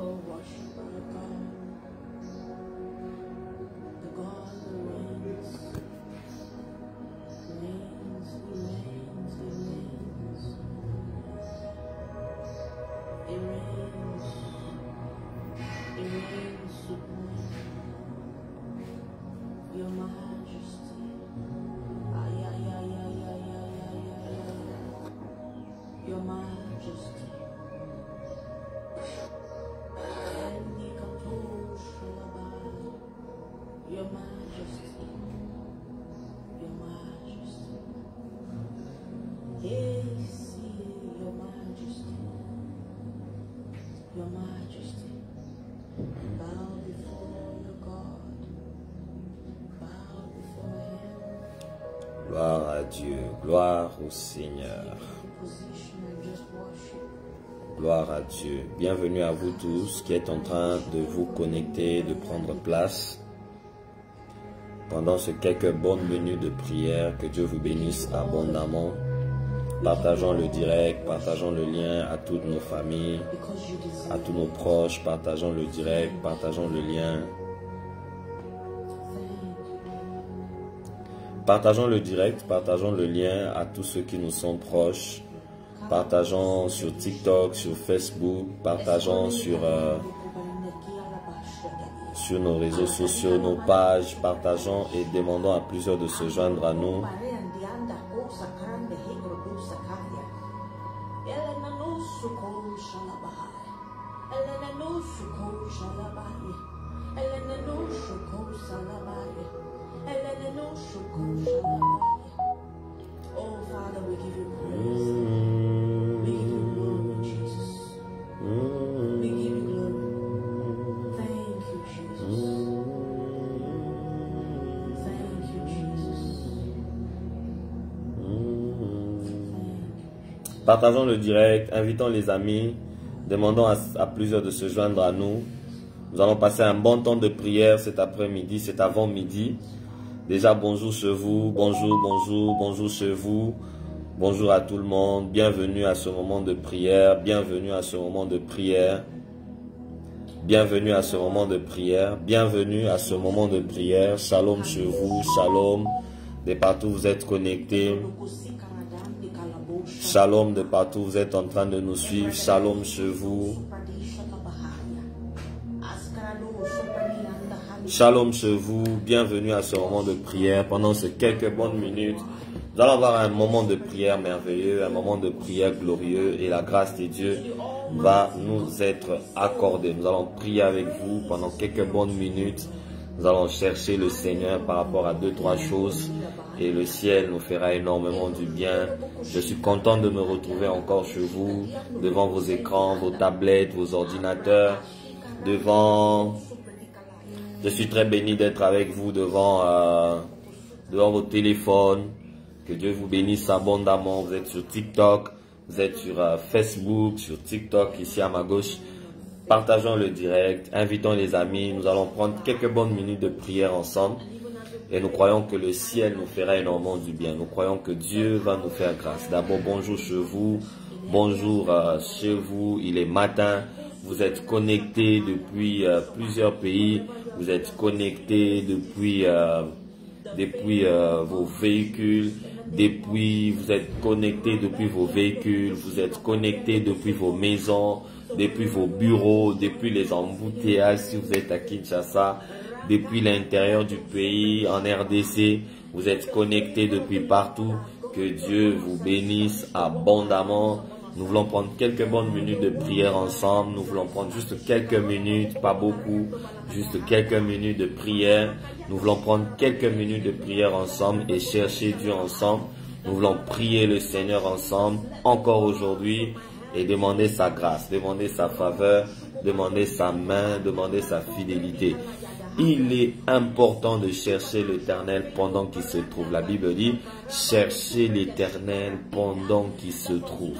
Oh, worship our God, the God who reigns, reigns, He reigns, He reigns, He reigns, He reigns supreme. Your Majesty, ay, ay, ay, ay, ay, ay, ay, ay, ay. Your Majesty. Your Majesty, Your Majesty, yes, Your Majesty, Your Majesty, bow before your God, bow before Him. Gloire à Dieu, gloire au Seigneur. Gloire à Dieu. Bienvenue à vous tous qui êtes en train de vous connecter, de prendre place. Pendant ces quelques bonnes minutes de prière, que Dieu vous bénisse abondamment. Partageons le direct, partageons le lien à toutes nos familles, à tous nos proches. Partageons le direct, partageons le lien. Partageons le direct, partageons le lien à tous ceux qui nous sont proches. Partageons sur TikTok, sur Facebook, partageons sur nos réseaux sociaux, nos pages, partageons et demandons à plusieurs de se joindre à nous. Oh Father, we give you praise. We give you glory, Jesus. We give you glory. Thank you, Jesus. Thank you, Jesus. Partageons le direct, invitons les amis, demandons à plusieurs de se joindre à nous. Nous allons passer un bon temps de prière cet après-midi, cet avant-midi. Déjà, bonjour chez vous, bonjour chez vous. Bonjour à tout le monde, bienvenue à ce moment de prière, bienvenue à ce moment de prière. Bienvenue à ce moment de prière, bienvenue à ce moment de prière. Shalom chez vous, shalom. De partout vous êtes connectés. Shalom de partout vous êtes en train de nous suivre. Shalom chez vous. Shalom chez vous, bienvenue à ce moment de prière. Pendant ces quelques bonnes minutes, nous allons avoir un moment de prière merveilleux, un moment de prière glorieux et la grâce de Dieu va nous être accordée. Nous allons prier avec vous pendant quelques bonnes minutes. Nous allons chercher le Seigneur par rapport à 2-3 choses et le ciel nous fera énormément du bien. Je suis content de me retrouver encore chez vous, devant vos écrans, vos tablettes, vos ordinateurs, devant... Je suis très béni d'être avec vous devant vos téléphones. Que Dieu vous bénisse abondamment. Vous êtes sur TikTok, vous êtes sur Facebook, sur TikTok, ici à ma gauche. Partageons le direct, invitons les amis. Nous allons prendre quelques bonnes minutes de prière ensemble. Et nous croyons que le ciel nous fera énormément du bien. Nous croyons que Dieu va nous faire grâce. D'abord, bonjour chez vous. Bonjour chez vous. Il est matin. Vous êtes connectés depuis plusieurs pays. Vous êtes connectés depuis vos véhicules. Vous êtes connectés depuis vos véhicules. Vous êtes connectés depuis vos maisons, depuis vos bureaux, depuis les embouteillages si vous êtes à Kinshasa, depuis l'intérieur du pays, en RDC. Vous êtes connectés depuis partout. Que Dieu vous bénisse abondamment. Nous voulons prendre quelques bonnes minutes de prière ensemble. Nous voulons prendre juste quelques minutes, pas beaucoup, juste quelques minutes de prière. Nous voulons prendre quelques minutes de prière ensemble et chercher Dieu ensemble. Nous voulons prier le Seigneur ensemble, encore aujourd'hui, et demander sa grâce, demander sa faveur, demander sa main, demander sa fidélité. Il est important de chercher l'Éternel pendant qu'il se trouve. La Bible dit, cherchez l'Éternel pendant qu'il se trouve.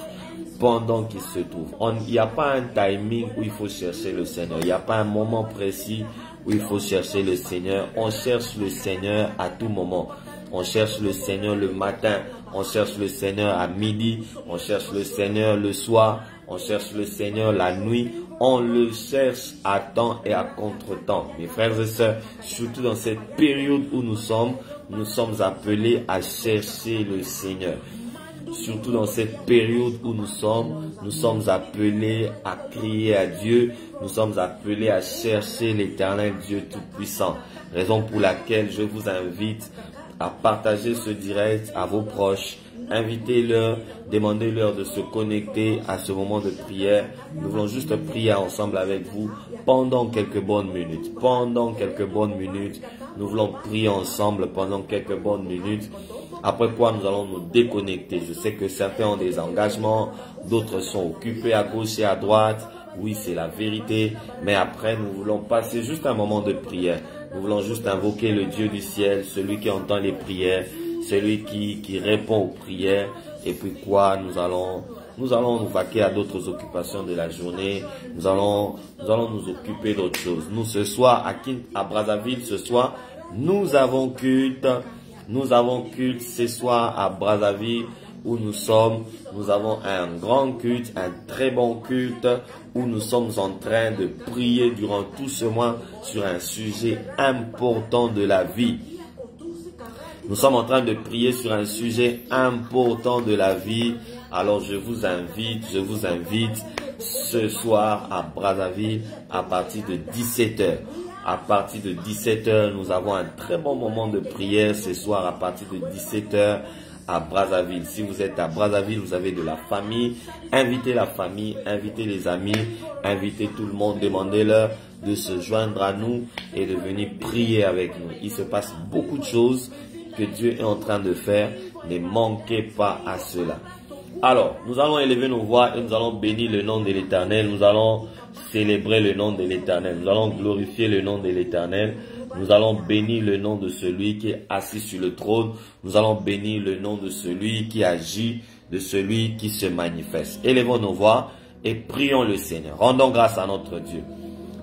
Pendant qu'il se trouve. Il n'y a pas un timing où il faut chercher le Seigneur. Il n'y a pas un moment précis où il faut chercher le Seigneur. On cherche le Seigneur à tout moment. On cherche le Seigneur le matin. On cherche le Seigneur à midi. On cherche le Seigneur le soir. On cherche le Seigneur la nuit. On le cherche à temps et à contre-temps. Mes frères et sœurs, surtout dans cette période où nous sommes appelés à chercher le Seigneur. Surtout dans cette période où nous sommes appelés à crier à Dieu, nous sommes appelés à chercher l'Éternel Dieu Tout-Puissant. Raison pour laquelle je vous invite à partager ce direct à vos proches. Invitez-leur, demandez-leur de se connecter à ce moment de prière. Nous voulons juste prier ensemble avec vous pendant quelques bonnes minutes. Pendant quelques bonnes minutes, nous voulons prier ensemble pendant quelques bonnes minutes. Après quoi, nous allons nous déconnecter. Je sais que certains ont des engagements, d'autres sont occupés à gauche et à droite. Oui, c'est la vérité. Mais après, nous voulons passer juste un moment de prière. Nous voulons juste invoquer le Dieu du ciel, celui qui entend les prières, celui qui répond aux prières. Et puis quoi, nous allons nous vaquer à d'autres occupations de la journée. Nous allons nous occuper d'autres choses. Nous, ce soir, à Brazzaville, ce soir, nous avons culte. Nous avons culte ce soir à Brazzaville où nous sommes. Nous avons un grand culte, un très bon culte où nous sommes en train de prier durant tout ce mois sur un sujet important de la vie. Nous sommes en train de prier sur un sujet important de la vie. Alors je vous invite ce soir à Brazzaville à partir de 17h. À partir de 17h, nous avons un très bon moment de prière ce soir à partir de 17h à Brazzaville. Si vous êtes à Brazzaville, vous avez de la famille, invitez la famille, invitez les amis, invitez tout le monde, demandez-leur de se joindre à nous et de venir prier avec nous. Il se passe beaucoup de choses que Dieu est en train de faire. Ne manquez pas à cela. Alors, nous allons élever nos voix et nous allons bénir le nom de l'Éternel. Nous allons célébrer le nom de l'Éternel. Nous allons glorifier le nom de l'Éternel. Nous allons bénir le nom de celui qui est assis sur le trône. Nous allons bénir le nom de celui qui agit, de celui qui se manifeste. Élevons nos voix et prions le Seigneur. Rendons grâce à notre Dieu.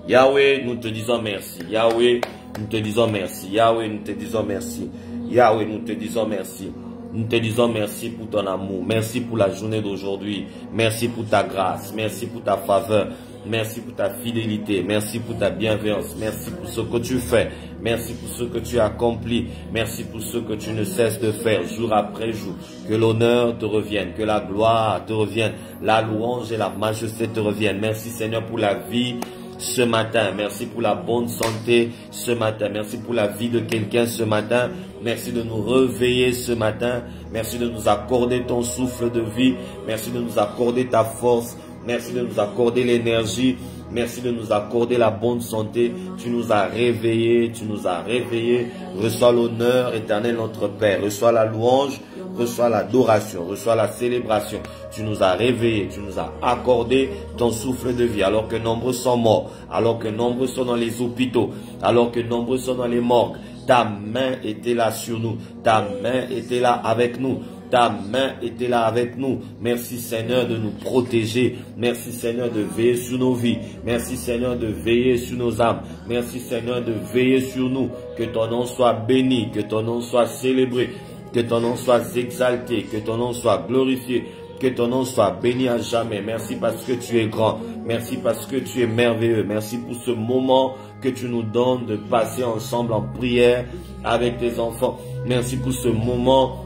Yahweh, nous te disons merci. Yahweh, nous te disons merci. Yahweh, nous te disons merci. Yahweh, nous te disons merci. Nous te disons merci pour ton amour. Merci pour la journée d'aujourd'hui. Merci pour ta grâce. Merci pour ta faveur. Merci pour ta fidélité. Merci pour ta bienveillance. Merci pour ce que tu fais. Merci pour ce que tu accomplis. Merci pour ce que tu ne cesses de faire jour après jour. Que l'honneur te revienne. Que la gloire te revienne. La louange et la majesté te reviennent. Merci Seigneur pour la vie ce matin. Merci pour la bonne santé ce matin. Merci pour la vie de quelqu'un ce matin. Merci de nous réveiller ce matin. Merci de nous accorder ton souffle de vie. Merci de nous accorder ta force. Merci de nous accorder l'énergie. Merci de nous accorder la bonne santé. Tu nous as réveillés. Tu nous as réveillés. Reçois l'honneur, Éternel notre Père. Reçois la louange. Reçois l'adoration. Reçois la célébration. Tu nous as réveillés. Tu nous as accordé ton souffle de vie. Alors que nombreux sont morts. Alors que nombreux sont dans les hôpitaux. Alors que nombreux sont dans les morgues. Ta main était là sur nous. Ta main était là avec nous. Ta main était là avec nous. Merci Seigneur de nous protéger. Merci Seigneur de veiller sur nos vies. Merci Seigneur de veiller sur nos âmes. Merci Seigneur de veiller sur nous. Que ton nom soit béni. Que ton nom soit célébré. Que ton nom soit exalté. Que ton nom soit glorifié. Que ton nom soit béni à jamais. Merci parce que tu es grand. Merci parce que tu es merveilleux. Merci pour ce moment que tu nous donnes de passer ensemble en prière avec tes enfants. Merci pour ce moment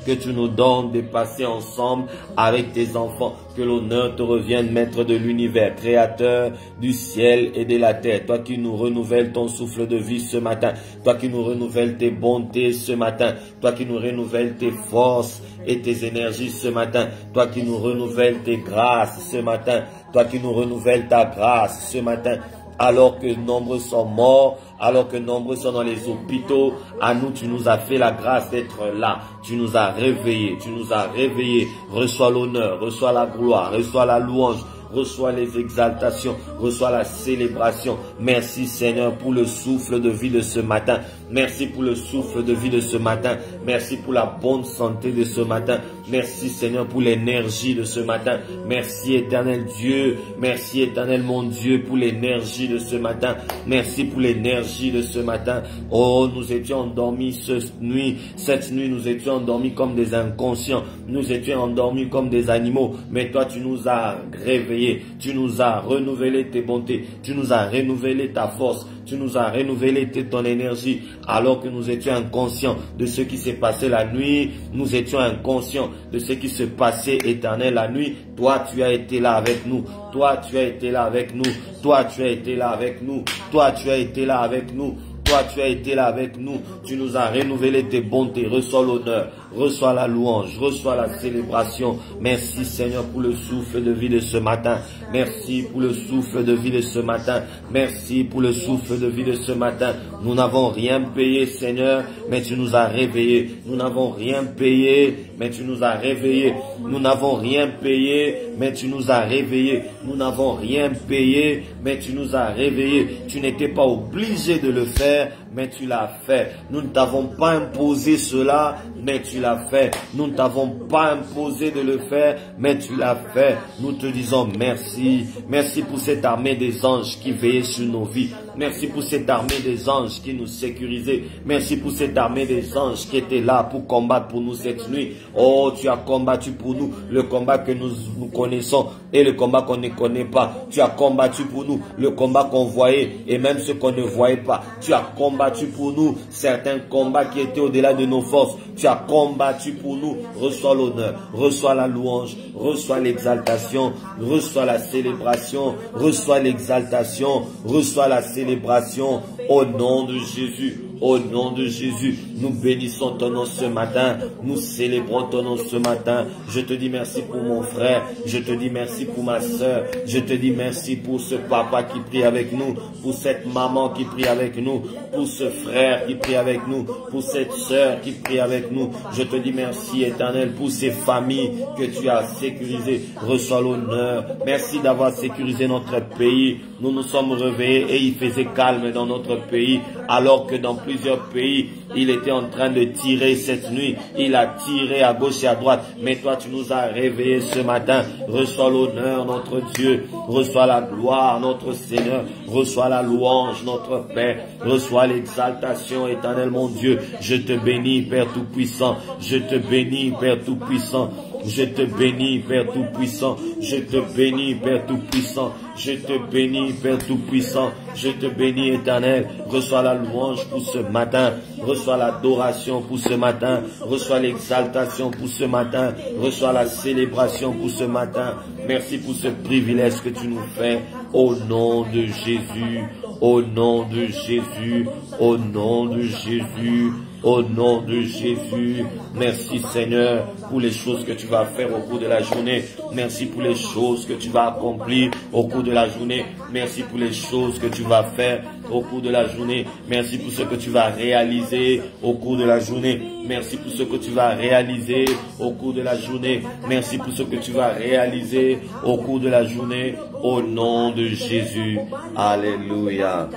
que tu nous donnes de passer ensemble avec tes enfants. Que l'honneur te revienne, maître de l'univers, créateur du ciel et de la terre. Toi qui nous renouvelles ton souffle de vie ce matin. Toi qui nous renouvelles tes bontés ce matin. Toi qui nous renouvelles tes forces et tes énergies ce matin. Toi qui nous renouvelles tes grâces ce matin. Toi qui nous renouvelles ta grâce ce matin. Alors que nombreux sont morts, alors que nombreux sont dans les hôpitaux, à nous, tu nous as fait la grâce d'être là. Tu nous as réveillés, tu nous as réveillés. Reçois l'honneur, reçois la gloire, reçois la louange, reçois les exaltations, reçois la célébration. Merci Seigneur pour le souffle de vie de ce matin. Merci pour le souffle de vie de ce matin. Merci pour la bonne santé de ce matin. Merci Seigneur pour l'énergie de ce matin. Merci éternel Dieu. Merci éternel mon Dieu pour l'énergie de ce matin. Merci pour l'énergie de ce matin. Oh, nous étions endormis cette nuit. Cette nuit, nous étions endormis comme des inconscients. Nous étions endormis comme des animaux. Mais toi, tu nous as réveillés. Tu nous as renouvelé tes bontés. Tu nous as renouvelé ta force. Tu nous as renouvelé ton énergie alors que nous étions inconscients de ce qui s'est passé la nuit. Nous étions inconscients de ce qui se passait éternel la nuit. Toi, tu as été là avec nous. Toi, tu as été là avec nous. Toi, tu as été là avec nous. Toi, tu as été là avec nous. Toi, tu as été là avec nous. Tu nous as renouvelé tes bontés. Reçois l'honneur. Reçois la louange. Reçois la célébration. Merci Seigneur pour le souffle de vie de ce matin. Merci pour le souffle de vie de ce matin. Merci pour le souffle de vie de ce matin. Nous n'avons rien payé Seigneur, mais tu nous as réveillés. Nous n'avons rien payé, mais tu nous as réveillés. Nous n'avons rien payé, mais tu nous as réveillés. Nous n'avons rien payé, mais tu nous as réveillés. Tu n'étais pas obligé de le faire, mais tu l'as fait. Nous ne t'avons pas imposé cela, mais tu l'as fait. Nous ne t'avons pas imposé de le faire, mais tu l'as fait. Nous te disons merci. Merci pour cette armée des anges qui veillait sur nos vies. Merci pour cette armée des anges qui nous sécurisait. Merci pour cette armée des anges qui était là pour combattre pour nous cette nuit. Oh, tu as combattu pour nous le combat que nous connaissons et le combat qu'on ne connaît pas. Tu as combattu pour nous le combat qu'on voyait et même ce qu'on ne voyait pas. Tu as combattu pour nous certains combats qui étaient au-delà de nos forces. Tu as combattu pour nous. Reçois l'honneur, reçois la louange, reçois l'exaltation, reçois la célébration, reçois l'exaltation, reçois la célébration au nom de Jésus. Au nom de Jésus, nous bénissons ton nom ce matin. Nous célébrons ton nom ce matin. Je te dis merci pour mon frère. Je te dis merci pour ma soeur. Je te dis merci pour ce papa qui prie avec nous. Pour cette maman qui prie avec nous. Pour ce frère qui prie avec nous. Pour cette soeur qui prie avec nous. Je te dis merci éternel pour ces familles que tu as sécurisées. Reçois l'honneur. Merci d'avoir sécurisé notre pays. Nous nous sommes réveillés et il faisait calme dans notre pays alors que dans plusieurs pays, il était en train de tirer cette nuit. Il a tiré à gauche et à droite. Mais toi, tu nous as réveillés ce matin. Reçois l'honneur, notre Dieu. Reçois la gloire, notre Seigneur. Reçois la louange, notre Père. Reçois l'exaltation, éternel mon Dieu. Je te bénis, Père Tout-Puissant. Je te bénis, Père Tout-Puissant. Je te bénis, Père Tout-Puissant. Je te bénis, Père Tout-Puissant. Je te bénis, Père Tout-Puissant. Je te bénis, éternel. Reçois la louange pour ce matin. Reçois l'adoration pour ce matin. Reçois l'exaltation pour ce matin. Reçois la célébration pour ce matin. Merci pour ce privilège que tu nous fais. Au nom de Jésus. Au nom de Jésus. Au nom de Jésus. Au nom de Jésus, merci Seigneur pour les choses que tu vas faire au cours de la journée. Merci pour les choses que tu vas accomplir au cours de la journée. Merci pour les choses que tu vas faire au cours de la journée. Merci pour ce que tu vas réaliser au cours de la journée. Merci pour ce que tu vas réaliser au cours de la journée. Merci pour ce que tu vas réaliser au cours de la journée. Au nom de Jésus. Alléluia.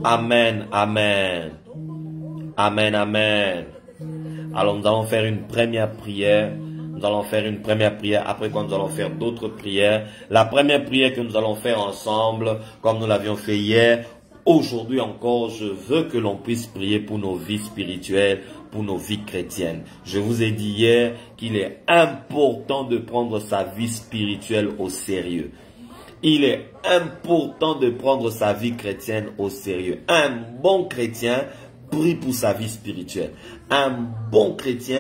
Amen, amen. Amen, amen. Alors nous allons faire une première prière. Nous allons faire une première prière. Après quoi nous allons faire d'autres prières. La première prière que nous allons faire ensemble, comme nous l'avions fait hier, aujourd'hui encore, je veux que l'on puisse prier pour nos vies spirituelles, pour nos vies chrétiennes. Je vous ai dit hier qu'il est important de prendre sa vie spirituelle au sérieux. Il est important de prendre sa vie chrétienne au sérieux. Un bon chrétien prie pour sa vie spirituelle. Un bon chrétien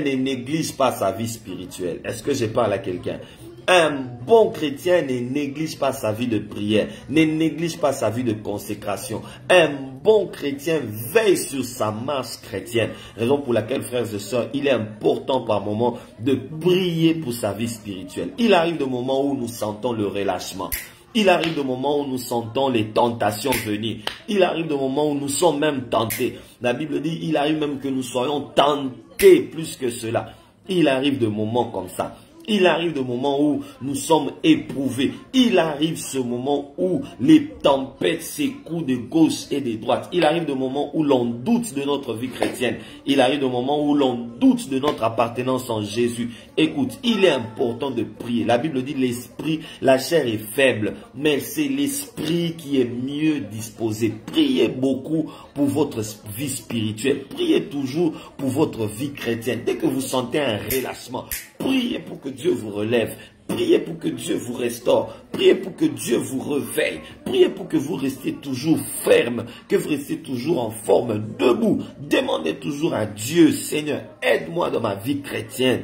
ne néglige pas sa vie spirituelle. Est-ce que je parle à quelqu'un? Un bon chrétien ne néglige pas sa vie de prière, ne néglige pas sa vie de consécration. Un bon chrétien veille sur sa marche chrétienne. Raison pour laquelle, frères et sœurs, il est important par moment de prier pour sa vie spirituelle. Il arrive des moments où nous sentons le relâchement. Il arrive des moments où nous sentons les tentations venir. Il arrive des moments où nous sommes même tentés. La Bible dit, il arrive même que nous soyons tentés plus que cela. Il arrive des moments comme ça. Il arrive le moment où nous sommes éprouvés. Il arrive ce moment où les tempêtes s'écoulent de gauche et de droite. Il arrive le moment où l'on doute de notre vie chrétienne. Il arrive le moment où l'on doute de notre appartenance en Jésus. Écoute, il est important de prier. La Bible dit l'esprit, la chair est faible, mais c'est l'esprit qui est mieux disposé. Priez beaucoup pour votre vie spirituelle. Priez toujours pour votre vie chrétienne. Dès que vous sentez un relâchement, priez pour que Dieu vous relève. Priez pour que Dieu vous restaure. Priez pour que Dieu vous réveille. Priez pour que vous restiez toujours ferme, que vous restiez toujours en forme, debout. Demandez toujours à Dieu, Seigneur, aide-moi dans ma vie chrétienne.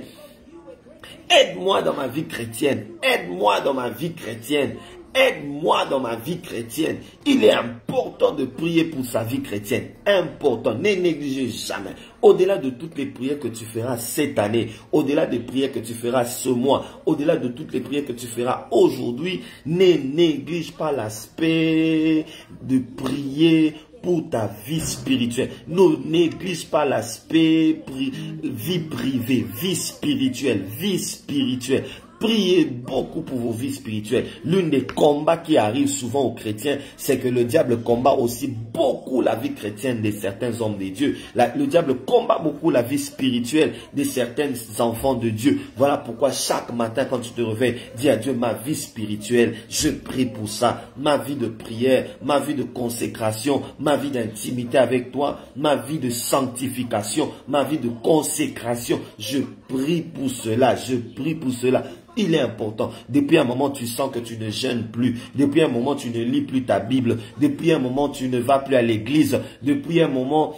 Aide-moi dans ma vie chrétienne. Aide-moi dans ma vie chrétienne. Aide-moi dans ma vie chrétienne. Il est important de prier pour sa vie chrétienne. Important. Ne négligez jamais. Au-delà de toutes les prières que tu feras cette année, au-delà des prières que tu feras ce mois, au-delà de toutes les prières que tu feras aujourd'hui, ne néglige pas l'aspect de prier pour ta vie spirituelle. Ne néglige pas l'aspect vie privée, vie spirituelle, vie spirituelle. Priez beaucoup pour vos vies spirituelles. L'un des combats qui arrive souvent aux chrétiens, c'est que le diable combat aussi beaucoup la vie chrétienne de certains hommes de Dieu. Le diable combat beaucoup la vie spirituelle de certains enfants de Dieu. Voilà pourquoi chaque matin quand tu te réveilles, dis à Dieu, ma vie spirituelle, je prie pour ça. Ma vie de prière, ma vie de consécration, ma vie d'intimité avec toi, ma vie de sanctification, ma vie de consécration. Je prie pour cela, je prie pour cela. Il est important. Depuis un moment, tu sens que tu ne jeûnes plus. Depuis un moment, tu ne lis plus ta Bible. Depuis un moment, tu ne vas plus à l'église. Depuis un moment,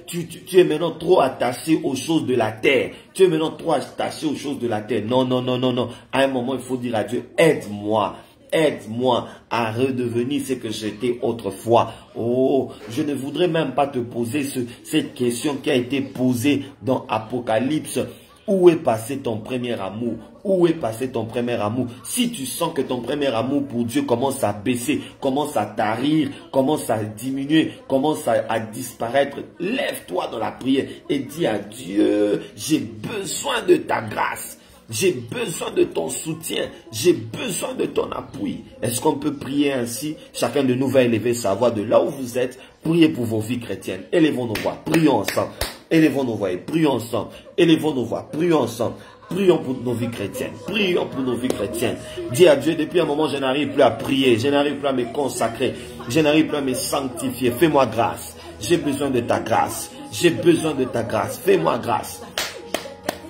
tu es maintenant trop attaché aux choses de la terre. Tu es maintenant trop attaché aux choses de la terre. Non, non, non, non, non. À un moment, il faut dire à Dieu, aide-moi. Aide-moi à redevenir ce que j'étais autrefois. Oh, je ne voudrais même pas te poser cette question qui a été posée dans Apocalypse. Où est passé ton premier amour? Où est passé ton premier amour? Si tu sens que ton premier amour pour Dieu commence à baisser, commence à tarir, commence à diminuer, commence à disparaître, lève-toi dans la prière et dis à Dieu, j'ai besoin de ta grâce. J'ai besoin de ton soutien. J'ai besoin de ton appui. Est-ce qu'on peut prier ainsi? Chacun de nous va élever sa voix de là où vous êtes. Priez pour vos vies chrétiennes. Élevons nos voix. Prions ensemble. Élevons nos voix et prions ensemble. Élevons nos voix. Prions ensemble. Prions pour nos vies chrétiennes. Prions pour nos vies chrétiennes. Dis à Dieu, depuis un moment, je n'arrive plus à prier. Je n'arrive plus à me consacrer. Je n'arrive plus à me sanctifier. Fais-moi grâce. J'ai besoin de ta grâce. J'ai besoin de ta grâce. Fais-moi grâce.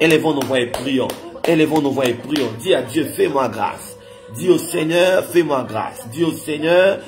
Élevons nos voix et prions. Élevons nos voix et prions. Dis à Dieu, fais-moi grâce. Dis au Seigneur, fais-moi grâce. Dis au Seigneur,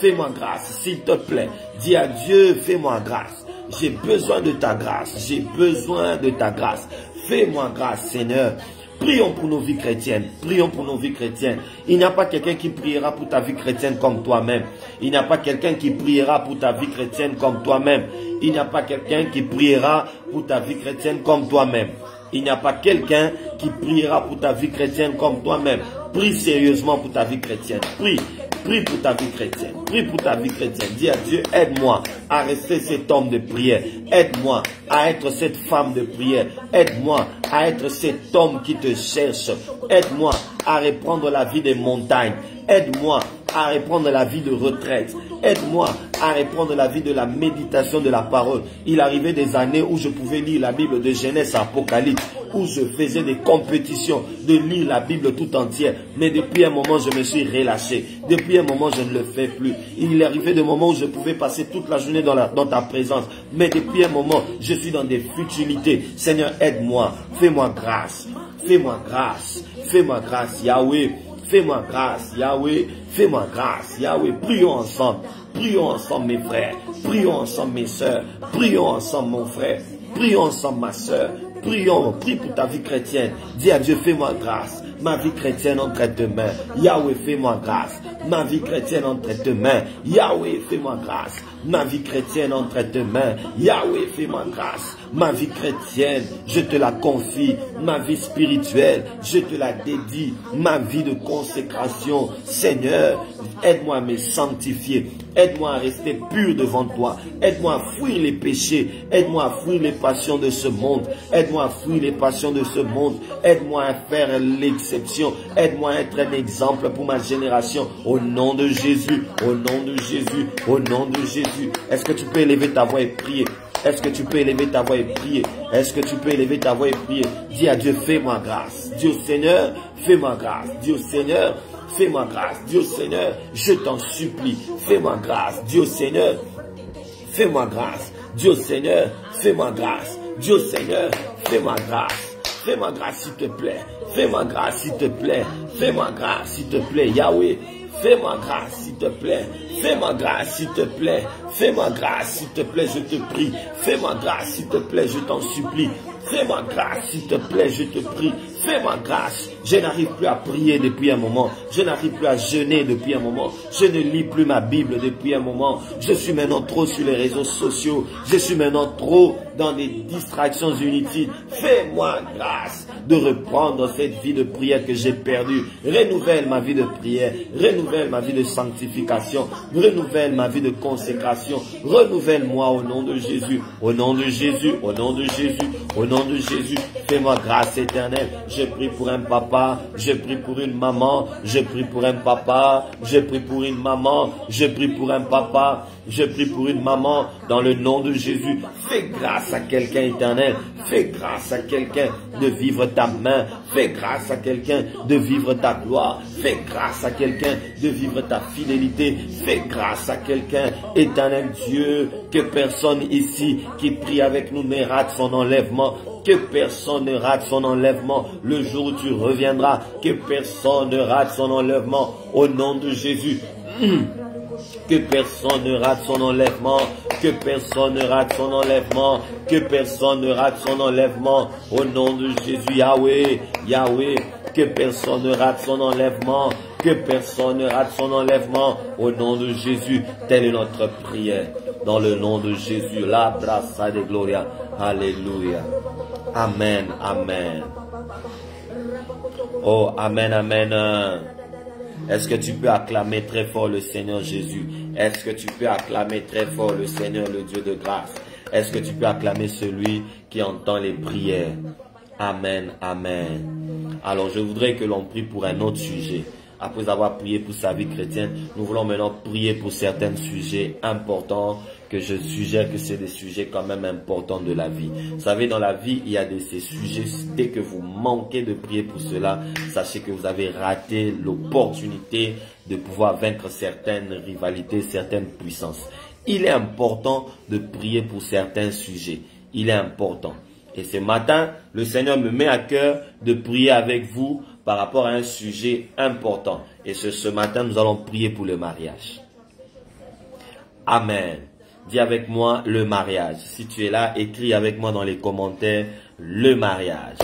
fais-moi grâce, s'il te plaît. Dis à Dieu, fais-moi grâce. J'ai besoin de ta grâce. J'ai besoin de ta grâce. Fais-moi grâce, Seigneur. Prions pour nos vies chrétiennes. Prions pour nos vies chrétiennes. Il n'y a pas quelqu'un qui priera pour ta vie chrétienne comme toi-même. Il n'y a pas quelqu'un qui priera pour ta vie chrétienne comme toi-même. Il n'y a pas quelqu'un qui priera pour ta vie chrétienne comme toi-même. Il n'y a pas quelqu'un qui priera pour ta vie chrétienne comme toi-même. Prie sérieusement pour ta vie chrétienne. Prie. Prie pour ta vie chrétienne. Prie pour ta vie chrétienne. Dis à Dieu, aide-moi à rester cet homme de prière. Aide-moi à être cette femme de prière. Aide-moi à être cet homme qui te cherche. Aide-moi à reprendre la vie des montagnes. Aide-moi à reprendre la vie de retraite. Aide-moi à reprendre la vie de la méditation de la parole. Il arrivait des années où je pouvais lire la Bible de Genèse à Apocalypse, où je faisais des compétitions de lire la Bible tout entière. Mais depuis un moment, je me suis relâché. Depuis un moment, je ne le fais plus. Il est arrivé des moments où je pouvais passer toute la journée dans ta présence. Mais depuis un moment, je suis dans des futilités. Seigneur, aide-moi. Fais-moi grâce. Fais-moi grâce. Fais-moi grâce, Yahweh. Fais-moi grâce, Yahweh. Fais-moi grâce, Yahweh. Prions ensemble. Prions ensemble, mes frères. Prions ensemble, mes soeurs. Prions ensemble, mon frère. Prions ensemble, ma soeur. Prions, prie pour ta vie chrétienne. Dis à Dieu, fais-moi grâce. Ma vie chrétienne entre tes mains. Yahweh, fais-moi grâce. Ma vie chrétienne entre tes mains. Yahweh, fais-moi grâce. Ma vie chrétienne entre tes mains. Yahweh, fais-moi grâce. Ma vie chrétienne, je te la confie. Ma vie spirituelle, je te la dédie. Ma vie de consécration. Seigneur, aide-moi à me sanctifier. Aide-moi à rester pur devant toi. Aide-moi à fuir les péchés. Aide-moi à fuir les passions de ce monde. Aide-moi à fuir les passions de ce monde. Aide-moi à faire l'exception. Aide-moi à être un exemple pour ma génération. Au nom de Jésus. Au nom de Jésus. Au nom de Jésus. Est-ce que tu peux élever ta voix et prier? Est-ce que tu peux élever ta voix et prier? Est-ce que tu peux élever ta voix et prier? Dis à Dieu, fais-moi grâce. Dieu Seigneur, fais-moi grâce. Dieu Seigneur, fais-moi grâce. Dieu Seigneur, je t'en supplie. Fais-moi grâce. Dieu Seigneur, fais-moi grâce. Dieu Seigneur, fais-moi grâce. Dieu Seigneur, fais-moi grâce. Fais-moi grâce s'il te plaît. Fais-moi grâce s'il te plaît. Fais-moi grâce s'il te plaît. Yahweh, fais-moi grâce s'il te plaît. Fais-moi grâce s'il te plaît. Fais-moi grâce s'il te plaît, je te prie. Fais-moi grâce s'il te plaît, je t'en supplie. Fais-moi grâce s'il te plaît, je te prie. Fais-moi grâce. Je n'arrive plus à prier depuis un moment. Je n'arrive plus à jeûner depuis un moment. Je ne lis plus ma Bible depuis un moment. Je suis maintenant trop sur les réseaux sociaux. Je suis maintenant trop dans des distractions inutiles. Fais-moi grâce de reprendre cette vie de prière que j'ai perdue. Renouvelle ma vie de prière. Renouvelle ma vie de sanctification. Renouvelle ma vie de consécration. Renouvelle-moi au nom de Jésus. Au nom de Jésus. Au nom de Jésus. Au nom de Jésus. Fais-moi grâce éternelle. Je prie pour un papa. Je prie pour une maman. Je prie pour un papa. Je prie pour une maman. Je prie pour un papa. Je prie pour une maman dans le nom de Jésus. Fais grâce à quelqu'un éternel. Fais grâce à quelqu'un de vivre ta main. Fais grâce à quelqu'un de vivre ta gloire. Fais grâce à quelqu'un de vivre ta fidélité. Fais grâce à quelqu'un, éternel Dieu, que personne ici qui prie avec nous ne rate son enlèvement. Que personne ne rate son enlèvement le jour où tu reviendras. Que personne ne rate son enlèvement au nom de Jésus. Que personne ne rate son enlèvement. Que personne ne rate son enlèvement. Que personne ne rate son enlèvement. Au nom de Jésus, Yahweh, Yahweh. Que personne ne rate son enlèvement. Que personne ne rate son enlèvement. Au nom de Jésus, telle est notre prière. Dans le nom de Jésus, la brassa de gloria. Alléluia. Amen, amen. Oh, amen, amen. Est-ce que tu peux acclamer très fort le Seigneur Jésus? Est-ce que tu peux acclamer très fort le Seigneur, le Dieu de grâce? Est-ce que tu peux acclamer celui qui entend les prières? Amen, amen. Alors, je voudrais que l'on prie pour un autre sujet. Après avoir prié pour sa vie chrétienne, nous voulons maintenant prier pour certains sujets importants que je suggère que c'est des sujets quand même importants de la vie. Vous savez, dans la vie, il y a ces sujets. Dès que vous manquez de prier pour cela, sachez que vous avez raté l'opportunité de pouvoir vaincre certaines rivalités, certaines puissances. Il est important de prier pour certains sujets. Il est important. Et ce matin, le Seigneur me met à cœur de prier avec vous par rapport à un sujet important. Et ce matin, nous allons prier pour le mariage. Amen. Dis avec moi le mariage. Si tu es là, écris avec moi dans les commentaires le mariage.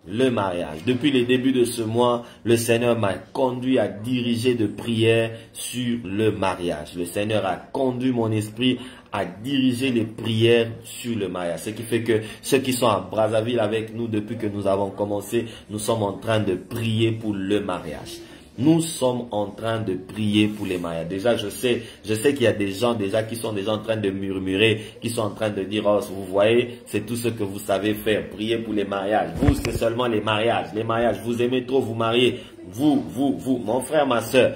Le mariage. Depuis le début de ce mois, le Seigneur m'a conduit à diriger de prières sur le mariage. Le Seigneur a conduit mon esprit à diriger les prières sur le mariage. Ce qui fait que ceux qui sont à Brazzaville avec nous depuis que nous avons commencé, nous sommes en train de prier pour le mariage. Nous sommes en train de prier pour les mariages. Déjà, je sais qu'il y a des gens déjà qui sont déjà en train de murmurer, qui sont en train de dire, oh, vous voyez, c'est tout ce que vous savez faire, prier pour les mariages. Vous, c'est seulement les mariages. Les mariages, vous aimez trop vous marier. Vous, mon frère, ma soeur,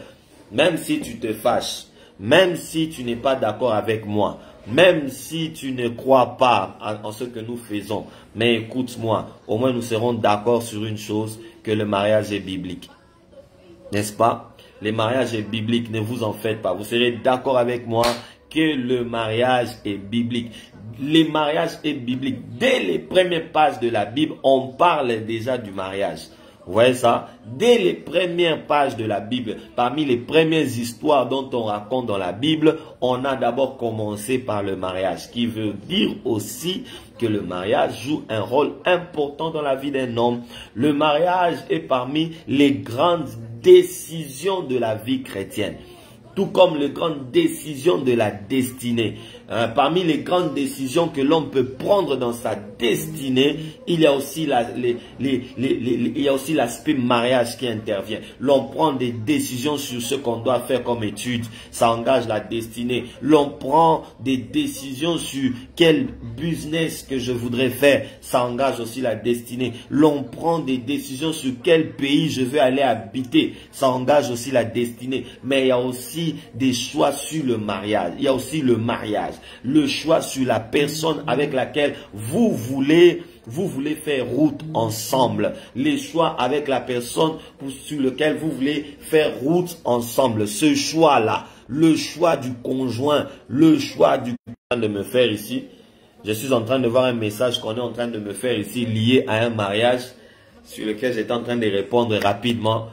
même si tu te fâches, même si tu n'es pas d'accord avec moi, même si tu ne crois pas en ce que nous faisons, mais écoute-moi, au moins nous serons d'accord sur une chose, que le mariage est biblique. N'est-ce pas? Le mariage est biblique, ne vous en faites pas. Vous serez d'accord avec moi que le mariage est biblique. Le mariage est biblique. Dès les premières pages de la Bible, on parle déjà du mariage. Vous voyez ça? Dès les premières pages de la Bible, parmi les premières histoires dont on raconte dans la Bible, on a d'abord commencé par le mariage, ce qui veut dire aussi que le mariage joue un rôle important dans la vie d'un homme. Le mariage est parmi les grandes décisions de la vie chrétienne. tout comme les grandes décisions de la destinée. Parmi les grandes décisions que l'homme peut prendre dans sa destinée, il y a aussi l'aspect mariage qui intervient. L'on prend des décisions sur ce qu'on doit faire comme étude, ça engage la destinée. L'on prend des décisions sur quel business que je voudrais faire, ça engage aussi la destinée. L'on prend des décisions sur quel pays je veux aller habiter, ça engage aussi la destinée. Mais il y a aussi des choix sur le mariage. Il y a aussi le mariage. Le choix sur la personne avec laquelle vous voulez faire route ensemble. Les choix avec la personne sur lequel vous voulez faire route ensemble. Ce choix-là, le choix du conjoint, le choix du... de me faire ici. Je suis en train de voir un message qu'on est en train de me faire ici lié à un mariage sur lequel j'étais en train de répondre rapidement.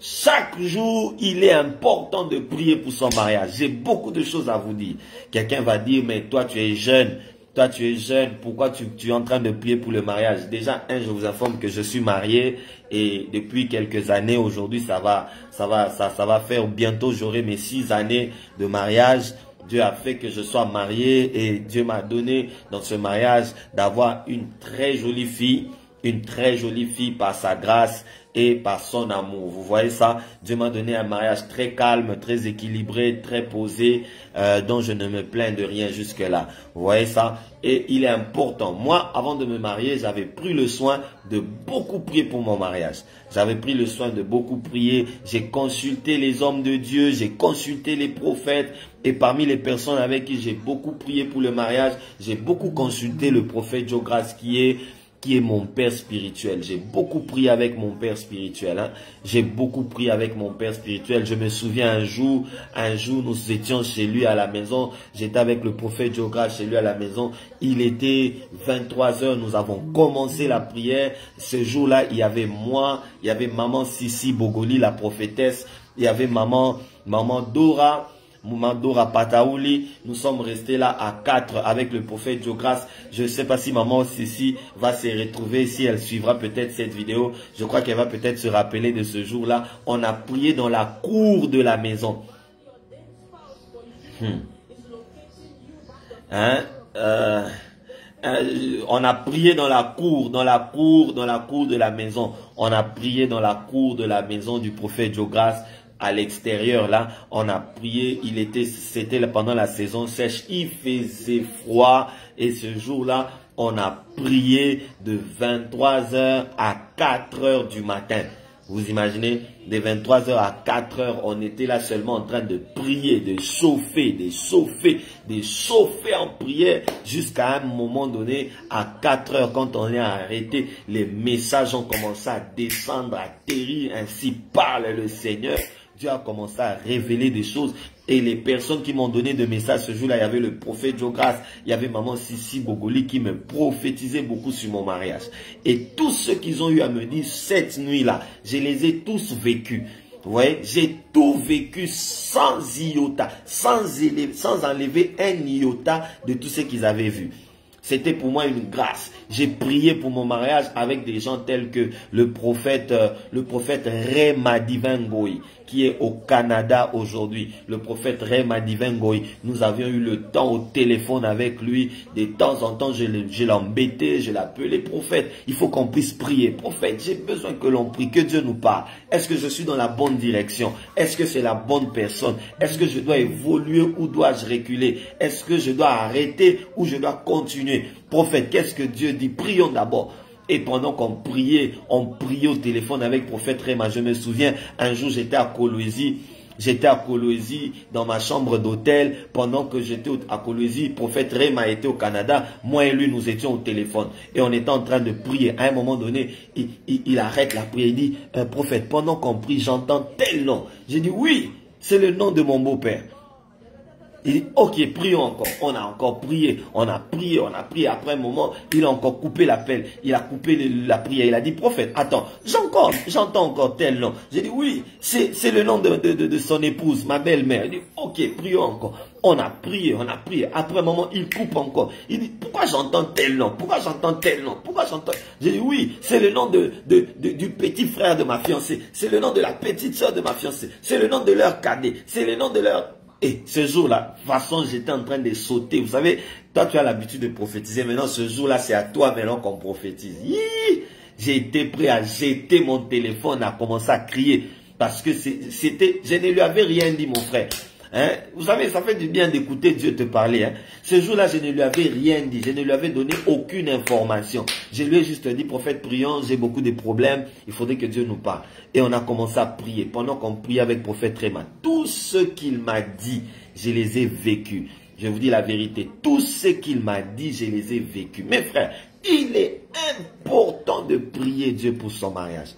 Chaque jour, il est important de prier pour son mariage. J'ai beaucoup de choses à vous dire. Quelqu'un va dire, mais toi tu es jeune. Toi tu es jeune, pourquoi tu es en train de prier pour le mariage? Déjà, je vous informe que je suis marié et depuis quelques années, aujourd'hui, ça va faire bientôt, j'aurai mes 6 années de mariage. Dieu a fait que je sois marié et Dieu m'a donné dans ce mariage d'avoir une très jolie fille par sa grâce et par son amour. Vous voyez ça? Dieu m'a donné un mariage très calme, très équilibré, très posé, dont je ne me plains de rien jusque-là. Vous voyez ça? Et il est important. Moi, avant de me marier, j'avais pris le soin de beaucoup prier pour mon mariage. J'avais pris le soin de beaucoup prier. J'ai consulté les hommes de Dieu, j'ai consulté les prophètes. Et parmi les personnes avec qui j'ai beaucoup prié pour le mariage, j'ai beaucoup consulté le prophète Joe Grace qui est mon père spirituel. J'ai beaucoup prié avec mon père spirituel. J'ai beaucoup prié avec mon père spirituel. Je me souviens un jour, nous étions chez lui à la maison. J'étais avec le prophète Joe Grace chez lui à la maison. Il était 23 h. Nous avons commencé la prière. Ce jour-là, il y avait moi, il y avait maman Sissi Bogoli, la prophétesse. Il y avait maman Dora. Dora Pataouli, nous sommes restés là à 4 avec le prophète Joe Grace. Je ne sais pas si maman Sissi va se retrouver, si elle suivra peut-être cette vidéo. Je crois qu'elle va peut-être se rappeler de ce jour-là. On a prié dans la cour de la maison. On a prié dans la cour de la maison. On a prié dans la cour de la maison du prophète Joe Grace. À l'extérieur, là, on a prié, c'était pendant la saison sèche, il faisait froid et ce jour-là, on a prié de 23 h à 4 h du matin. Vous imaginez, de 23 h à 4 h, on était là seulement en train de prier, de chauffer en prière jusqu'à un moment donné, à 4 h, quand on est arrêté, les messages ont commencé à descendre, à atterrir, ainsi parle le Seigneur. Dieu a commencé à révéler des choses. Et les personnes qui m'ont donné des messages ce jour-là, il y avait le prophète Joe Grace, il y avait maman Sissi Bogoli qui me prophétisait beaucoup sur mon mariage. Et tous ceux qu'ils ont eu à me dire cette nuit-là, je les ai tous vécus. Vous voyez, j'ai tout vécu sans iota, sans enlever un iota de tout ce qu'ils avaient vu. C'était pour moi une grâce. J'ai prié pour mon mariage avec des gens tels que le prophète Ray Madivangoy, qui est au Canada aujourd'hui. Le prophète Ray Madivangoy, nous avions eu le temps au téléphone avec lui. De temps en temps, je l'embêtais, je l'appelais prophète. Il faut qu'on puisse prier. Prophète, j'ai besoin que l'on prie, que Dieu nous parle. Est-ce que je suis dans la bonne direction? Est-ce que c'est la bonne personne? Est-ce que je dois évoluer ou dois-je reculer? Est-ce que je dois arrêter ou je dois continuer? Prophète, qu'est-ce que Dieu dit? Prions d'abord. Et pendant qu'on priait, on priait au téléphone avec prophète Réma. Je me souviens, un jour j'étais à Kolwezi. J'étais à Kolwezi dans ma chambre d'hôtel. Pendant que j'étais à Kolwezi, prophète Réma était au Canada. Moi et lui, nous étions au téléphone. Et on était en train de prier. À un moment donné, il arrête la prière. Il dit, prophète, pendant qu'on prie, j'entends tel nom. J'ai dit, oui, c'est le nom de mon beau-père. Il dit, ok, prions encore. On a encore prié, on a prié. Après un moment, il a encore coupé l'appel. Il a coupé la prière. Il a dit, prophète, attends, j'entends encore tel nom. J'ai dit, oui, c'est le nom de son épouse, ma belle-mère. Il dit, ok, prions encore. On a prié. Après un moment, il coupe encore. Il dit, pourquoi j'entends tel nom? Pourquoi j'entends tel nom? Pourquoi j'entends? J'ai dit, oui, c'est le nom du petit frère de ma fiancée. C'est le nom de la petite soeur de ma fiancée. C'est le nom de leur cadet. C'est le nom de leur... Et ce jour-là, de toute façon, j'étais en train de sauter. Vous savez, toi, tu as l'habitude de prophétiser. Maintenant, ce jour-là, c'est à toi maintenant qu'on prophétise. J'ai été prêt à jeter mon téléphone, à commencer à crier. Parce que c'était, je ne lui avais rien dit, mon frère. Hein? Vous savez, ça fait du bien d'écouter Dieu te parler. Hein? Ce jour-là, je ne lui avais rien dit. Je ne lui avais donné aucune information. Je lui ai juste dit, prophète, prions, j'ai beaucoup de problèmes. Il faudrait que Dieu nous parle. Et on a commencé à prier. Pendant qu'on priait avec prophète Tréma, tout ce qu'il m'a dit, je les ai vécus. Je vous dis la vérité. Tout ce qu'il m'a dit, je les ai vécus. Mes frères, il est important de prier Dieu pour son mariage.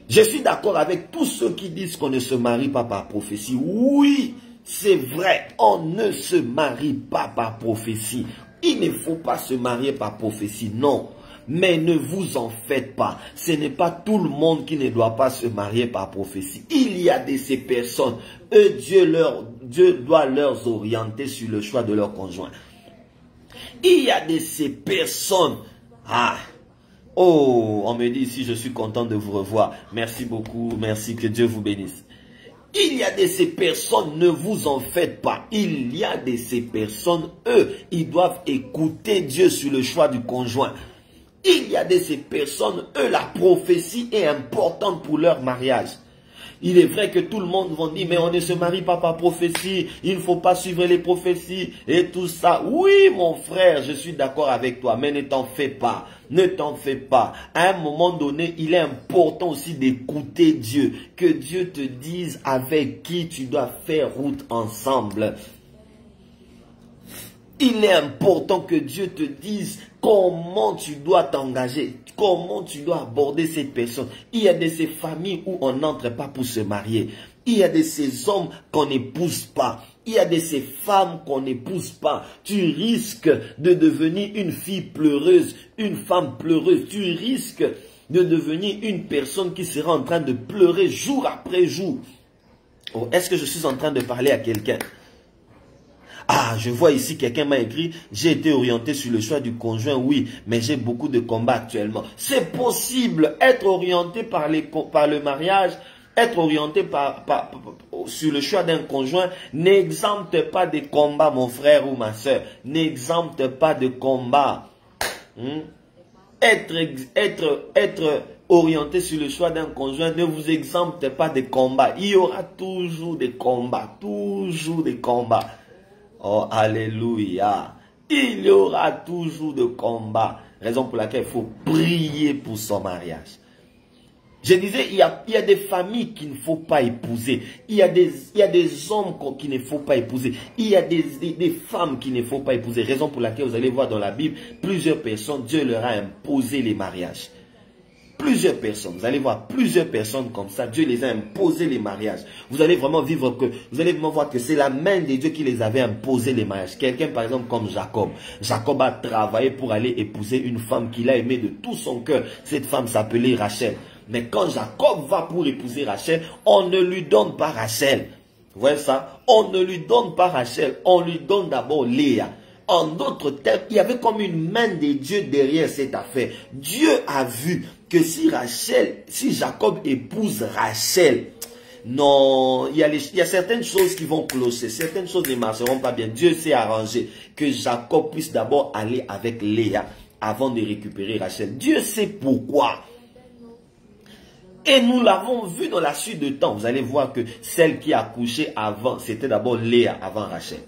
Je suis d'accord avec tous ceux qui disent qu'on ne se marie pas par prophétie. Oui, c'est vrai, on ne se marie pas par prophétie. Il ne faut pas se marier par prophétie, non. Mais ne vous en faites pas. Ce n'est pas tout le monde qui ne doit pas se marier par prophétie. Il y a de ces personnes, eux, Dieu doit leur orienter sur le choix de leur conjoint. Il y a de ces personnes, oh, on me dit ici, je suis content de vous revoir. Merci beaucoup, merci, que Dieu vous bénisse. Il y a de ces personnes, ne vous en faites pas. Il y a de ces personnes, eux, ils doivent écouter Dieu sur le choix du conjoint. Il y a de ces personnes, eux, la prophétie est importante pour leur mariage. Il est vrai que tout le monde va dire, mais on ne se marie pas par prophétie, il ne faut pas suivre les prophéties et tout ça. Oui, mon frère, je suis d'accord avec toi, mais ne t'en fais pas. Ne t'en fais pas. À un moment donné, il est important aussi d'écouter Dieu. Que Dieu te dise avec qui tu dois faire route ensemble. Il est important que Dieu te dise comment tu dois t'engager, comment tu dois aborder cette personne. Il y a de ces familles où on n'entre pas pour se marier. Il y a de ces hommes qu'on n'épouse pas. Il y a de ces femmes qu'on n'épouse pas. Tu risques de devenir une fille pleureuse, une femme pleureuse. Tu risques de devenir une personne qui sera en train de pleurer jour après jour. Oh, est-ce que je suis en train de parler à quelqu'un? Ah, je vois ici, quelqu'un m'a écrit, j'ai été orienté sur le choix du conjoint, oui, mais j'ai beaucoup de combats actuellement. C'est possible, être orienté par le mariage, être orienté sur le choix d'un conjoint, n'exempte pas de combats, mon frère ou ma soeur, n'exempte pas de combats. Être orienté sur le choix d'un conjoint ne vous exempte pas de combats. Il y aura toujours des combats, toujours des combats. Oh, alléluia. Il y aura toujours de combats. Raison pour laquelle il faut prier pour son mariage. Je disais, il y a des familles qu'il ne faut pas épouser. Il y a des hommes qu'il ne faut pas épouser. Il y a des femmes qu'il ne faut pas épouser. Raison pour laquelle vous allez voir dans la Bible, plusieurs personnes, Dieu leur a imposé les mariages. Plusieurs personnes, vous allez voir plusieurs personnes comme ça, Dieu les a imposé les mariages. Vous allez vraiment voir que c'est la main de Dieu qui les avait imposé les mariages. Quelqu'un par exemple comme Jacob. Jacob a travaillé pour aller épouser une femme qu'il a aimée de tout son cœur. Cette femme s'appelait Rachel. Mais quand Jacob va pour épouser Rachel, on ne lui donne pas Rachel. Vous voyez ça? On ne lui donne pas Rachel, on lui donne d'abord Léa. En d'autres termes, il y avait comme une main de Dieu derrière cette affaire. Dieu a vu que si Jacob épouse Rachel, non, il y a certaines choses qui vont clocher, certaines choses ne marcheront pas bien. Dieu s'est arrangé que Jacob puisse d'abord aller avec Léa avant de récupérer Rachel. Dieu sait pourquoi. Et nous l'avons vu dans la suite de temps. Vous allez voir que celle qui a accouché avant, c'était d'abord Léa avant Rachel.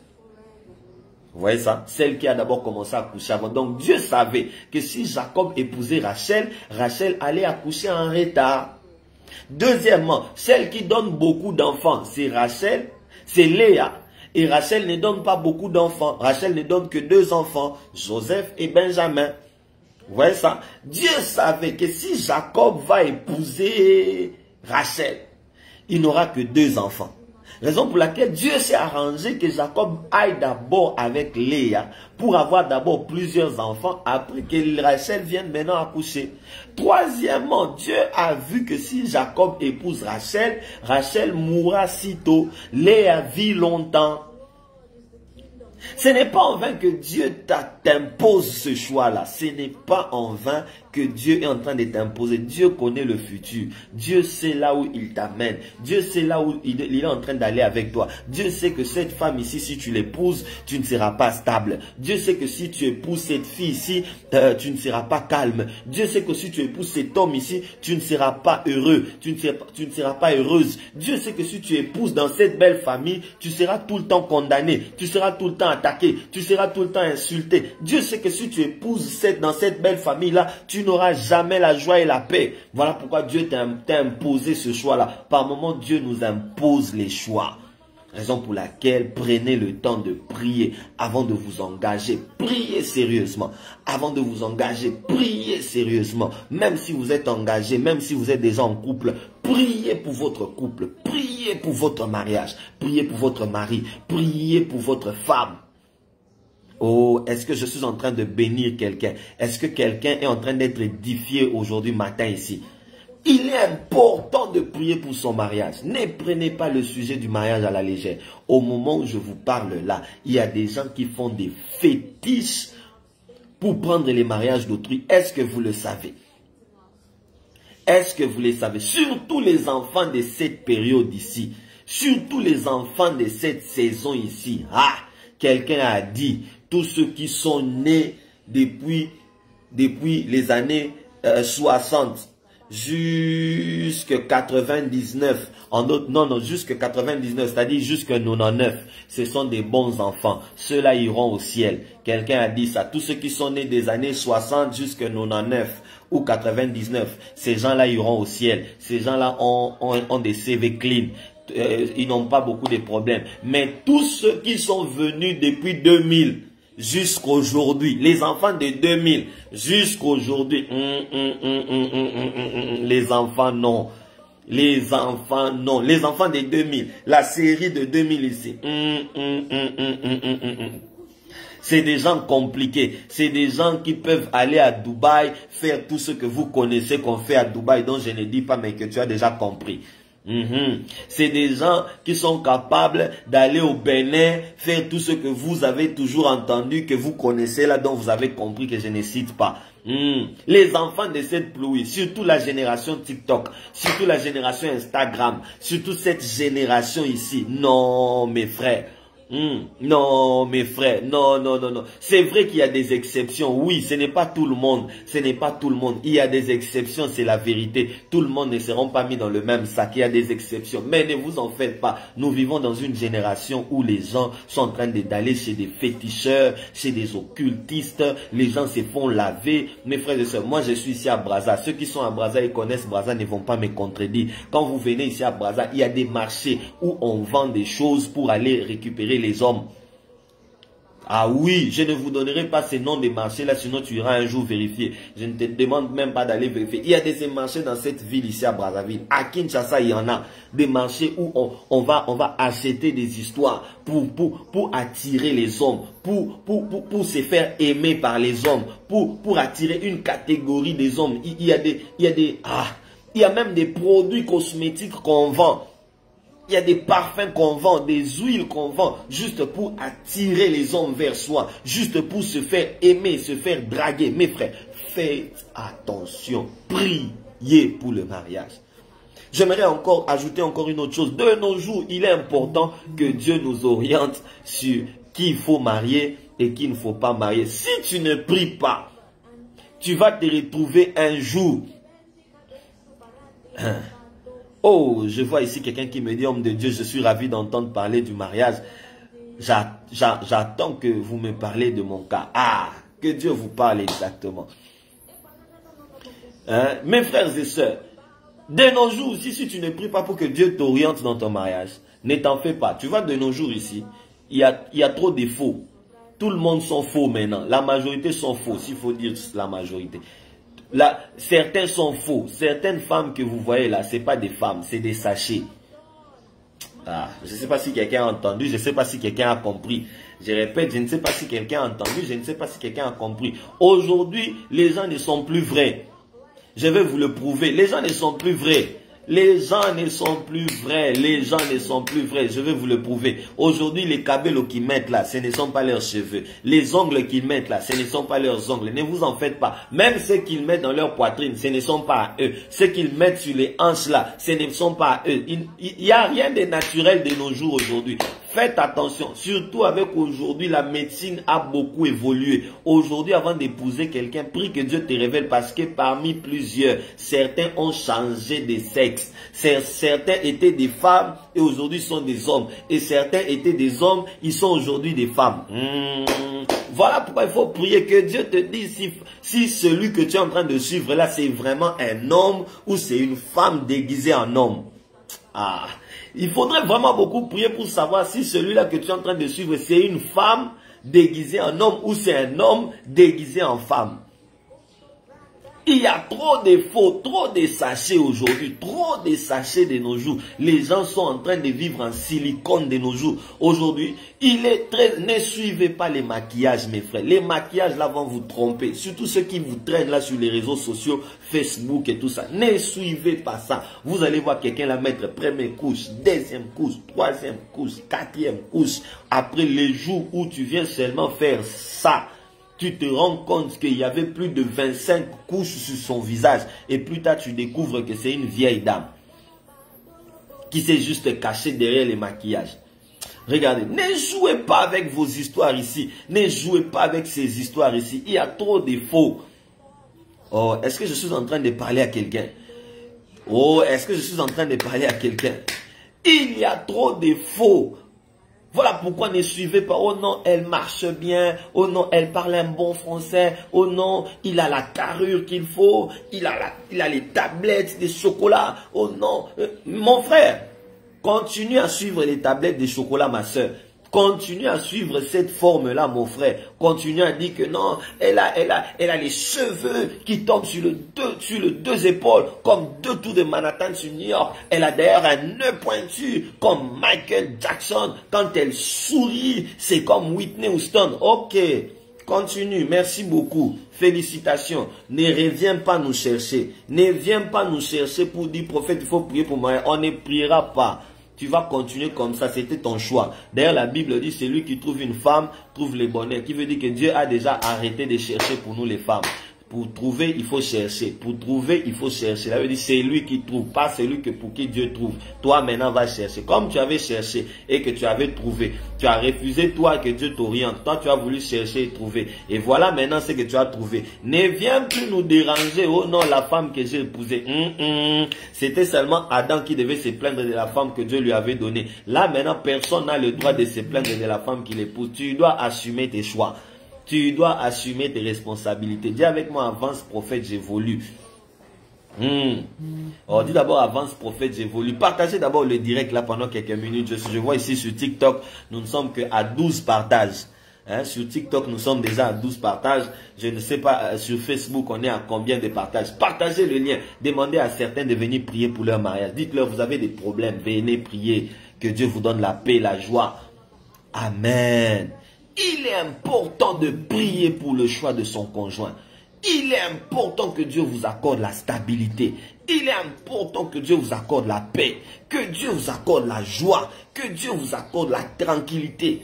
Vous voyez ça? Celle qui a d'abord commencé à accoucher avant. Donc Dieu savait que si Jacob épousait Rachel, Rachel allait accoucher en retard. Deuxièmement, celle qui donne beaucoup d'enfants, c'est Rachel, c'est Léa. Et Rachel ne donne pas beaucoup d'enfants. Rachel ne donne que 2 enfants, Joseph et Benjamin. Vous voyez ça? Dieu savait que si Jacob va épouser Rachel, il n'aura que 2 enfants. Raison pour laquelle Dieu s'est arrangé que Jacob aille d'abord avec Léa pour avoir d'abord plusieurs enfants après que Rachel vienne maintenant accoucher. Troisièmement, Dieu a vu que si Jacob épouse Rachel, Rachel mourra sitôt. Léa vit longtemps. Ce n'est pas en vain que Dieu t'impose ce choix-là. Ce n'est pas en vain que Dieu est en train de t'imposer. Dieu connaît le futur. Dieu sait là où il t'amène. Dieu sait là où il est en train d'aller avec toi. Dieu sait que cette femme ici, si tu l'épouses, tu ne seras pas stable. Dieu sait que si tu épouses cette fille ici, tu ne seras pas calme. Dieu sait que si tu épouses cet homme ici, tu ne seras pas heureux. Tu ne seras pas heureuse. Dieu sait que si tu épouses dans cette belle famille, tu seras tout le temps condamné. Tu seras tout le temps attaqué. Tu seras tout le temps insulté. Dieu sait que si tu épouses dans cette belle famille-là, tu n'auras jamais la joie et la paix. Voilà pourquoi Dieu t'a imposé ce choix-là. Par moments, Dieu nous impose les choix. Raison pour laquelle prenez le temps de prier avant de vous engager. Priez sérieusement. Avant de vous engager, priez sérieusement. Même si vous êtes engagé, même si vous êtes déjà en couple, priez pour votre couple. Priez pour votre mariage. Priez pour votre mari. Priez pour votre femme. Oh, est-ce que je suis en train de bénir quelqu'un? Est-ce que quelqu'un est en train d'être édifié aujourd'hui matin ici? Il est important de prier pour son mariage. Ne prenez pas le sujet du mariage à la légère. Au moment où je vous parle là, il y a des gens qui font des fétiches pour prendre les mariages d'autrui. Est-ce que vous le savez? Est-ce que vous le savez? Surtout les enfants de cette période ici. Surtout les enfants de cette saison ici. Ah! Quelqu'un a dit, tous ceux qui sont nés depuis les années 60 jusqu'à 99, jusqu'à 99, c'est-à-dire jusqu'à 99, ce sont des bons enfants. Ceux-là iront au ciel. Quelqu'un a dit ça. Tous ceux qui sont nés des années 60 jusqu'à 99 ou 99, ces gens-là iront au ciel. Ces gens-là ont des CV clean. Ils n'ont pas beaucoup de problèmes. Mais tous ceux qui sont venus depuis 2000 jusqu'aujourd'hui, les enfants de 2000 jusqu'aujourd'hui, les enfants non. Les enfants non. Les enfants de 2000, la série de 2000 ici. C'est des gens compliqués. C'est des gens qui peuvent aller à Dubaï, faire tout ce que vous connaissez qu'on fait à Dubaï, dont je ne dis pas, mais que tu as déjà compris. C'est des gens qui sont capables d'aller au Bénin, faire tout ce que vous avez toujours entendu, que vous connaissez là, dont vous avez compris que je ne cite pas. Les enfants de cette pluie, surtout la génération TikTok, surtout la génération Instagram, surtout cette génération ici. Non, mes frères. Non, mes frères, non. C'est vrai qu'il y a des exceptions. Oui, ce n'est pas tout le monde. Ce n'est pas tout le monde. Il y a des exceptions, c'est la vérité. Tout le monde ne seront pas mis dans le même sac. Il y a des exceptions. Mais ne vous en faites pas. Nous vivons dans une génération où les gens sont en train d'aller chez des féticheurs, chez des occultistes. Les gens se font laver. Mes frères et sœurs, moi je suis ici à Brazza. Ceux qui sont à Brazza et connaissent Brazza ne vont pas me contredire. Quand vous venez ici à Brazza, il y a des marchés où on vend des choses pour aller récupérer les hommes. Ah oui, je ne vous donnerai pas ces noms des marchés là, sinon tu iras un jour vérifier. Je ne te demande même pas d'aller vérifier. Il y a des marchés dans cette ville ici à Brazzaville. À Kinshasa, il y en a des marchés où on va acheter des histoires pour attirer les hommes, pour se faire aimer par les hommes, pour attirer une catégorie des hommes. Il y a même des produits cosmétiques qu'on vend. Il y a des parfums qu'on vend, des huiles qu'on vend, juste pour attirer les hommes vers soi, juste pour se faire aimer, se faire draguer. Mes frères, faites attention, priez pour le mariage. J'aimerais ajouter encore une autre chose. De nos jours, il est important que Dieu nous oriente sur qui il faut marier et qui il ne faut pas marier. Si tu ne pries pas, tu vas te retrouver un jour. Oh, je vois ici quelqu'un qui me dit, homme de Dieu, je suis ravi d'entendre parler du mariage. J'attends que vous me parlez de mon cas. Ah, que Dieu vous parle exactement. Mes frères et sœurs, de nos jours aussi, si tu ne pries pas pour que Dieu t'oriente dans ton mariage, ne t'en fais pas. Tu vois, de nos jours ici, il y a trop de faux. Tout le monde sont faux maintenant. La majorité sont faux, s'il faut dire la majorité. Là, certains sont faux. Certaines femmes que vous voyez là, ce n'est pas des femmes, c'est des sachets. Ah, je ne sais pas si quelqu'un a entendu, je ne sais pas si quelqu'un a compris. Je répète, je ne sais pas si quelqu'un a entendu, je ne sais pas si quelqu'un a compris. Aujourd'hui, les gens ne sont plus vrais. Je vais vous le prouver. Les gens ne sont plus vrais. Les gens ne sont plus vrais. Les gens ne sont plus vrais. Je vais vous le prouver. Aujourd'hui, les cabellos qu'ils mettent là, ce ne sont pas leurs cheveux. Les ongles qu'ils mettent là, ce ne sont pas leurs ongles. Ne vous en faites pas. Même ceux qu'ils mettent dans leur poitrine, ce ne sont pas à eux. Ceux qu'ils mettent sur les hanches là, ce ne sont pas à eux. Il n'y a rien de naturel de nos jours aujourd'hui. Faites attention, surtout avec aujourd'hui, la médecine a beaucoup évolué. Aujourd'hui, avant d'épouser quelqu'un, prie que Dieu te révèle parce que parmi plusieurs, certains ont changé de sexe. Certains étaient des femmes et aujourd'hui sont des hommes. Et certains étaient des hommes, ils sont aujourd'hui des femmes. Voilà pourquoi il faut prier que Dieu te dise si celui que tu es en train de suivre là, c'est vraiment un homme ou c'est une femme déguisée en homme. Ah, il faudrait vraiment beaucoup prier pour savoir si celui-là que tu es en train de suivre, c'est une femme déguisée en homme ou c'est un homme déguisé en femme. Il y a trop de faux, trop de sachets aujourd'hui, trop de sachets de nos jours. Les gens sont en train de vivre en silicone de nos jours. Aujourd'hui, il est très... Ne suivez pas les maquillages, mes frères. Les maquillages là vont vous tromper. Surtout ceux qui vous traînent là sur les réseaux sociaux, Facebook et tout ça. Ne suivez pas ça. Vous allez voir quelqu'un la mettre première couche, deuxième couche, troisième couche, quatrième couche. Après les jours où tu viens seulement faire ça, tu te rends compte qu'il y avait plus de 25 couches sur son visage. Et plus tard, tu découvres que c'est une vieille dame qui s'est juste cachée derrière les maquillages. Regardez, ne jouez pas avec vos histoires ici. Ne jouez pas avec ces histoires ici. Il y a trop de faux. Oh, est-ce que je suis en train de parler à quelqu'un? Oh, est-ce que je suis en train de parler à quelqu'un? Il y a trop de faux. Voilà pourquoi ne suivez pas. Oh non, elle marche bien. Oh non, elle parle un bon français. Oh non, il a la carrure qu'il faut. Il a les tablettes de chocolat. Oh non, mon frère, continue à suivre les tablettes de chocolat, ma soeur. Continue à suivre cette forme-là, mon frère. Continue à dire que non, elle a les cheveux qui tombent sur les deux épaules, comme deux tours de Manhattan sur New York. Elle a d'ailleurs un nœud pointu, comme Michael Jackson. Quand elle sourit, c'est comme Whitney Houston. Ok, continue, merci beaucoup. Félicitations. Ne reviens pas nous chercher. Ne viens pas nous chercher pour dire, prophète, il faut prier pour moi. On ne priera pas. Tu vas continuer comme ça, c'était ton choix. D'ailleurs, la Bible dit, celui qui trouve une femme, trouve le bonheur. Qui veut dire que Dieu a déjà arrêté de chercher pour nous les femmes. Pour trouver, il faut chercher. Pour trouver, il faut chercher. Ça veut dire, c'est lui qui trouve, pas celui pour qui Dieu trouve. Toi, maintenant, va chercher. Comme tu avais cherché et que tu avais trouvé. Tu as refusé, toi, que Dieu t'oriente. Toi, tu as voulu chercher et trouver. Et voilà maintenant ce que tu as trouvé. Ne viens plus nous déranger. Oh non, la femme que j'ai épousée. C'était seulement Adam qui devait se plaindre de la femme que Dieu lui avait donnée. Là, maintenant, personne n'a le droit de se plaindre de la femme qu'il épouse. Tu dois assumer tes choix. Tu dois assumer tes responsabilités. Dis avec moi, avance prophète, j'évolue. Oh, dis d'abord, avance prophète, j'évolue. Partagez d'abord le direct là pendant quelques minutes. Je vois ici sur TikTok, nous ne sommes qu'à 12 partages. Sur TikTok, nous sommes déjà à 12 partages. Je ne sais pas, sur Facebook, on est à combien de partages. Partagez le lien. Demandez à certains de venir prier pour leur mariage. Dites-leur, vous avez des problèmes. Venez prier. Que Dieu vous donne la paix, la joie. Amen. Il est important de prier pour le choix de son conjoint. Il est important que Dieu vous accorde la stabilité. Il est important que Dieu vous accorde la paix. Que Dieu vous accorde la joie. Que Dieu vous accorde la tranquillité.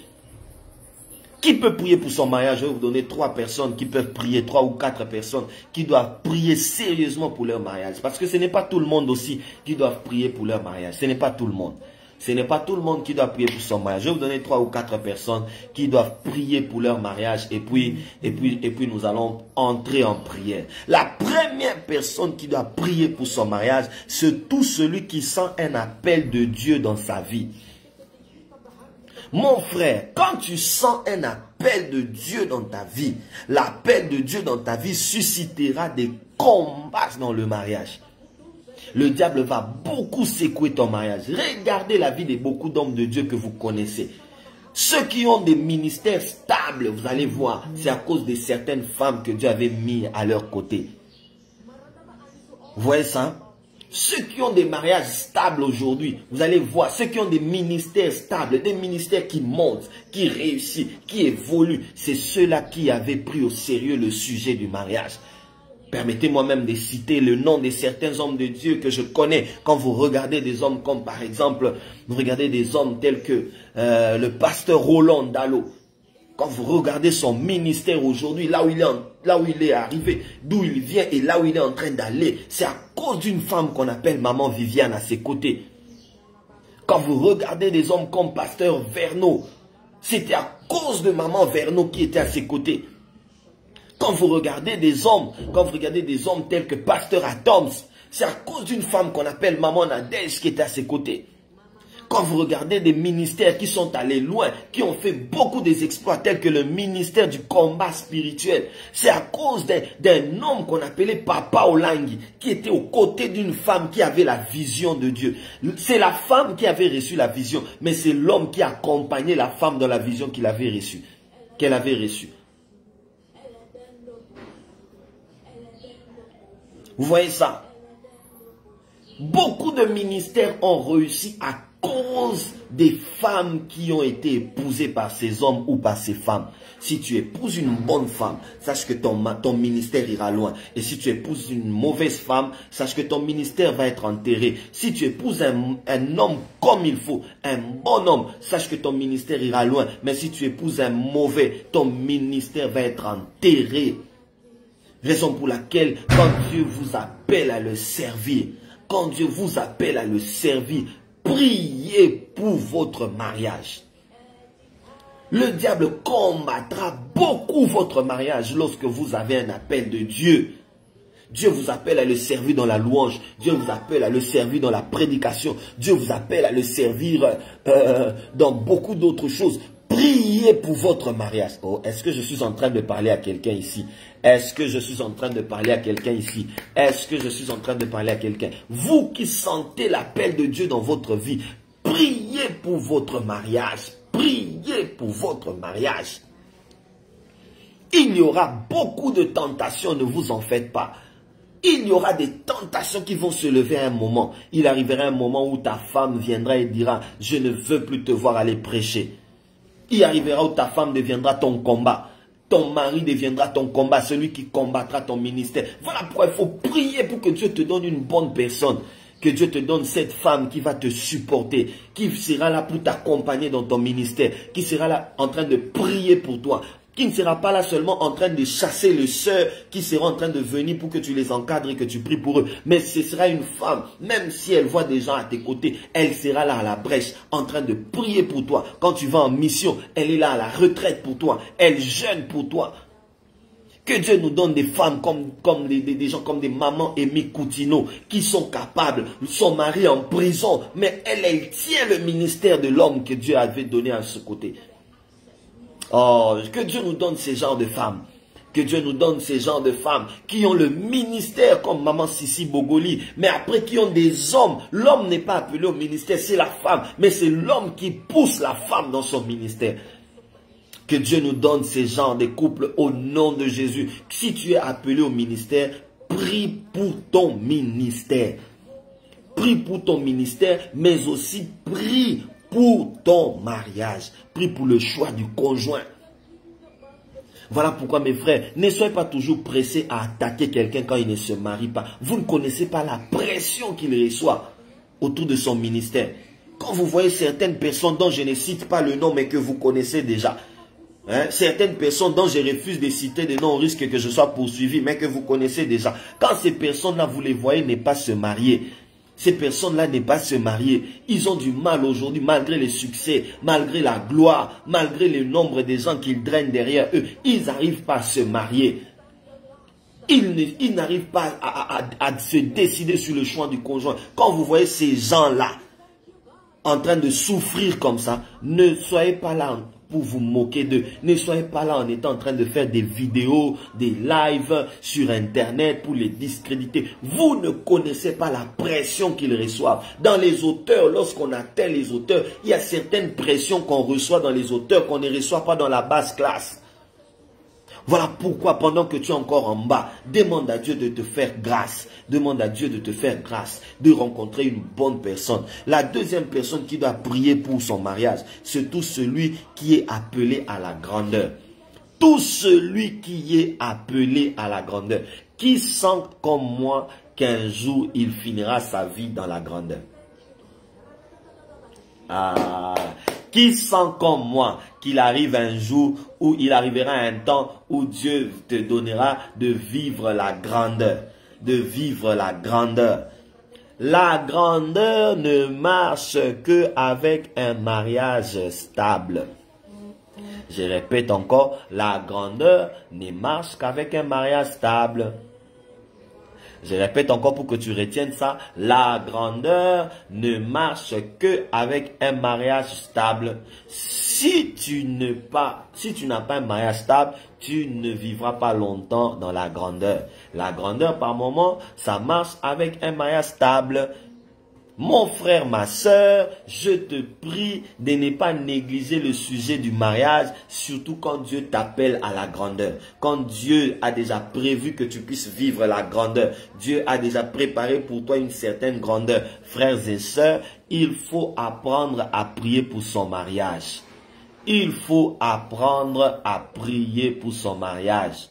Qui peut prier pour son mariage? Je vais vous donner 3 personnes qui peuvent prier, 3 ou 4 personnes qui doivent prier sérieusement pour leur mariage. Parce que ce n'est pas tout le monde aussi qui doit prier pour leur mariage. Ce n'est pas tout le monde. Ce n'est pas tout le monde qui doit prier pour son mariage. Je vais vous donner 3 ou 4 personnes qui doivent prier pour leur mariage. Et puis nous allons entrer en prière. La première personne qui doit prier pour son mariage, c'est tout celui qui sent un appel de Dieu dans sa vie. Mon frère, quand tu sens un appel de Dieu dans ta vie, l'appel de Dieu dans ta vie suscitera des combats dans le mariage. Le diable va beaucoup secouer ton mariage. Regardez la vie de beaucoup d'hommes de Dieu que vous connaissez. Ceux qui ont des ministères stables, vous allez voir, c'est à cause de certaines femmes que Dieu avait mis à leur côté. Vous voyez ça? Ceux qui ont des mariages stables aujourd'hui, vous allez voir, ceux qui ont des ministères stables, des ministères qui montent, qui réussissent, qui évoluent, c'est ceux-là qui avaient pris au sérieux le sujet du mariage. Permettez-moi même de citer le nom de certains hommes de Dieu que je connais. Quand vous regardez des hommes comme par exemple, vous regardez des hommes tels que le pasteur Roland Dallot. Quand vous regardez son ministère aujourd'hui, là où il est arrivé, d'où il vient et là où il est en train d'aller, c'est à cause d'une femme qu'on appelle Maman Viviane à ses côtés. Quand vous regardez des hommes comme pasteur Verneau, c'était à cause de Maman Verneau qui était à ses côtés. Quand vous regardez des hommes, tels que pasteur Adams, c'est à cause d'une femme qu'on appelle Maman Nadège qui était à ses côtés. Quand vous regardez des ministères qui sont allés loin, qui ont fait beaucoup des exploits tels que le ministère du combat spirituel, c'est à cause d'un homme qu'on appelait Papa Olangi, qui était aux côtés d'une femme qui avait la vision de Dieu. C'est la femme qui avait reçu la vision, mais c'est l'homme qui accompagnait la femme dans la vision qu'elle avait reçue. Vous voyez ça? Beaucoup de ministères ont réussi à cause des femmes qui ont été épousées par ces hommes ou par ces femmes. Si tu épouses une bonne femme, sache que ton ministère ira loin. Et si tu épouses une mauvaise femme, sache que ton ministère va être enterré. Si tu épouses un homme comme il faut, un bon homme, sache que ton ministère ira loin. Mais si tu épouses un mauvais, ton ministère va être enterré. Raison pour laquelle, quand Dieu vous appelle à le servir, priez pour votre mariage. Le diable combattra beaucoup votre mariage lorsque vous avez un appel de Dieu. Dieu vous appelle à le servir dans la louange. Dieu vous appelle à le servir dans la prédication. Dieu vous appelle à le servir dans beaucoup d'autres choses. Priez pour votre mariage. Oh, est-ce que je suis en train de parler à quelqu'un ici? Est-ce que je suis en train de parler à quelqu'un ici? Est-ce que je suis en train de parler à quelqu'un? Vous qui sentez l'appel de Dieu dans votre vie, priez pour votre mariage. Priez pour votre mariage. Il y aura beaucoup de tentations, ne vous en faites pas. Il y aura des tentations qui vont se lever à un moment. Il arrivera un moment où ta femme viendra et dira, je ne veux plus te voir aller prêcher. Il arrivera où ta femme deviendra ton combat. Ton mari deviendra ton combat, celui qui combattra ton ministère. Voilà pourquoi il faut prier pour que Dieu te donne une bonne personne. Que Dieu te donne cette femme qui va te supporter, qui sera là pour t'accompagner dans ton ministère, qui sera là en train de prier pour toi, qui ne sera pas là seulement en train de chasser les sœurs, qui sera en train de venir pour que tu les encadres et que tu pries pour eux. Mais ce sera une femme, même si elle voit des gens à tes côtés, elle sera là à la brèche, en train de prier pour toi. Quand tu vas en mission, elle est là à la retraite pour toi, elle jeûne pour toi. Que Dieu nous donne des femmes comme des gens comme des mamans Amy Coutinho qui sont capables. Son mari en prison, mais elle tient le ministère de l'homme que Dieu avait donné à ce côté. Oh, que Dieu nous donne ces genres de femmes. Que Dieu nous donne ces genres de femmes qui ont le ministère comme Maman Sissi Bogoli, mais après qui ont des hommes. L'homme n'est pas appelé au ministère, c'est la femme, mais c'est l'homme qui pousse la femme dans son ministère. Que Dieu nous donne ces genres de couples au nom de Jésus. Si tu es appelé au ministère, prie pour ton ministère. Prie pour ton ministère, mais aussi prie pour ton mariage. Prie pour le choix du conjoint. Voilà pourquoi mes frères, ne soyez pas toujours pressés à attaquer quelqu'un quand il ne se marie pas. Vous ne connaissez pas la pression qu'il reçoit autour de son ministère. Quand vous voyez certaines personnes dont je ne cite pas le nom mais que vous connaissez déjà, certaines personnes dont je refuse de citer des noms au risque que je sois poursuivi, mais que vous connaissez déjà. Quand ces personnes-là, vous les voyez ne pas se marier, ces personnes-là ne pas se marier, ils ont du mal aujourd'hui, malgré les succès, malgré la gloire, malgré le nombre de gens qu'ils drainent derrière eux, ils n'arrivent pas à se marier. Ils n'arrivent pas à se décider sur le choix du conjoint. Quand vous voyez ces gens-là en train de souffrir comme ça, ne soyez pas là pour vous moquer d'eux. Ne soyez pas là en étant en train de faire des vidéos, des lives sur Internet pour les discréditer. Vous ne connaissez pas la pression qu'ils reçoivent. Dans les auteurs, lorsqu'on atteint les auteurs, il y a certaines pressions qu'on reçoit dans les auteurs qu'on ne reçoit pas dans la basse classe. Voilà pourquoi pendant que tu es encore en bas, demande à Dieu de te faire grâce. Demande à Dieu de te faire grâce, de rencontrer une bonne personne. La deuxième personne qui doit prier pour son mariage, c'est tout celui qui est appelé à la grandeur. Tout celui qui est appelé à la grandeur, qui sent comme moi qu'un jour il finira sa vie dans la grandeur. Qui sent comme moi qu'il arrive un jour où il arrivera un temps où Dieu te donnera de vivre la grandeur. De vivre la grandeur. La grandeur ne marche qu'avec un mariage stable. Je répète encore, la grandeur ne marche qu'avec un mariage stable. Je répète encore pour que tu retiennes ça. La grandeur ne marche qu'avec un mariage stable. Si tu n'as pas un mariage stable, tu ne vivras pas longtemps dans la grandeur. La grandeur, par moment, ça marche avec un mariage stable. Mon frère, ma soeur, je te prie de ne pas négliger le sujet du mariage, surtout quand Dieu t'appelle à la grandeur. Quand Dieu a déjà prévu que tu puisses vivre la grandeur. Dieu a déjà préparé pour toi une certaine grandeur. Frères et sœurs, il faut apprendre à prier pour son mariage. Il faut apprendre à prier pour son mariage.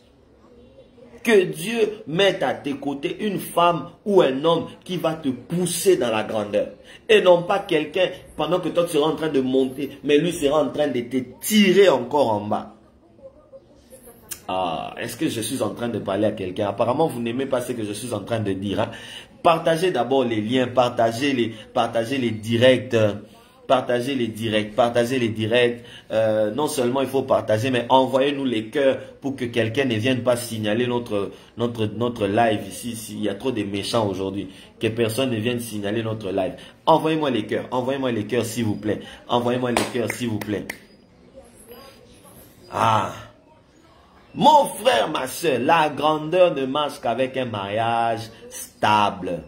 Que Dieu mette à tes côtés une femme ou un homme qui va te pousser dans la grandeur. Et non pas quelqu'un, pendant que toi tu seras en train de monter, mais lui sera en train de te tirer encore en bas. Est-ce que je suis en train de parler à quelqu'un? Apparemment, vous n'aimez pas ce que je suis en train de dire. Hein? Partagez d'abord les liens, partagez les directs. Partagez les directs. Non seulement il faut partager, mais envoyez-nous les cœurs pour que quelqu'un ne vienne pas signaler notre live ici. Il y a trop de méchants aujourd'hui. Que personne ne vienne signaler notre live. Envoyez-moi les cœurs s'il vous plaît. Envoyez-moi les cœurs s'il vous plaît. Mon frère, ma soeur, la grandeur ne marche qu'avec un mariage stable.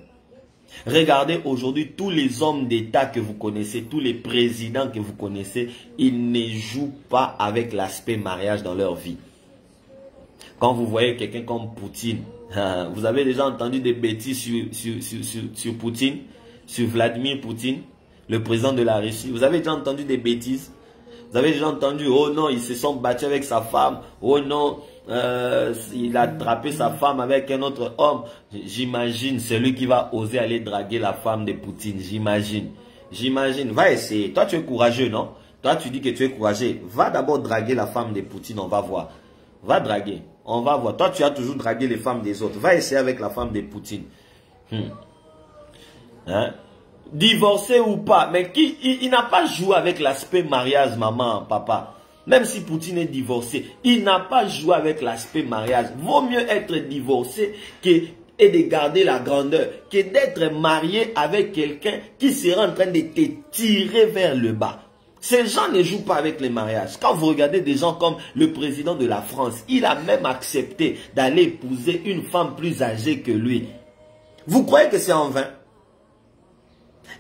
Regardez aujourd'hui tous les hommes d'État que vous connaissez, tous les présidents que vous connaissez, ils ne jouent pas avec l'aspect mariage dans leur vie. Quand vous voyez quelqu'un comme Poutine, vous avez déjà entendu des bêtises sur Poutine, sur Vladimir Poutine, le président de la Russie. Vous avez déjà entendu des bêtises? Vous avez déjà entendu, oh non, ils se sont battus avec sa femme, oh non, il a attrapé sa femme avec un autre homme. J'imagine celui qui va oser aller draguer la femme de Poutine. J'imagine. Va essayer. Toi, tu es courageux, non? Toi, tu dis que tu es courageux. Va d'abord draguer la femme de Poutine, on va voir. Va draguer, on va voir. Toi, tu as toujours dragué les femmes des autres. Va essayer avec la femme de Poutine. Divorcé ou pas, mais il n'a pas joué avec l'aspect mariage, maman, papa. Même si Poutine est divorcé, il n'a pas joué avec l'aspect mariage. Vaut mieux être divorcé et de garder la grandeur que d'être marié avec quelqu'un qui sera en train de te tirer vers le bas. Ces gens ne jouent pas avec les mariages. Quand vous regardez des gens comme le président de la France, il a même accepté d'aller épouser une femme plus âgée que lui. Vous croyez que c'est en vain?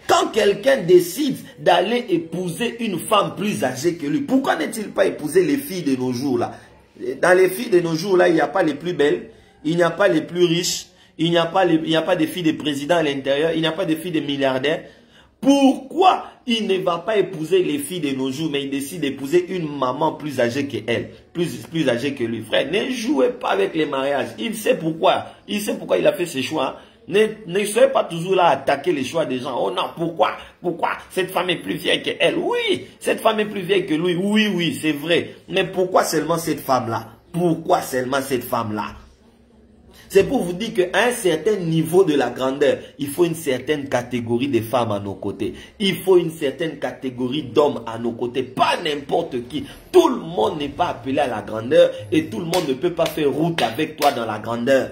Quand quelqu'un décide d'aller épouser une femme plus âgée que lui, pourquoi n'est-il pas épouser les filles de nos jours là? Dans les filles de nos jours là, il n'y a pas les plus belles, il n'y a pas les plus riches, il n'y a pas des filles de présidents à l'intérieur, il n'y a pas de filles de milliardaires. Pourquoi il ne va pas épouser les filles de nos jours, mais il décide d'épouser une maman plus âgée qu'elle, plus âgée que lui? Frère, ne jouez pas avec les mariages. Il sait pourquoi. Il sait pourquoi il a fait ses choix. Ne soyez pas toujours là à attaquer les choix des gens. Oh non, pourquoi cette femme est plus vieille qu'elle? Oui, cette femme est plus vieille que lui. Oui, c'est vrai. Mais pourquoi seulement cette femme-là? Pourquoi seulement cette femme-là? C'est pour vous dire qu'à un certain niveau de la grandeur, il faut une certaine catégorie de femmes à nos côtés. Il faut une certaine catégorie d'hommes à nos côtés. Pas n'importe qui. Tout le monde n'est pas appelé à la grandeur et tout le monde ne peut pas faire route avec toi dans la grandeur.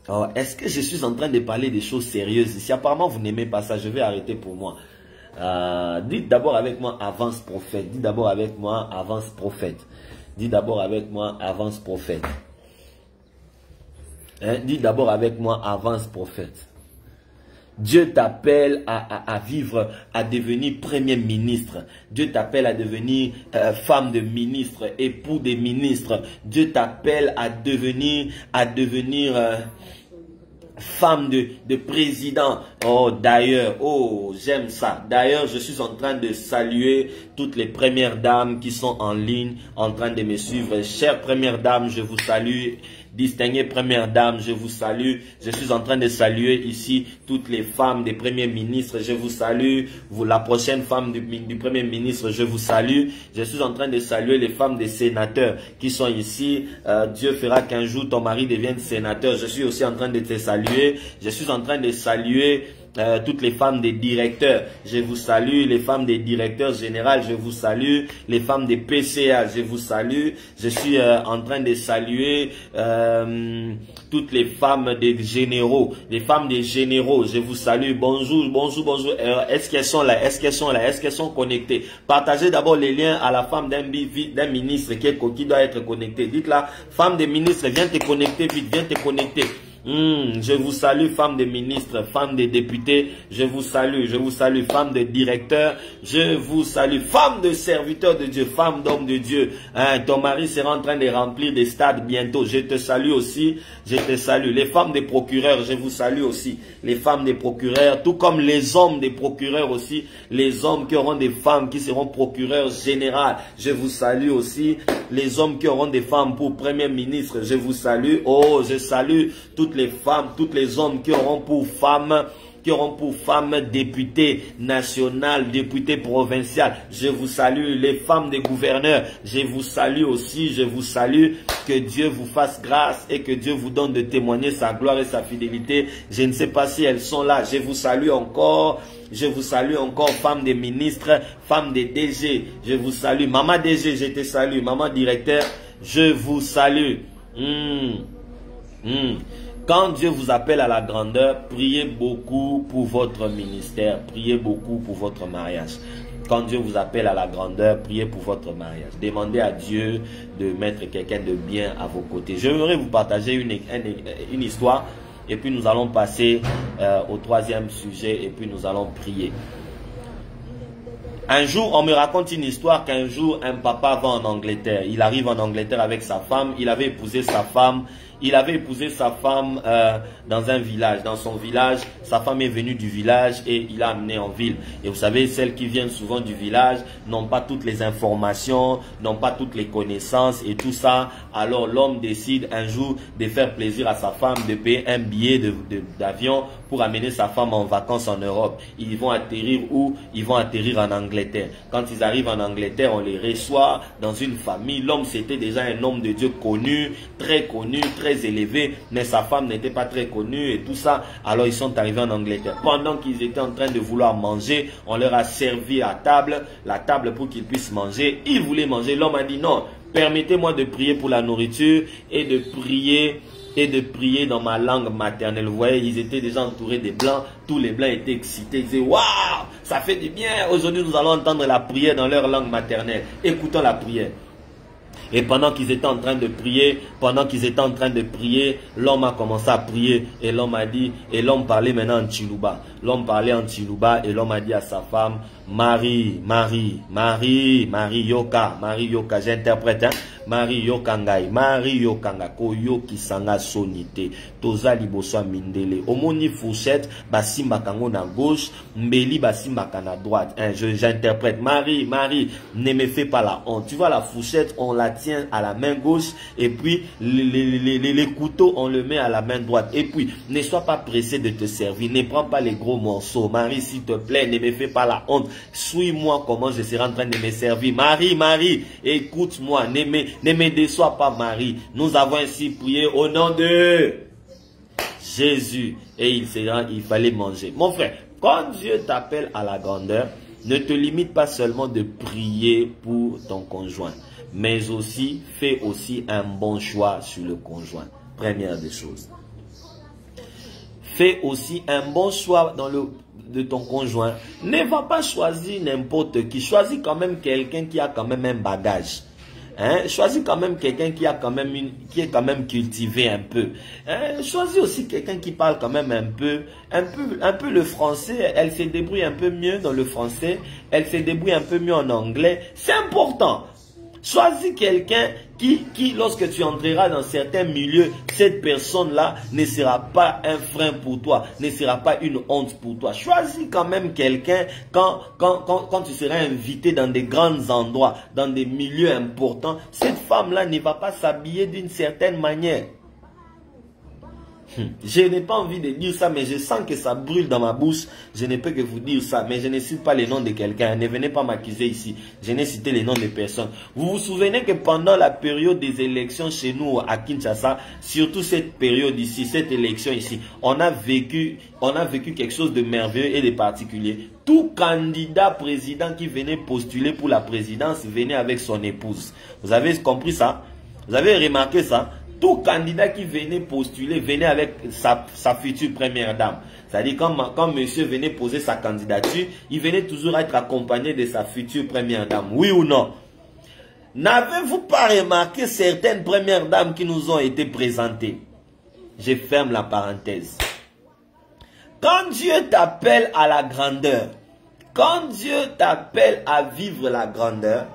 Oh, est-ce que je suis en train de parler des choses sérieuses ici? Apparemment, vous n'aimez pas ça. Je vais arrêter pour moi. Dites d'abord avec moi, avance prophète. Dites d'abord avec moi, avance prophète. Dites d'abord avec moi, avance prophète. Dites d'abord avec moi, avance prophète. Dieu t'appelle à vivre, à devenir premier ministre. Dieu t'appelle à devenir femme de ministre, époux des ministres. Dieu t'appelle à devenir femme de président. Oh, d'ailleurs, oh, j'aime ça. D'ailleurs, je suis en train de saluer toutes les premières dames qui sont en ligne, en train de me suivre. Chères premières dames, je vous salue. Distinguées premières dames, je vous salue. Je suis en train de saluer ici toutes les femmes des premiers ministres. Je vous salue. Vous, la prochaine femme du premier ministre, je vous salue. Je suis en train de saluer les femmes des sénateurs qui sont ici. Dieu fera qu'un jour ton mari devienne sénateur. Je suis aussi en train de te saluer. Je suis en train de saluer toutes les femmes des directeurs, je vous salue. Les femmes des directeurs généraux, je vous salue. Les femmes des PCA, je vous salue. Je suis en train de saluer toutes les femmes des généraux. Les femmes des généraux, je vous salue. Bonjour, bonjour, bonjour. Est-ce qu'elles sont là? Est-ce qu'elles sont là? Est-ce qu'elles sont connectées? Partagez d'abord les liens à la femme d'un ministre qui doit être connectée. Dites-la, femme des ministres, viens te connecter vite, viens te connecter. Je vous salue, femme de ministres, femme de députés, je vous salue, femme de directeurs, je vous salue, femme de serviteurs de Dieu, femme d'homme de Dieu. Ton mari sera en train de remplir des stades bientôt, je te salue aussi, je te salue. Les femmes des procureurs, je vous salue aussi, les femmes des procureurs, tout comme les hommes des procureurs aussi, les hommes qui auront des femmes qui seront procureurs généraux, je vous salue aussi, les hommes qui auront des femmes pour premier ministre, je vous salue. Oh, je salue toutes les femmes, tous les hommes qui auront pour femmes députées nationales, députées provinciales. Je vous salue. Les femmes des gouverneurs, je vous salue aussi. Je vous salue. Que Dieu vous fasse grâce et que Dieu vous donne de témoigner sa gloire et sa fidélité. Je ne sais pas si elles sont là. Je vous salue encore. Je vous salue encore, femmes des ministres, femmes des DG. Je vous salue. Maman DG, je te salue. Maman directeur, je vous salue. Quand Dieu vous appelle à la grandeur, priez beaucoup pour votre ministère. Priez beaucoup pour votre mariage. Quand Dieu vous appelle à la grandeur, priez pour votre mariage. Demandez à Dieu de mettre quelqu'un de bien à vos côtés. J'aimerais vous partager une histoire. Et puis nous allons passer au troisième sujet. Et puis nous allons prier. Un jour, on me raconte une histoire qu'un jour, un papa va en Angleterre. Il arrive en Angleterre avec sa femme. Il avait épousé sa femme. Dans un village. Dans son village, sa femme est venue du village et il l'a amenée en ville. Et vous savez, celles qui viennent souvent du village n'ont pas toutes les informations, n'ont pas toutes les connaissances et tout ça. Alors l'homme décide un jour de faire plaisir à sa femme, de payer un billet d'avion pour amener sa femme en vacances en Europe. Ils vont atterrir où? Ils vont atterrir en Angleterre. Quand ils arrivent en Angleterre, on les reçoit dans une famille. L'homme, c'était déjà un homme de Dieu connu, très élevé, mais sa femme n'était pas très connue et tout ça. Alors ils sont arrivés en Angleterre. Pendant qu'ils étaient en train de vouloir manger, on leur a servi à table, la table pour qu'ils puissent manger. Ils voulaient manger. L'homme a dit non, permettez-moi de prier pour la nourriture et de prier dans ma langue maternelle. Vous voyez, ils étaient déjà entourés des blancs. Tous les blancs étaient excités. Ils disaient waouh, ça fait du bien. Aujourd'hui, nous allons entendre la prière dans leur langue maternelle. Écoutons la prière. Et pendant qu'ils étaient en train de prier, l'homme a commencé à prier et l'homme a dit, et l'homme parlait maintenant en Chiluba. L'homme parlait en Chiluba et l'homme a dit à sa femme, Marie Yoka, j'interprète, hein. Marie Yokangai, Marie Yokanga, Koyo Kisanga Sonite, Toza Liboso Mindele, Omoni Fourchette, Basimba Kango na gauche, Mbeli Basimba na droite. Hein, j'interprète, Marie, ne me fais pas la honte. Tu vois la fourchette, on la tient à la main gauche, et puis les couteaux, on le met à la main droite. Et puis, ne sois pas pressé de te servir, ne prends pas les gros morceaux. Marie, s'il te plaît, ne me fais pas la honte. Suis-moi comment je serai en train de me servir. Marie, écoute-moi, ne me déçois pas, Marie. Nous avons ainsi prié au nom de Jésus. Et il fallait manger. Mon frère, quand Dieu t'appelle à la grandeur, ne te limite pas seulement de prier pour ton conjoint, mais aussi, fais aussi un bon choix sur le conjoint. Première des choses. Fais aussi un bon choix de ton conjoint. Ne va pas choisir n'importe qui. Choisis quand même quelqu'un qui a quand même un bagage. Hein? Choisis quand même quelqu'un qui est quand même cultivé un peu. Hein? Choisis aussi quelqu'un qui parle quand même un peu le français. Elle se débrouille un peu mieux dans le français. Elle se débrouille un peu mieux en anglais. C'est important. Choisis quelqu'un qui, lorsque tu entreras dans certains milieux, cette personne-là ne sera pas un frein pour toi, ne sera pas une honte pour toi. Choisis quand même quelqu'un quand tu seras invité dans des grands endroits, dans des milieux importants. Cette femme-là ne va pas s'habiller d'une certaine manière. Je n'ai pas envie de dire ça, mais je sens que ça brûle dans ma bouche. Je ne peux que vous dire ça, mais je ne cite pas les noms de quelqu'un. Ne venez pas m'accuser ici. Je n'ai cité les noms de personnes. Vous vous souvenez que pendant la période des élections chez nous à Kinshasa, surtout cette période ici, cette élection ici, on a vécu quelque chose de merveilleux et de particulier. Tout candidat président qui venait postuler pour la présidence venait avec son épouse. Vous avez compris ça? Vous avez remarqué ça? Tout candidat qui venait postuler venait avec sa future première dame. C'est-à-dire quand monsieur venait poser sa candidature, il venait toujours être accompagné de sa future première dame. Oui ou non? N'avez-vous pas remarqué certaines premières dames qui nous ont été présentées? Je ferme la parenthèse. Quand Dieu t'appelle à la grandeur, quand Dieu t'appelle à vivre la grandeur,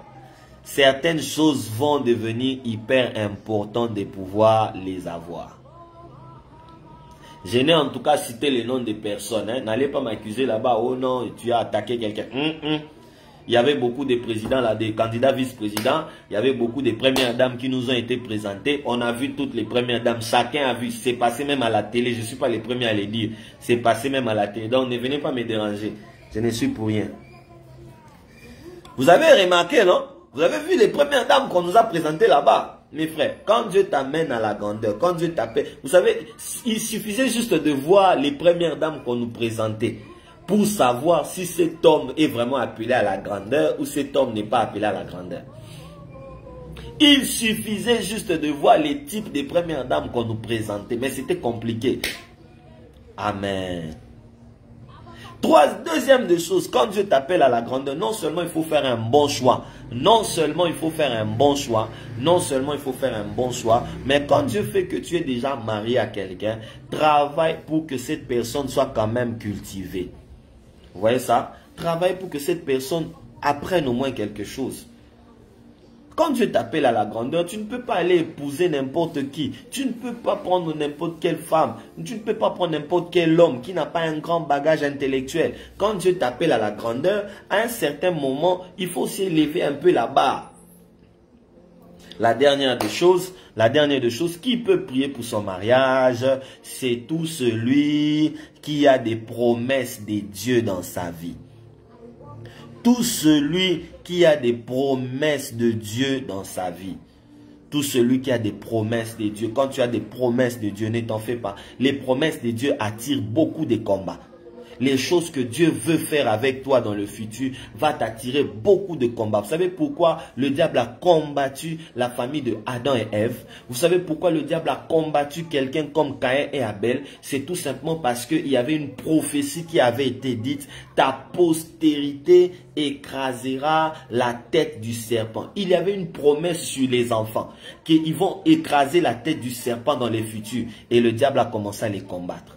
certaines choses vont devenir hyper importantes de pouvoir les avoir. Je n'ai en tout cas cité les noms des personnes. Hein. N'allez pas m'accuser là-bas. Oh non, tu as attaqué quelqu'un. Il y avait beaucoup de présidents, là, des candidats vice-présidents. Il y avait beaucoup de premières dames qui nous ont été présentées. On a vu toutes les premières dames. Chacun a vu. C'est passé même à la télé. Je ne suis pas les premiers à les dire. C'est passé même à la télé. Donc ne venez pas me déranger. Je ne suis pour rien. Vous avez remarqué, non? Vous avez vu les premières dames qu'on nous a présentées là-bas, mes frères. Quand Dieu t'amène à la grandeur, quand Dieu t'appelle, vous savez, il suffisait juste de voir les premières dames qu'on nous présentait pour savoir si cet homme est vraiment appelé à la grandeur ou cet homme n'est pas appelé à la grandeur. Il suffisait juste de voir les types des premières dames qu'on nous présentait, mais c'était compliqué. Amen. Deuxième des choses, quand Dieu t'appelle à la grandeur, non seulement il faut faire un bon choix, non seulement il faut faire un bon choix, non seulement il faut faire un bon choix, mais quand Dieu fait que tu es déjà marié à quelqu'un, travaille pour que cette personne soit quand même cultivée. Vous voyez ça? Travaille pour que cette personne apprenne au moins quelque chose. Quand Dieu t'appelle à la grandeur, tu ne peux pas aller épouser n'importe qui. Tu ne peux pas prendre n'importe quelle femme. Tu ne peux pas prendre n'importe quel homme qui n'a pas un grand bagage intellectuel. Quand Dieu t'appelle à la grandeur, à un certain moment, il faut aussi élever un peu la barre. La dernière des choses, qui peut prier pour son mariage, c'est tout celui qui a des promesses de Dieu dans sa vie. Tout celui qui a des promesses de Dieu dans sa vie. Tout celui qui a des promesses de Dieu. Quand tu as des promesses de Dieu, ne t'en fais pas. Les promesses de Dieu attirent beaucoup de combats. Les choses que Dieu veut faire avec toi dans le futur va t'attirer beaucoup de combats. Vous savez pourquoi le diable a combattu la famille de Adam et Ève? Vous savez pourquoi le diable a combattu quelqu'un comme Caïn et Abel? C'est tout simplement parce qu'il y avait une prophétie qui avait été dite. Ta postérité écrasera la tête du serpent. Il y avait une promesse sur les enfants qu'ils vont écraser la tête du serpent dans les futurs. Et le diable a commencé à les combattre.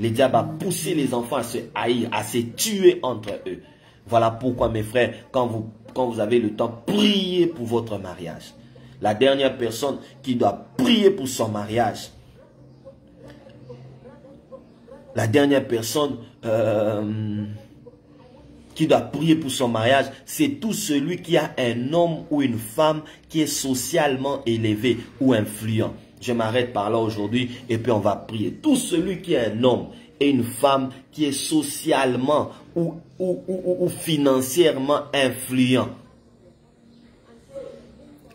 Le diable a poussé les enfants à se haïr, à se tuer entre eux. Voilà pourquoi, mes frères, quand vous avez le temps, priez pour votre mariage. La dernière personne qui doit prier pour son mariage, la dernière personne qui doit prier pour son mariage, c'est tout celui qui a un homme ou une femme qui est socialement élevé ou influent. Je m'arrête par là aujourd'hui et puis on va prier. Tout celui qui est un homme et une femme qui est socialement ou financièrement influent.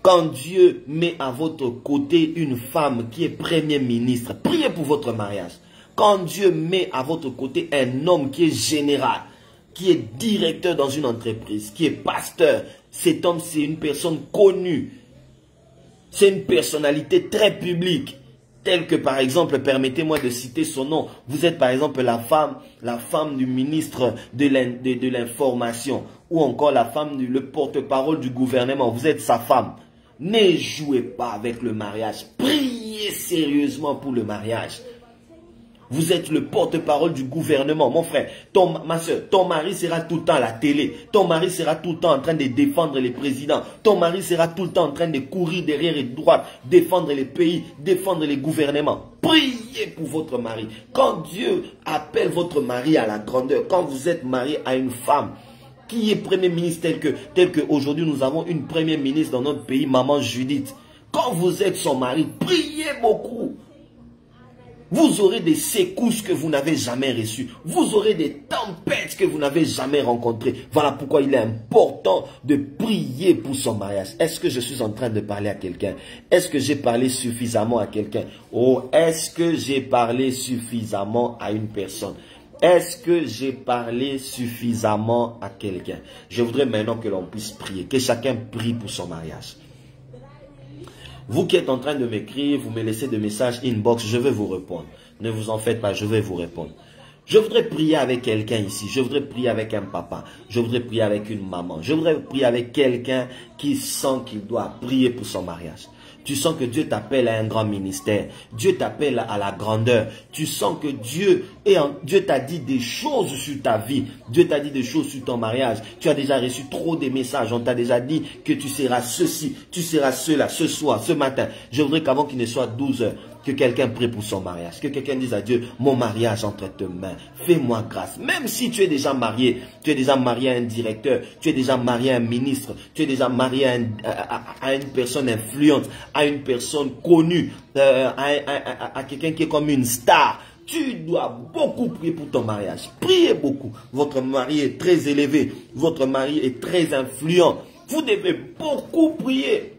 Quand Dieu met à votre côté une femme qui est premier ministre, priez pour votre mariage. Quand Dieu met à votre côté un homme qui est général, qui est directeur dans une entreprise, qui est pasteur, cet homme c'est une personne connue. C'est une personnalité très publique, telle que par exemple, permettez-moi de citer son nom. Vous êtes par exemple la femme du ministre de l'information, ou encore le porte-parole du gouvernement. Vous êtes sa femme. Ne jouez pas avec le mariage. Priez sérieusement pour le mariage. Vous êtes le porte-parole du gouvernement. Mon frère, ma soeur, ton mari sera tout le temps à la télé. Ton mari sera tout le temps en train de défendre les présidents. Ton mari sera tout le temps en train de courir derrière et droite, défendre les pays, défendre les gouvernements. Priez pour votre mari. Quand Dieu appelle votre mari à la grandeur, quand vous êtes marié à une femme qui est premier ministre tel que aujourd'hui nous avons une première ministre dans notre pays, Maman Judith. Quand vous êtes son mari, priez beaucoup. Vous aurez des secousses que vous n'avez jamais reçues. Vous aurez des tempêtes que vous n'avez jamais rencontrées. Voilà pourquoi il est important de prier pour son mariage. Est-ce que je suis en train de parler à quelqu'un? Est-ce que j'ai parlé suffisamment à quelqu'un? Oh, est-ce que j'ai parlé suffisamment à une personne? Est-ce que j'ai parlé suffisamment à quelqu'un? Je voudrais maintenant que l'on puisse prier. Que chacun prie pour son mariage. Vous qui êtes en train de m'écrire, vous me laissez des messages inbox, je vais vous répondre. Ne vous en faites pas, je vais vous répondre. Je voudrais prier avec quelqu'un ici. Je voudrais prier avec un papa. Je voudrais prier avec une maman. Je voudrais prier avec quelqu'un qui sent qu'il doit prier pour son mariage. Tu sens que Dieu t'appelle à un grand ministère. Dieu t'appelle à la grandeur. Tu sens que Dieu t'a dit des choses sur ta vie. Dieu t'a dit des choses sur ton mariage. Tu as déjà reçu trop de messages. On t'a déjà dit que tu seras ceci, tu seras cela, ce soir, ce matin. Je voudrais qu'avant qu'il ne soit 12 heures, que quelqu'un prie pour son mariage. Que quelqu'un dise à Dieu, mon mariage entre tes mains. Fais-moi grâce. Même si tu es déjà marié à un directeur, tu es déjà marié à un ministre, tu es déjà marié à une personne influente, à une personne connue, à quelqu'un qui est comme une star. Tu dois beaucoup prier pour ton mariage. Priez beaucoup. Votre mari est très élevé. Votre mari est très influent. Vous devez beaucoup prier.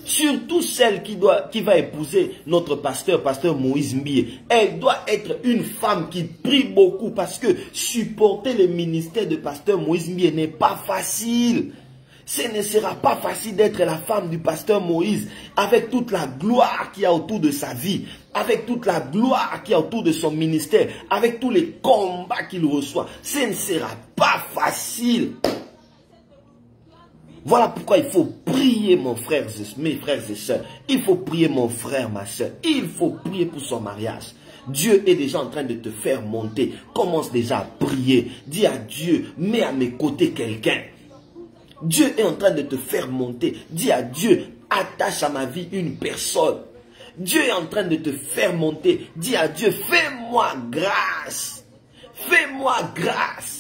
Surtout celle qui va épouser notre pasteur Moïse Mbie. Elle doit être une femme qui prie beaucoup parce que supporter le ministère de pasteur Moïse Mbie n'est pas facile. Ce ne sera pas facile d'être la femme du pasteur Moïse avec toute la gloire qu'il y a autour de sa vie, avec toute la gloire qu'il y a autour de son ministère, avec tous les combats qu'il reçoit. Ce ne sera pas facile. Voilà pourquoi il faut prier, mes frères et sœurs. Il faut prier, mon frère, ma sœur. Il faut prier pour son mariage. Dieu est déjà en train de te faire monter. Commence déjà à prier. Dis à Dieu, mets à mes côtés quelqu'un. Dieu est en train de te faire monter. Dis à Dieu, attache à ma vie une personne. Dieu est en train de te faire monter. Dis à Dieu, fais-moi grâce. Fais-moi grâce.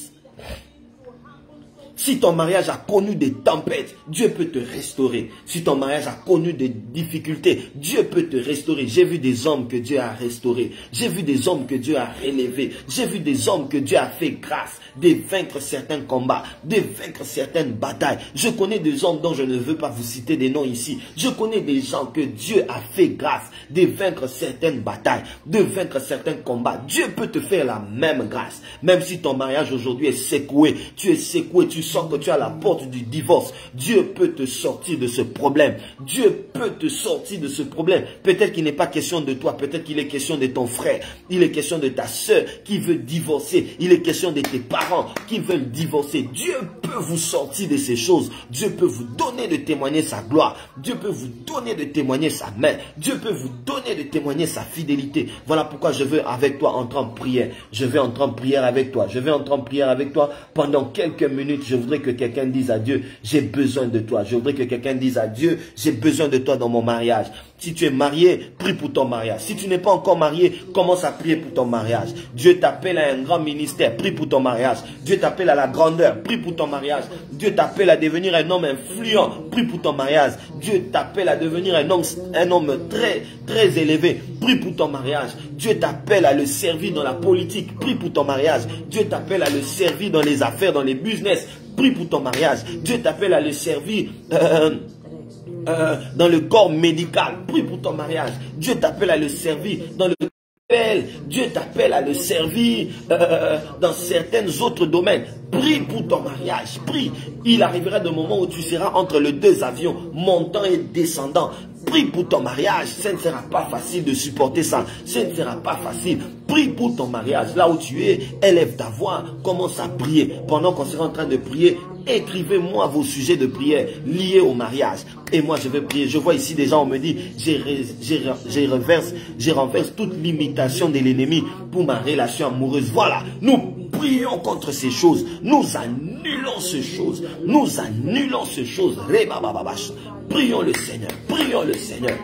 Si ton mariage a connu des tempêtes, Dieu peut te restaurer. Si ton mariage a connu des difficultés, Dieu peut te restaurer. J'ai vu des hommes que Dieu a restaurés. J'ai vu des hommes que Dieu a relevés. J'ai vu des hommes que Dieu a fait grâce de vaincre certains combats, de vaincre certaines batailles. Je connais des hommes dont je ne veux pas vous citer des noms ici. Je connais des gens que Dieu a fait grâce de vaincre certaines batailles, de vaincre certains combats. Dieu peut te faire la même grâce. Même si ton mariage aujourd'hui est secoué, tu es secoué, tu sens que tu es à la porte du divorce, Dieu peut te sortir de ce problème. Dieu peut te sortir de ce problème. Peut-être qu'il n'est pas question de toi, peut-être qu'il est question de ton frère, il est question de ta soeur qui veut divorcer, il est question de tes parents qui veulent divorcer. Dieu peut vous sortir de ces choses. Dieu peut vous donner de témoigner sa gloire. Dieu peut vous donner de témoigner sa main. Dieu peut vous donner de témoigner sa fidélité. Voilà pourquoi je veux avec toi entrer en prière. Je vais entrer en prière avec toi. Je vais entrer en prière avec toi pendant quelques minutes. Je voudrais que quelqu'un dise à Dieu, j'ai besoin de toi. Je voudrais que quelqu'un dise à Dieu, j'ai besoin de toi dans mon mariage. Si tu es marié, prie pour ton mariage. Si tu n'es pas encore marié, commence à prier pour ton mariage. Dieu t'appelle à un grand ministère, prie pour ton mariage. Dieu t'appelle à la grandeur, prie pour ton mariage. Dieu t'appelle à devenir un homme influent, prie pour ton mariage. Dieu t'appelle à devenir un homme très, très élevé, prie pour ton mariage. Dieu t'appelle à le servir dans la politique, prie pour ton mariage. Dieu t'appelle à le servir dans les affaires, dans les business, prie pour ton mariage. Dieu t'appelle à le servir dans le corps médical, prie pour ton mariage. Dieu t'appelle à le servir dans le Dieu t'appelle à le servir dans certains autres domaines. Prie pour ton mariage, prie. Il arrivera des moments où tu seras entre les deux avions, montant et descendant. Prie pour ton mariage. Ce ne sera pas facile de supporter ça. Ce ne sera pas facile. Prie pour ton mariage. Là où tu es, élève ta voix. Commence à prier. Pendant qu'on sera en train de prier, écrivez-moi vos sujets de prière liés au mariage. Et moi, je vais prier. Je vois ici des gens, on me dit, je renverse toute limitation de l'ennemi pour ma relation amoureuse. Voilà, nous prions contre ces choses. Nous annulons ces choses. Nous annulons ces choses. Prions le Seigneur. Prions le Seigneur.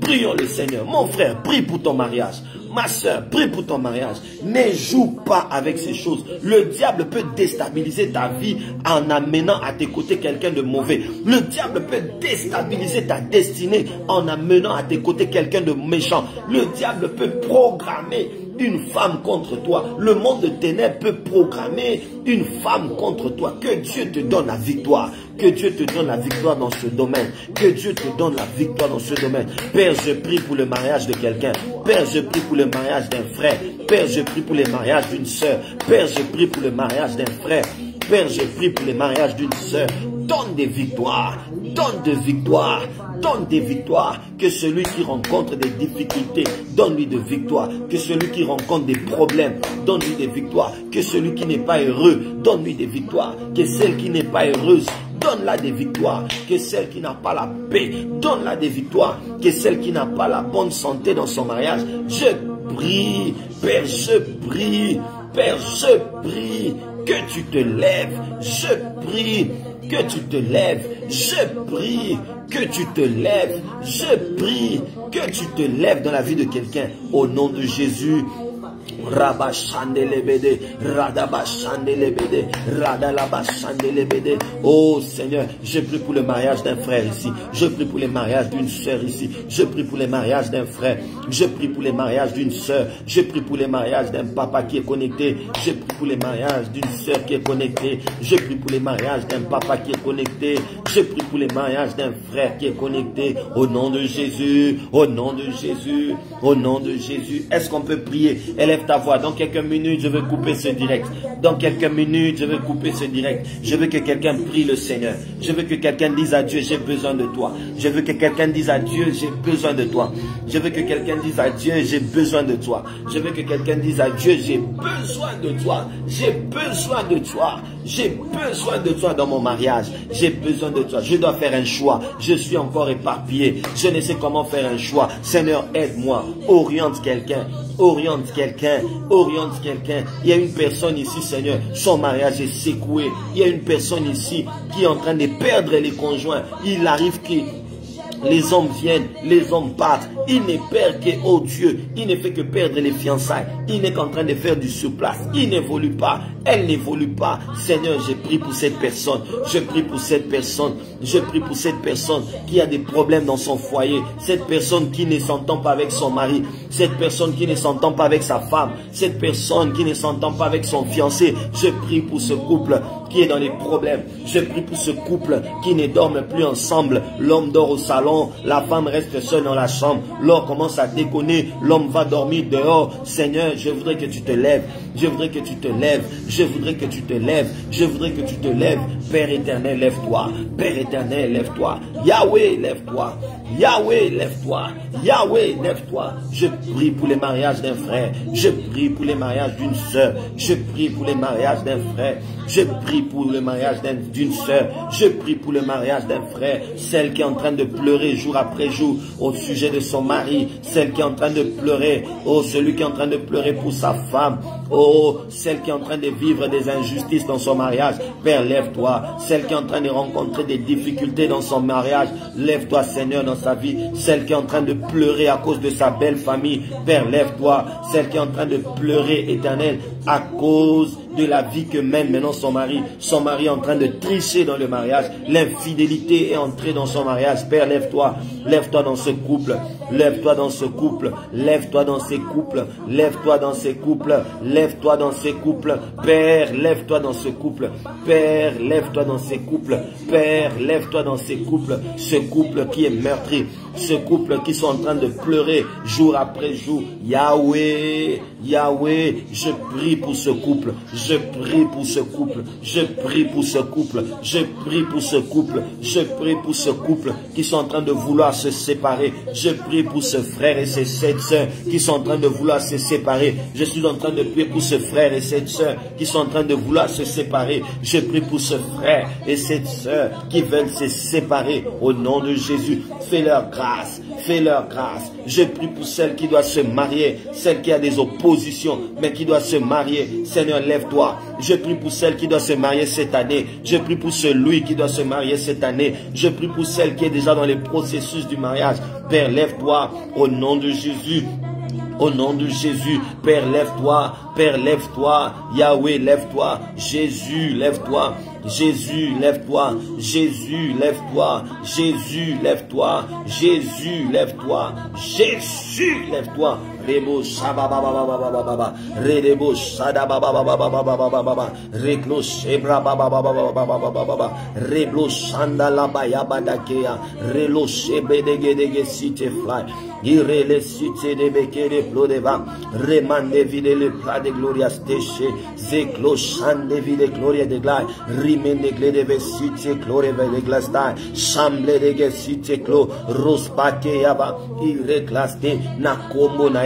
Prions le Seigneur. Mon frère, prie pour ton mariage. Ma soeur, prie pour ton mariage. Ne joue pas avec ces choses. Le diable peut déstabiliser ta vie en amenant à tes côtés quelqu'un de mauvais. Le diable peut déstabiliser ta destinée en amenant à tes côtés quelqu'un de méchant. Le diable peut programmer une femme contre toi. Le monde de ténèbres peut programmer une femme contre toi. Que Dieu te donne la victoire. Que Dieu te donne la victoire dans ce domaine. Que Dieu te donne la victoire dans ce domaine. Père, je prie pour le mariage de quelqu'un. Père, je prie pour le mariage d'un frère. Père, je prie pour le mariage d'une sœur. Père, je prie pour le mariage d'un frère. Père, je prie pour le mariage d'une sœur. Donne des victoires. Donne des victoires. Donne des victoires. Que celui qui rencontre des difficultés, donne-lui des victoires. Que celui qui rencontre des problèmes, donne-lui des victoires. Que celui qui n'est pas heureux, donne-lui des victoires. Que celle qui n'est pas heureuse, donne-la des victoires. Que celle qui n'a pas la paix, donne-la des victoires. Que celle qui n'a pas la bonne santé dans son mariage, je prie, Père, je prie, Père, je prie que tu te lèves. Je prie que tu te lèves. Je prie que tu te lèves. Je prie que tu te lèves dans la vie de quelqu'un. Au nom de Jésus. Rabashandelebede, Radabashandelebede, Radalabashandelebede. Oh Seigneur, je prie pour le mariage d'un frère ici. Je prie pour le mariage d'une sœur ici. Je prie pour le mariage d'un frère. Je prie pour le mariage d'une sœur. Je prie pour le mariage d'un papa qui est connecté. Je prie pour le mariage d'une sœur qui est connectée. Je prie pour le mariage d'un papa qui est connecté. Je prie pour le mariage d'un frère qui est connecté. Au nom de Jésus, au nom de Jésus, au nom de Jésus. Est-ce qu'on peut prier? Élève ta voix. Dans quelques minutes, je vais couper ce direct. Dans quelques minutes, je vais couper ce direct. Je veux que quelqu'un prie le Seigneur. Je veux que quelqu'un dise à Dieu, j'ai besoin de toi. Je veux que quelqu'un dise à Dieu, j'ai besoin de toi. Je veux que quelqu'un dise à Dieu, j'ai besoin de toi. Je veux que quelqu'un dise à Dieu, j'ai besoin de toi. J'ai besoin de toi. J'ai besoin de toi dans mon mariage. J'ai besoin de toi. Je dois faire un choix. Je suis encore éparpillé. Je ne sais comment faire un choix. Seigneur, aide-moi. Oriente quelqu'un. Oriente quelqu'un. Oriente quelqu'un. Il y a une personne ici, Seigneur. Son mariage est secoué. Il y a une personne ici qui est en train de perdre les conjoints. Il arrive que les hommes viennent, les hommes partent. Il ne perd que, oh Dieu, il ne fait que perdre les fiançailles. Il n'est qu'en train de faire du surplace. Il n'évolue pas. Elle n'évolue pas. Seigneur, je prie pour cette personne. Je prie pour cette personne. Je prie pour cette personne qui a des problèmes dans son foyer. Cette personne qui ne s'entend pas avec son mari. Cette personne qui ne s'entend pas avec sa femme. Cette personne qui ne s'entend pas avec son fiancé. Je prie pour ce couple qui est dans les problèmes. Je prie pour ce couple qui ne dorment plus ensemble. L'homme dort au salon, la femme reste seule dans la chambre. L'homme commence à déconner, l'homme va dormir dehors. Seigneur, je voudrais que tu te lèves. Je voudrais que tu te lèves. Je voudrais que tu te lèves. Je voudrais que tu te lèves. Père éternel, lève-toi. Père éternel, lève-toi. Yahweh, lève-toi. Yahweh, lève-toi. Yahweh, lève-toi. Je prie pour les mariages d'un frère. Je prie pour les mariages d'une sœur. Je prie pour les mariages d'un frère. Je prie pour le mariage d'une sœur. Je prie pour le mariage d'un frère. Celle qui est en train de pleurer jour après jour au sujet de son mari. Celle qui est en train de pleurer. Oh, celui qui est en train de pleurer pour sa femme. Oh, celle qui est en train de vivre des injustices dans son mariage. Père, lève-toi. Celle qui est en train de rencontrer des difficultés dans son mariage. Lève-toi, Seigneur, dans sa vie. Celle qui est en train de pleurer à cause de sa belle famille. Père, lève-toi. Celle qui est en train de pleurer, Éternel, à cause de la vie que mène maintenant son mari. Son mari est en train de tricher dans le mariage. L'infidélité est entrée dans son mariage. Père, lève-toi. Lève-toi dans ce couple. Lève-toi dans ce couple. Lève-toi dans ces couples. Lève-toi dans ces couples. Lève-toi dans ces couples. Père, lève-toi dans ce couple. Père, lève-toi dans ces couples. Père, lève-toi dans ces couples. Ce couple qui est meurtri. Ce couple qui sont en train de pleurer jour après jour. Yahweh, Yahweh, je prie prie pour ce couple. Je prie pour ce couple. Je prie pour ce couple. Je prie pour ce couple. Je prie pour ce couple qui sont en train de vouloir se séparer. Je prie pour ce frère et cette sœur qui sont en train de vouloir se séparer. Je suis en train de prier pour ce frère et cette sœur qui sont en train de vouloir se séparer. Je prie pour ce frère et cette sœur qui veulent se séparer au nom de Jésus. Fais-leur grâce. Fais-leur grâce. Je prie pour celle qui doit se marier, celle qui a des oppositions, mais qui doit se marier. Seigneur, lève-toi. Je prie pour celle qui doit se marier cette année. Je prie pour celui qui doit se marier cette année. Je prie pour celle qui est déjà dans les processus du mariage. Père, lève-toi au nom de Jésus. Au nom de Jésus, Père, lève-toi. Père, lève-toi. Yahweh, lève-toi. Jésus, lève-toi. Jésus, lève-toi. Jésus, lève-toi. Jésus, lève-toi. Jésus, lève-toi. Jésus, lève-toi. Rebo shabababababababa. Redebo shadabababababababa. Reklo shebra bababababababa. Reblo shandalabayabadakea. Relo shebedegedege site fly. Irele site de bekere plodeva. Remande vide le plat de gloria steche. Zeklo shande vide gloria de glai. Rimende glede vesite gloria de glastai. Chamble de gesite clo. Rospake yaba. Ireclaste nakomo na.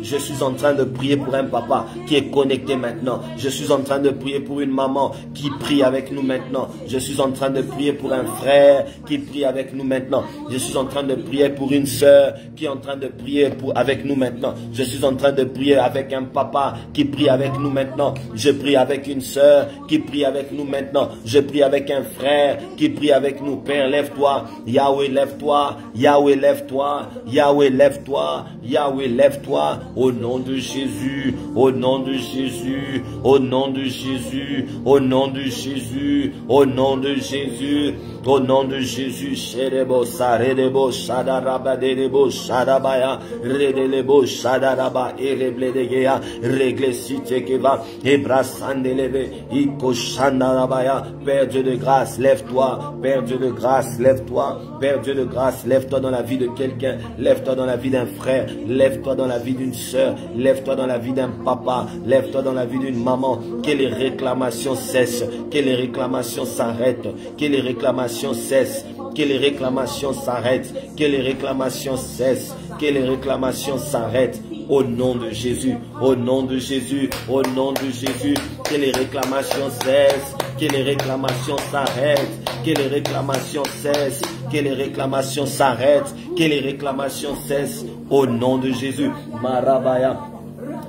Je suis en train de prier pour un papa qui est connecté maintenant. Je suis en train de prier pour une maman qui prie avec nous maintenant. Je suis en train de prier pour un frère qui prie avec nous maintenant. Je suis en train de prier pour une sœur qui est en train de prier avec nous maintenant. Je suis en train de prier avec un papa qui prie avec nous maintenant. Je prie avec une sœur qui prie avec nous maintenant. Je prie avec un frère qui prie avec nous. Père, lève-toi. Yahweh, lève-toi. Yahweh, lève-toi. Yahweh, lève-toi. Yahweh, lève-toi. Au nom de Jésus, au nom de Jésus, au nom de Jésus, au nom de Jésus, au nom de Jésus, au nom de Jésus, Sherebo Sarebo Shadaraba Derebo Shadabaya, Redelebo Shadaraba Erebledegea, Reglesite Keva, Ebrasandeleve, Iko Shandarabaya. Père Dieu de grâce, lève-toi, Père Dieu de grâce, lève-toi, Père Dieu de grâce, lève-toi dans la vie de quelqu'un, lève-toi dans la vie d'un frère, lève-toi dans la vie d'une sœur, lève-toi dans la vie d'un papa, lève-toi dans la vie d'une maman, que les réclamations cessent, que les réclamations s'arrêtent, que les réclamations cessent, que les réclamations s'arrêtent, que les réclamations cessent, que les réclamations s'arrêtent. Au nom de Jésus, au nom de Jésus, au nom de Jésus, que les réclamations cessent, que les réclamations s'arrêtent, que les réclamations cessent, que les réclamations s'arrêtent, que les réclamations cessent. Au nom de Jésus, Marabaya.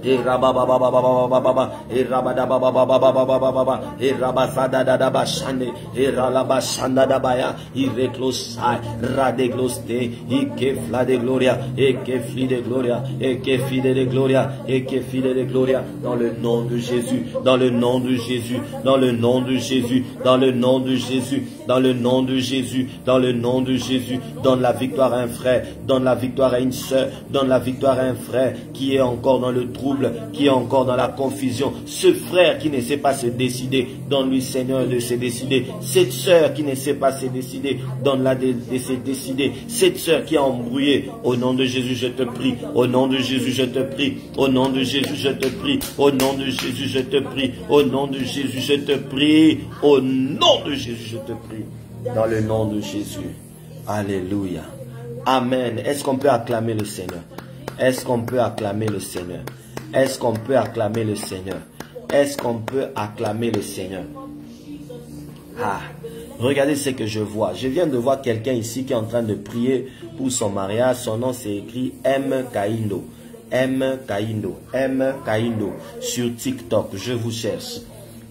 Et rababababababababa, et rabadabababababababa, et rabasada et ralabashandadabaya, ireclosai, radegloste, ikefla de gloria, et kefli de gloria, et kefide de gloria, et kefide de gloria, dans le nom de Jésus, dans le nom de Jésus, dans le nom de Jésus, dans le nom de Jésus, dans le nom de Jésus, dans le nom de Jésus, donne la victoire à un frère, donne la victoire à une sœur, donne la victoire à un frère qui est encore dans le trouble, qui est encore dans la confusion. Ce frère qui ne sait pas se décider, donne-lui, Seigneur, de se décider. Cette sœur qui ne sait pas se décider, donne-la de se décider. Cette sœur qui est embrouillée, au nom de Jésus, je te prie. Au nom de Jésus, je te prie. Au nom de Jésus, je te prie. Au nom de Jésus, je te prie. Au nom de Jésus, je te prie. Au nom de Jésus, je te prie. Dans le nom de Jésus. Alléluia. Amen. Est-ce qu'on peut acclamer le Seigneur? Est-ce qu'on peut acclamer le Seigneur? Est-ce qu'on peut acclamer le Seigneur? Est-ce qu'on peut acclamer le Seigneur? Ah, regardez ce que je vois. Je viens de voir quelqu'un ici qui est en train de prier pour son mariage. Son nom c'est écrit M. Kaindo. M. Kaindo. M. Kaindo. Sur TikTok, je vous cherche.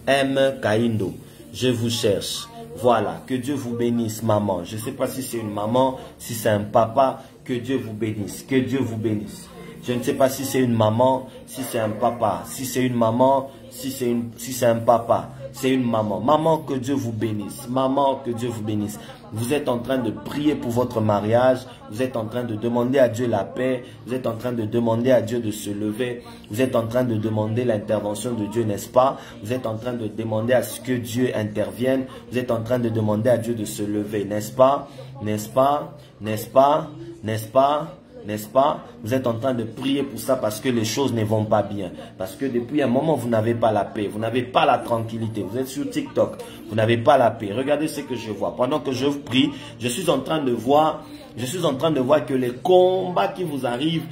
M. Kaindo. Je vous cherche. Voilà, que Dieu vous bénisse, maman. Je ne sais pas si c'est une maman, si c'est un papa. Que Dieu vous bénisse. Que Dieu vous bénisse. Je ne sais pas si c'est une maman, si c'est un papa. Si c'est une maman, si c'est un papa. C'est une maman. Maman, que Dieu vous bénisse. Maman, que Dieu vous bénisse. Vous êtes en train de prier pour votre mariage. Vous êtes en train de demander à Dieu la paix. Vous êtes en train de demander à Dieu de se lever. Vous êtes en train de demander l'intervention de Dieu, n'est-ce pas? Vous êtes en train de demander à ce que Dieu intervienne. Vous êtes en train de demander à Dieu de se lever, n'est-ce pas? N'est-ce pas? N'est-ce pas? N'est-ce pas? n'est-ce pas? Vous êtes en train de prier pour ça parce que les choses ne vont pas bien. Parce que depuis un moment, vous n'avez pas la paix, vous n'avez pas la tranquillité. Vous êtes sur TikTok, vous n'avez pas la paix. Regardez ce que je vois. Pendant que je vous prie, je suis en train de voir que les combats qui vous arrivent,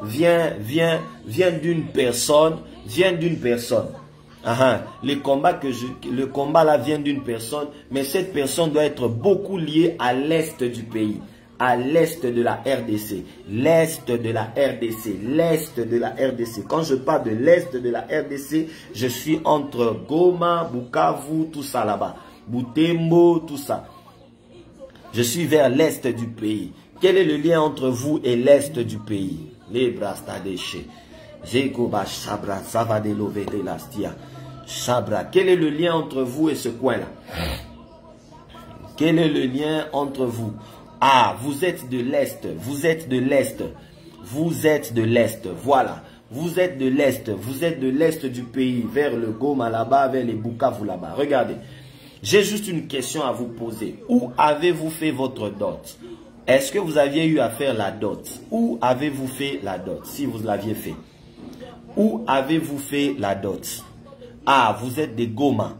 vient d'une personne, Le combat là vient d'une personne, mais cette personne doit être beaucoup liée à l'est du pays, à l'est de la RDC, l'est de la RDC. Quand je parle de l'est de la RDC, je suis entre Goma, Bukavu, tout ça là-bas, Butembo, tout ça. Je suis vers l'est du pays. Quel est le lien entre vous et l'est du pays? Les bras déchets. Sabra. Quel est le lien entre vous et ce coin-là? Quel est le lien entre vous? Ah, vous êtes de l'est. Voilà. Vous êtes de l'est du pays, vers le Goma là-bas, vers les Bukavu là-bas. Regardez. J'ai juste une question à vous poser. Où avez-vous fait votre dot? Est-ce que vous aviez eu à faire la dot? Où avez-vous fait la dot? Si vous l'aviez fait. Où avez-vous fait la dot? Ah, vous êtes des Goma.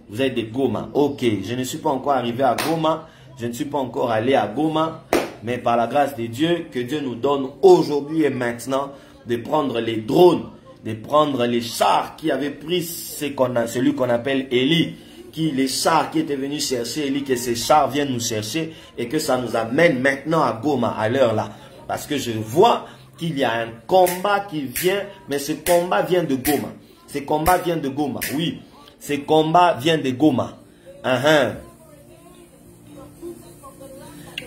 Vous êtes des Goma. Ok, je ne suis pas encore arrivé à Goma. Je ne suis pas encore allé à Goma. Mais par la grâce de Dieu, que Dieu nous donne aujourd'hui et maintenant de prendre les drones, de prendre les chars qui avaient pris celui qu'on appelle Élie. Les chars qui étaient venus chercher Élie, que ces chars viennent nous chercher et que ça nous amène maintenant à Goma, à l'heure là. Parce que je vois qu'il y a un combat qui vient, mais ce combat vient de Goma. Ce combat vient de Goma, oui. Ce combat vient de Goma.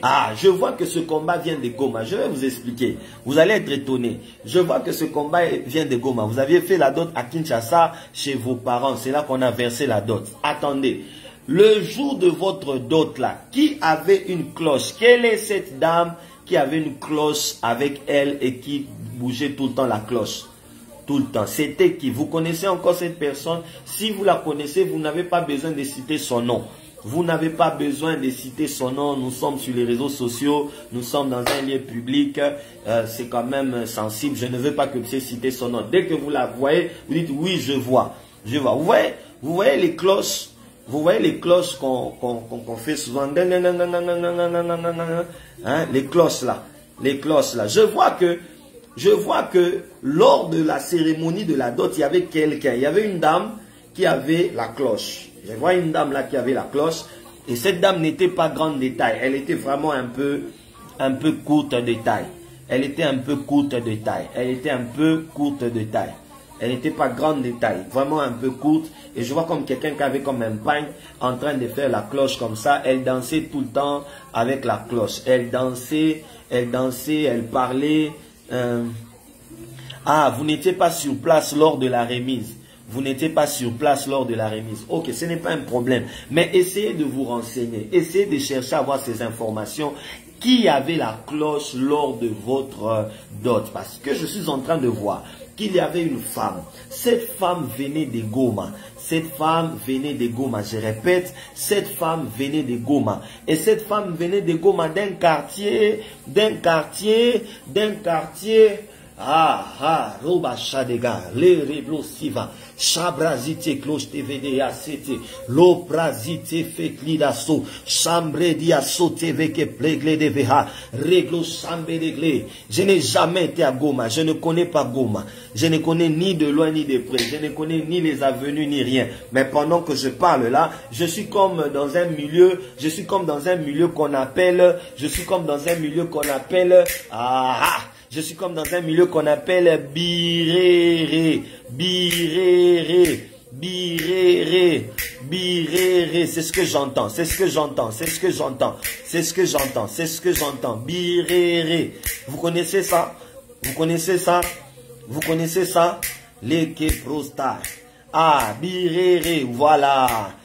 Ah, je vois que ce combat vient de Goma. Je vais vous expliquer. Vous allez être étonnés. Je vois que ce combat vient de Goma. Vous aviez fait la dot à Kinshasa chez vos parents. C'est là qu'on a versé la dot. Attendez. Le jour de votre dot là, qui avait une cloche? Quelle est cette dame qui avait une cloche avec elle et qui bougeait tout le temps la cloche? Tout le temps. C'était qui? Vous connaissez encore cette personne? Si vous la connaissez, vous n'avez pas besoin de citer son nom. Vous n'avez pas besoin de citer son nom. Nous sommes sur les réseaux sociaux. Nous sommes dans un lieu public. C'est quand même sensible. Je ne veux pas que vous citez son nom. Dès que vous la voyez, vous dites oui, je vois. Je vois. Vous voyez les cloches. Vous voyez les cloches qu'on fait souvent. Hein, les cloches là. Les cloches là. Je vois que lors de la cérémonie de la dot, il y avait quelqu'un. Il y avait une dame qui avait la cloche. Je vois une dame là qui avait la cloche. Et cette dame n'était pas grande de taille. Elle était vraiment un peu courte de taille. Elle était un peu courte de taille. Elle n'était pas grande de taille. Vraiment un peu courte. Et je vois comme quelqu'un qui avait comme un pagne en train de faire la cloche comme ça. Elle dansait tout le temps avec la cloche. Elle dansait, elle parlait. Ah, vous n'étiez pas sur place lors de la remise. Ok, ce n'est pas un problème. Mais essayez de vous renseigner. Essayez de chercher à avoir ces informations. Qui avait la cloche lors de votre dot? Parce que je suis en train de voir qu'il y avait une femme. Cette femme venait de Goma. Je répète, cette femme venait de Goma. Et cette femme venait de Goma d'un quartier. Roba Shadega, le reblo siva, Shabrazite cloche TVDA CT, Loprazite feklida so, Chambredia sote veke plegle de veha, Reglo Chambedegle. Je n'ai jamais été à Goma, je ne connais pas Goma, je ne connais ni de loin ni de près, je ne connais ni les avenues ni rien. Mais pendant que je parle là, je suis comme dans un milieu qu'on appelle, birere. C'est ce que j'entends. Birere. Vous connaissez ça? Leke prostar. Ah, birere. Voilà.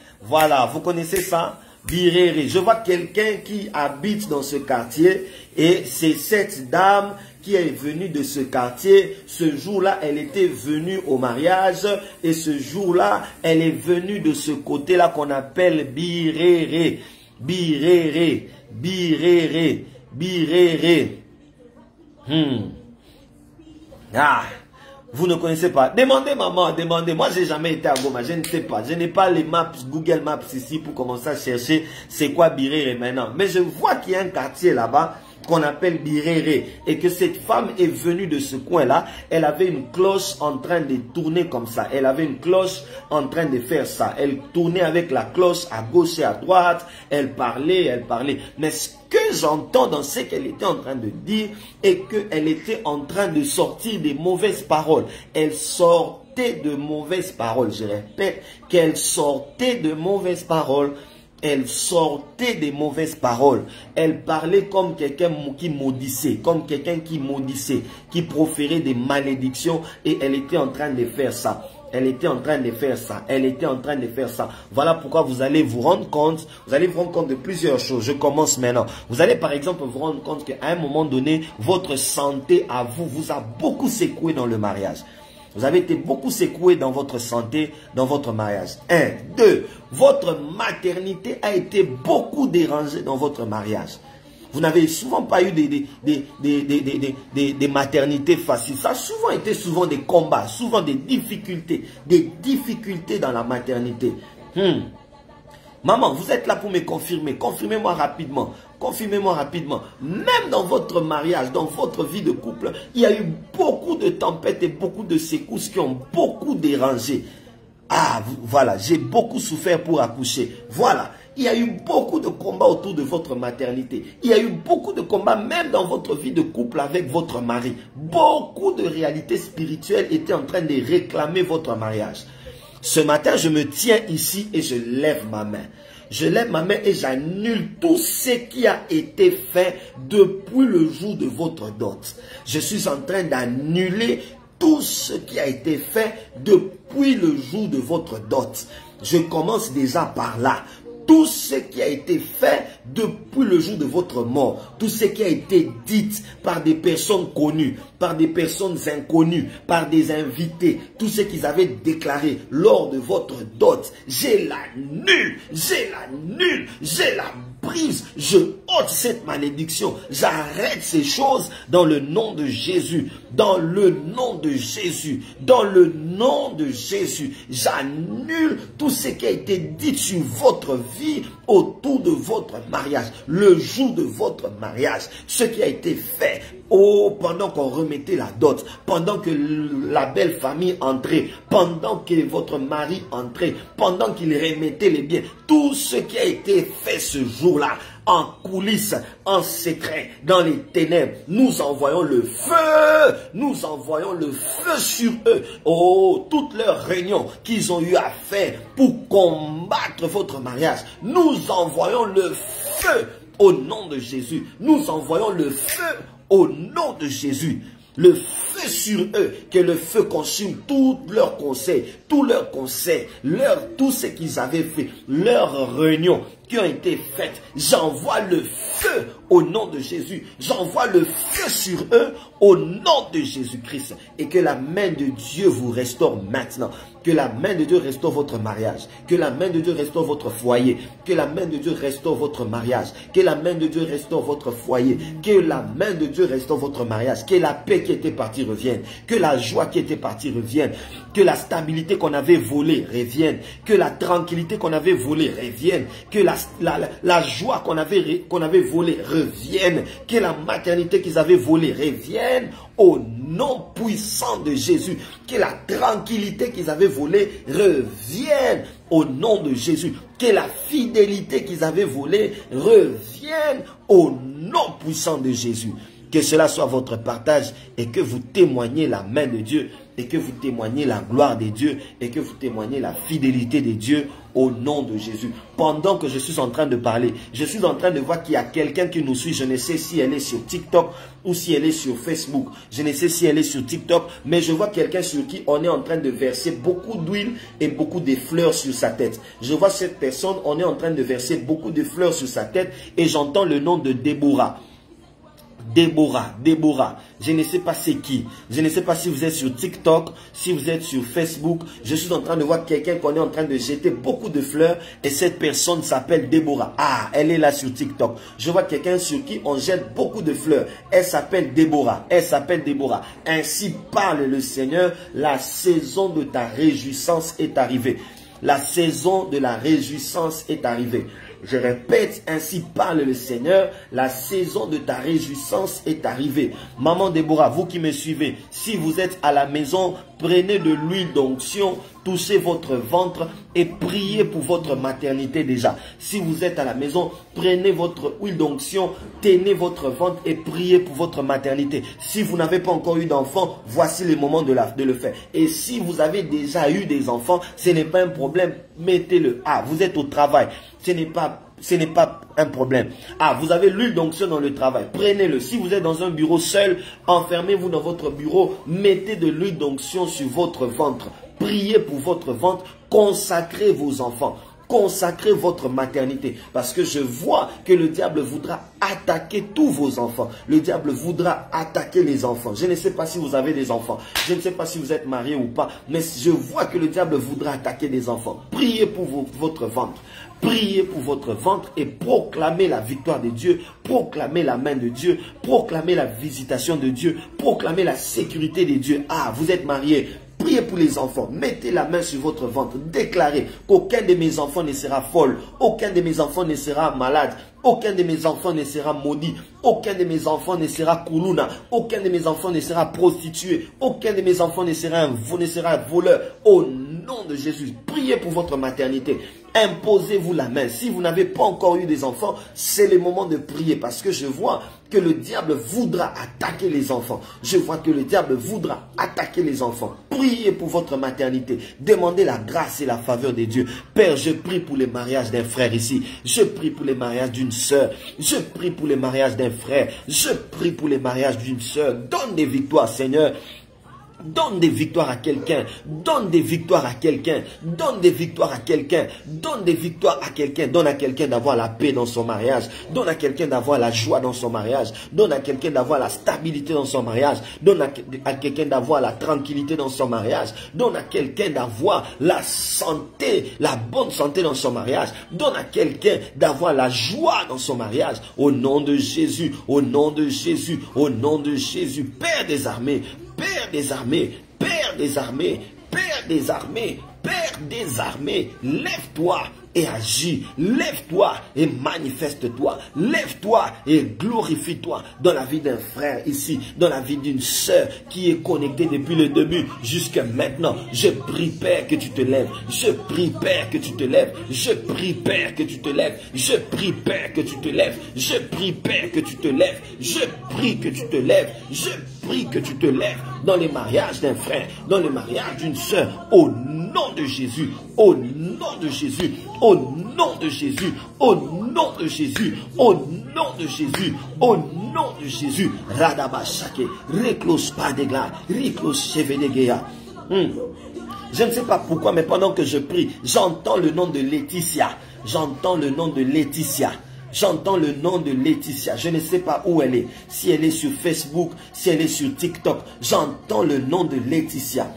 Vous connaissez ça? Birere. Je vois quelqu'un qui habite dans ce quartier et c'est cette dame qui est venue de ce quartier. Ce jour-là, elle était venue au mariage et ce jour-là, elle est venue de ce côté-là qu'on appelle Birere. Birere. Ah, vous ne connaissez pas. Demandez maman, demandez. Moi, j'ai jamais été à Goma, je ne sais pas. Je n'ai pas les maps, Google Maps ici pour commencer à chercher c'est quoi Birere maintenant. Mais je vois qu'il y a un quartier là-bas qu'on appelle Birere et que cette femme est venue de ce coin-là. Elle avait une cloche en train de tourner comme ça. Elle avait une cloche en train de faire ça. Elle tournait avec la cloche à gauche et à droite. Elle parlait, elle parlait. Mais ce que j'entends dans ce qu'elle était en train de dire est qu'elle était en train de sortir des mauvaises paroles. Elle sortait de mauvaises paroles. Je répète qu'elle sortait de mauvaises paroles. Elle sortait des mauvaises paroles. Elle parlait comme quelqu'un qui maudissait, comme quelqu'un qui maudissait, qui proférait des malédictions et elle était en train de faire ça. Elle était en train de faire ça. Elle était en train de faire ça. Voilà pourquoi vous allez vous rendre compte. Vous allez vous rendre compte de plusieurs choses. Je commence maintenant. Vous allez par exemple vous rendre compte qu'à un moment donné, votre santé à vous a beaucoup secoué dans le mariage. Vous avez été beaucoup secoué dans votre santé, dans votre mariage. 1. 2. Votre maternité a été beaucoup dérangée dans votre mariage. Vous n'avez souvent pas eu des maternités faciles. Ça a souvent été des combats, souvent des difficultés dans la maternité. Maman, vous êtes là pour me confirmer. Confirmez-moi rapidement. Confirmez-moi rapidement. Même dans votre mariage, dans votre vie de couple, il y a eu beaucoup de tempêtes et beaucoup de secousses qui ont beaucoup dérangé. Ah, voilà, j'ai beaucoup souffert pour accoucher. Voilà, il y a eu beaucoup de combats autour de votre maternité. Il y a eu beaucoup de combats même dans votre vie de couple avec votre mari. Beaucoup de réalités spirituelles étaient en train de réclamer votre mariage. Ce matin, je me tiens ici et je lève ma main. Je lève ma main et j'annule tout ce qui a été fait depuis le jour de votre dot. Je suis en train d'annuler tout ce qui a été fait depuis le jour de votre dot. Je commence déjà par là. Tout ce qui a été fait depuis le jour de votre mort, tout ce qui a été dit par des personnes connues, par des personnes inconnues, par des invités, tout ce qu'ils avaient déclaré lors de votre dot, je l'annule, je l'annule, je la brise, je ôte cette malédiction, j'arrête ces choses dans le nom de Jésus, dans le nom de Jésus, dans le nom de Jésus, j'annule tout ce qui a été dit sur votre vie autour de votre mariage, le jour de votre mariage, ce qui a été fait. Oh, pendant qu'on remettait la dot, pendant que la belle famille entrait, pendant que votre mari entrait, pendant qu'il remettait les biens, tout ce qui a été fait ce jour-là, en coulisses, en secret, dans les ténèbres, nous envoyons le feu, nous envoyons le feu sur eux. Oh, toutes leurs réunions qu'ils ont eu à faire pour combattre votre mariage, nous envoyons le feu au nom de Jésus. Nous envoyons le feu au nom de Jésus. Le feu sur eux, que le feu consume tous leurs conseils, tout ce qu'ils avaient fait, leurs réunions qui ont été faites. J'envoie le feu au nom de Jésus. J'envoie le feu sur eux au nom de Jésus-Christ. Et que la main de Dieu vous restaure maintenant. Que la main de Dieu restaure votre mariage. Que la main de Dieu restaure votre foyer. Que la main de Dieu restaure votre mariage. Que la main de Dieu restaure votre foyer. Que la main de Dieu restaure votre mariage. Que la paix qui était partie revienne. Que la joie qui était partie revienne. Que la stabilité qu'on avait volée revienne. Que la tranquillité qu'on avait volée revienne. Que la joie qu'on avait volée revienne. Que la maternité qu'ils avaient volée revienne. Au nom puissant de Jésus. Que la tranquillité qu'ils avaient volée revienne. Au nom de Jésus. Que la fidélité qu'ils avaient volée revienne. Au nom puissant de Jésus. Que cela soit votre partage et que vous témoignez la main de Dieu et que vous témoignez la gloire de Dieu et que vous témoignez la fidélité de Dieu au nom de Jésus. Pendant que je suis en train de parler, je suis en train de voir qu'il y a quelqu'un qui nous suit. Je ne sais si elle est sur TikTok ou si elle est sur Facebook. Je ne sais si elle est sur TikTok, mais je vois quelqu'un sur qui on est en train de verser beaucoup d'huile et beaucoup de fleurs sur sa tête. Je vois cette personne, on est en train de verser beaucoup de fleurs sur sa tête et j'entends le nom de Déborah. Déborah, Déborah. Je ne sais pas c'est qui. Je ne sais pas si vous êtes sur TikTok, si vous êtes sur Facebook. Je suis en train de voir quelqu'un qu'on est en train de jeter beaucoup de fleurs et cette personne s'appelle Déborah. Ah, elle est là sur TikTok. Je vois quelqu'un sur qui on jette beaucoup de fleurs. Elle s'appelle Déborah. Elle s'appelle Déborah. Ainsi parle le Seigneur, la saison de ta réjouissance est arrivée. La saison de la réjouissance est arrivée. Je répète, ainsi parle le Seigneur, la saison de ta réjouissance est arrivée. Maman Déborah, vous qui me suivez, si vous êtes à la maison, prenez de l'huile d'onction, touchez votre ventre et priez pour votre maternité déjà. Si vous êtes à la maison, prenez votre huile d'onction, tenez votre ventre et priez pour votre maternité. Si vous n'avez pas encore eu d'enfant, voici le moment de le faire. Et si vous avez déjà eu des enfants, ce n'est pas un problème, mettez-le. Ah, vous êtes au travail, ce n'est pas un problème. Ah, vous avez l'huile d'onction dans le travail, prenez-le. Si vous êtes dans un bureau seul, enfermez-vous dans votre bureau, mettez de l'huile d'onction sur votre ventre. Priez pour votre ventre, consacrez vos enfants. Consacrez votre maternité. Parce que je vois que le diable voudra attaquer tous vos enfants. Le diable voudra attaquer les enfants. Je ne sais pas si vous avez des enfants. Je ne sais pas si vous êtes marié ou pas. Mais je vois que le diable voudra attaquer les enfants. Priez pour votre ventre. Priez pour votre ventre et proclamez la victoire de Dieu, proclamez la main de Dieu, proclamez la visitation de Dieu, proclamez la sécurité de Dieu. Ah, vous êtes marié. Priez pour les enfants, mettez la main sur votre ventre, déclarez qu'aucun de mes enfants ne sera folle, aucun de mes enfants ne sera malade, aucun de mes enfants ne sera maudit, aucun de mes enfants ne sera koulouna, aucun de mes enfants ne sera prostitué, aucun de mes enfants ne sera voleur. Au nom de Jésus, priez pour votre maternité. Imposez-vous la main. Si vous n'avez pas encore eu des enfants, c'est le moment de prier parce que je vois que le diable voudra attaquer les enfants. Je vois que le diable voudra attaquer les enfants. Priez pour votre maternité. Demandez la grâce et la faveur de Dieu. Père, je prie pour les mariages d'un frère ici. Je prie pour les mariages d'une sœur. Je prie pour les mariages d'un frère. Je prie pour les mariages d'une sœur. Donne des victoires, Seigneur. Donne des victoires à quelqu'un, donne des victoires à quelqu'un, donne des victoires à quelqu'un, donne des victoires à quelqu'un, donne à quelqu'un d'avoir la paix dans son mariage, donne à quelqu'un d'avoir la joie dans son mariage, donne à quelqu'un d'avoir la stabilité dans son mariage, donne à quelqu'un d'avoir la tranquillité dans son mariage, donne à quelqu'un d'avoir la santé, la bonne santé dans son mariage, donne à quelqu'un d'avoir la joie dans son mariage, au nom de Jésus, au nom de Jésus, au nom de Jésus, Père des armées, Père des armées, Père des armées, Père des armées, Père des armées, lève-toi et agis, lève-toi et manifeste-toi, lève-toi et glorifie-toi dans la vie d'un frère ici, dans la vie d'une sœur qui est connectée depuis le début jusqu'à maintenant. Je prie, Père, que tu te lèves, je prie, Père, que tu te lèves, je prie, Père, que tu te lèves, je prie, Père, que tu te lèves, je prie, Père, que tu te lèves, je prie que tu te lèves, je prie que tu te lèves dans les mariages d'un frère, dans le mariage d'une sœur, au nom de Jésus, au nom de Jésus, au nom de Jésus, au nom de Jésus, au nom de Jésus, au nom de Jésus. Radabashake, reclose pas de glace, reclose chevedegeya. Je ne sais pas pourquoi, mais pendant que je prie, j'entends le nom de Laetitia. J'entends le nom de Laetitia. J'entends le nom de Laetitia. Je ne sais pas où elle est. Si elle est sur Facebook, si elle est sur TikTok. J'entends le nom de Laetitia.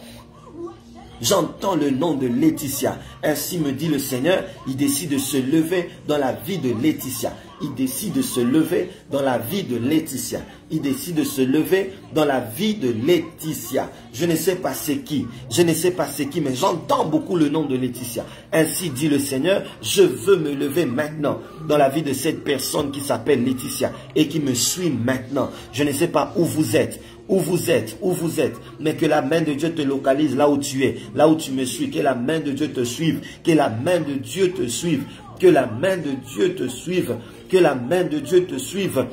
J'entends le nom de Laetitia. Ainsi me dit le Seigneur, il décide de se lever dans la vie de Laetitia. Il décide de se lever dans la vie de Laetitia. Il décide de se lever dans la vie de Laetitia. Je ne sais pas c'est qui. Je ne sais pas c'est qui, mais j'entends beaucoup le nom de Laetitia. Ainsi dit le Seigneur, je veux me lever maintenant dans la vie de cette personne qui s'appelle Laetitia et qui me suit maintenant. Je ne sais pas où vous êtes. Où vous êtes, mais que la main de Dieu te localise là où tu es, là où tu me suis, que la main de Dieu te suive, que la main de Dieu te suive, que la main de Dieu te suive, que la main de Dieu te suive.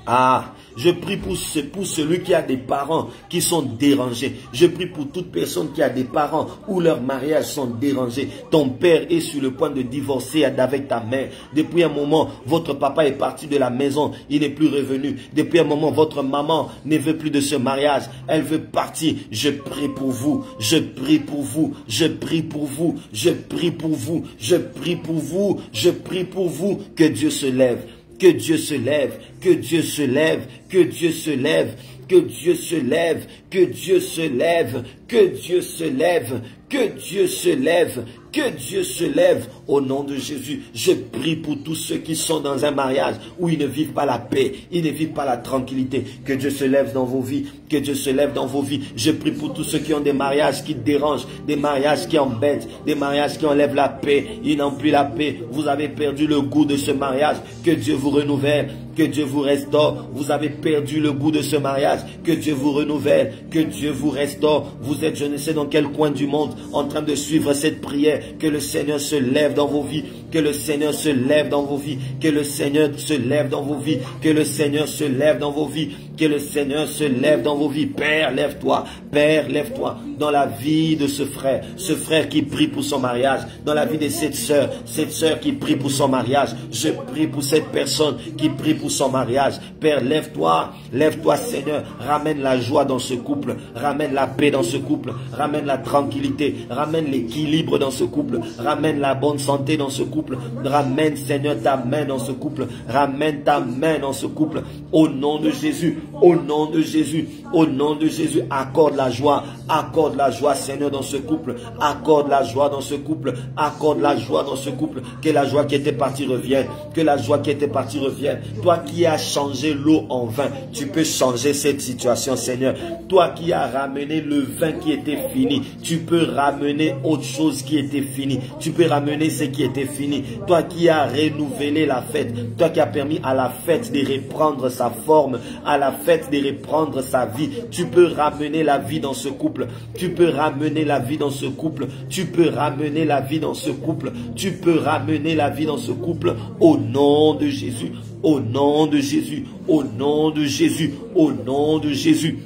Ah, je prie pour celui qui a des parents qui sont dérangés. Je prie pour toute personne qui a des parents où leurs mariages sont dérangés. Ton père est sur le point de divorcer avec ta mère. Depuis un moment, votre papa est parti de la maison. Il n'est plus revenu. Depuis un moment, votre maman ne veut plus de ce mariage. Elle veut partir. Je prie pour vous. Je prie pour vous. Je prie pour vous. Je prie pour vous. Je prie pour vous. Je prie pour vous. Que Dieu se lève. Que Dieu se lève, que que Dieu se lève, que Dieu se lève, que Dieu se lève, que Dieu se lève, que Dieu se lève, que Dieu se lève, que Dieu se lève au nom de Jésus. Je prie pour tous ceux qui sont dans un mariage où ils ne vivent pas la paix, ils ne vivent pas la tranquillité. Que Dieu se lève dans vos vies, que Dieu se lève dans vos vies. Je prie pour tous ceux qui ont des mariages qui dérangent, des mariages qui embêtent, des mariages qui enlèvent la paix. Ils n'ont plus la paix. Vous avez perdu le goût de ce mariage. Que Dieu vous renouvelle, que Dieu vous restaure. Vous avez perdu le goût de ce mariage. Que Dieu vous renouvelle, que Dieu vous restaure. Vous êtes, je ne sais dans quel coin du monde, en train de suivre cette prière. Que le Seigneur se lève dans vos vies. Que le Seigneur se lève dans vos vies. Que le Seigneur se lève dans vos vies. Que le Seigneur se lève dans vos vies. Que le Seigneur se lève dans vos vies. Père, lève-toi. Père, lève-toi. Dans la vie de ce frère qui prie pour son mariage. Dans la vie de cette sœur qui prie pour son mariage. Je prie pour cette personne qui prie pour son mariage. Père, lève-toi. Lève-toi, Seigneur. Ramène la joie dans ce couple. Ramène la paix dans ce couple. Ramène la tranquillité. Ramène l'équilibre dans ce couple. Ramène la bonne santé dans ce couple. Ramène, Seigneur, ta main dans ce couple. Ramène ta main dans ce couple. Au nom de Jésus. Au nom de Jésus. Au nom de Jésus. Accorde la joie. Accorde la joie, Seigneur, dans ce couple. Accorde la joie dans ce couple. Accorde la joie dans ce couple. Que la joie qui était partie revienne. Que la joie qui était partie revienne. Toi qui as changé l'eau en vin, tu peux changer cette situation, Seigneur. Toi qui as ramené le vin qui était fini, tu peux ramener autre chose qui était fini. Tu peux ramener ce qui était fini. Toi qui as renouvelé la fête. Toi qui as permis à la fête de reprendre sa forme, à la fête de reprendre sa vie. Tu peux ramener la vie dans ce couple. Tu peux ramener la vie dans ce couple. Tu peux ramener la vie dans ce couple. Tu peux ramener la vie dans ce couple. Au nom de Jésus. Au nom de Jésus. Au nom de Jésus. Au nom de Jésus.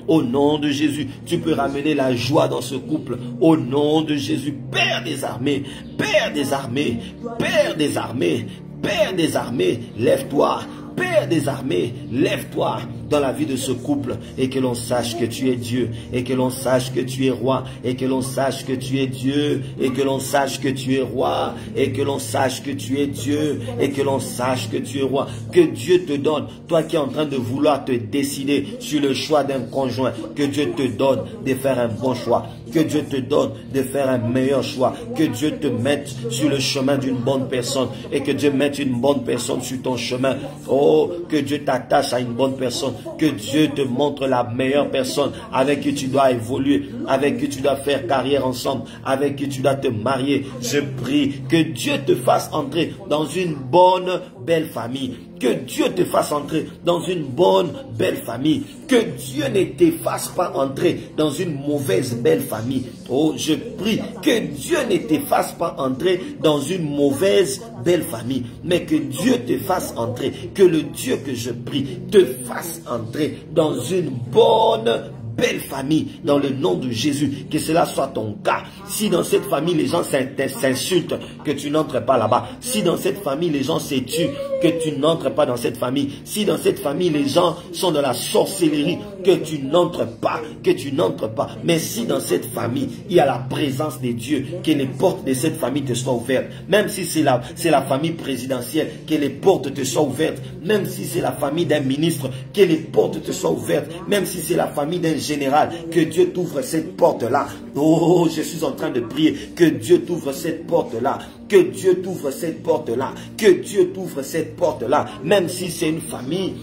Au nom de Jésus, tu peux ramener la joie dans ce couple. Au nom de Jésus, Père des armées, Père des armées, Père des armées, Père des armées, lève-toi. Père des armées, lève-toi dans la vie de ce couple et que l'on sache que tu es Dieu et que l'on sache que tu es roi et que l'on sache que tu es Dieu et que l'on sache que tu es roi et que l'on sache que tu es Dieu et que l'on sache que tu es roi. Que Dieu te donne, toi qui es en train de vouloir te décider sur le choix d'un conjoint, que Dieu te donne de faire un bon choix. Que Dieu te donne de faire un meilleur choix. Que Dieu te mette sur le chemin d'une bonne personne et que Dieu mette une bonne personne sur ton chemin. Oh, que Dieu t'attache à une bonne personne. Que Dieu te montre la meilleure personne avec qui tu dois évoluer, avec qui tu dois faire carrière ensemble, avec qui tu dois te marier. Je prie que Dieu te fasse entrer dans une bonne, belle famille. Que Dieu te fasse entrer dans une bonne, belle famille. Que Dieu ne te fasse pas entrer dans une mauvaise, belle famille. Oh, je prie que Dieu ne te fasse pas entrer dans une mauvaise, belle famille. Mais que Dieu te fasse entrer. Que le Dieu que je prie te fasse entrer dans une bonne, belle famille, dans le nom de Jésus. Que cela soit ton cas. Si dans cette famille les gens s'insultent, que tu n'entres pas là-bas. Si dans cette famille les gens se tuent, que tu n'entres pas dans cette famille. Si dans cette famille les gens sont dans la sorcellerie, que tu n'entres pas, que tu n'entres pas. Mais si dans cette famille il y a la présence de Dieu, que les portes de cette famille te soient ouvertes. Même si c'est la famille présidentielle, que les portes te soient ouvertes. Même si c'est la famille d'un ministre, que les portes te soient ouvertes. Même si c'est la famille d'un général, que Dieu t'ouvre cette porte-là. Oh, je suis en train de prier, que Dieu t'ouvre cette porte-là. Que Dieu t'ouvre cette porte-là. Que Dieu t'ouvre cette porte-là. Même si c'est une famille,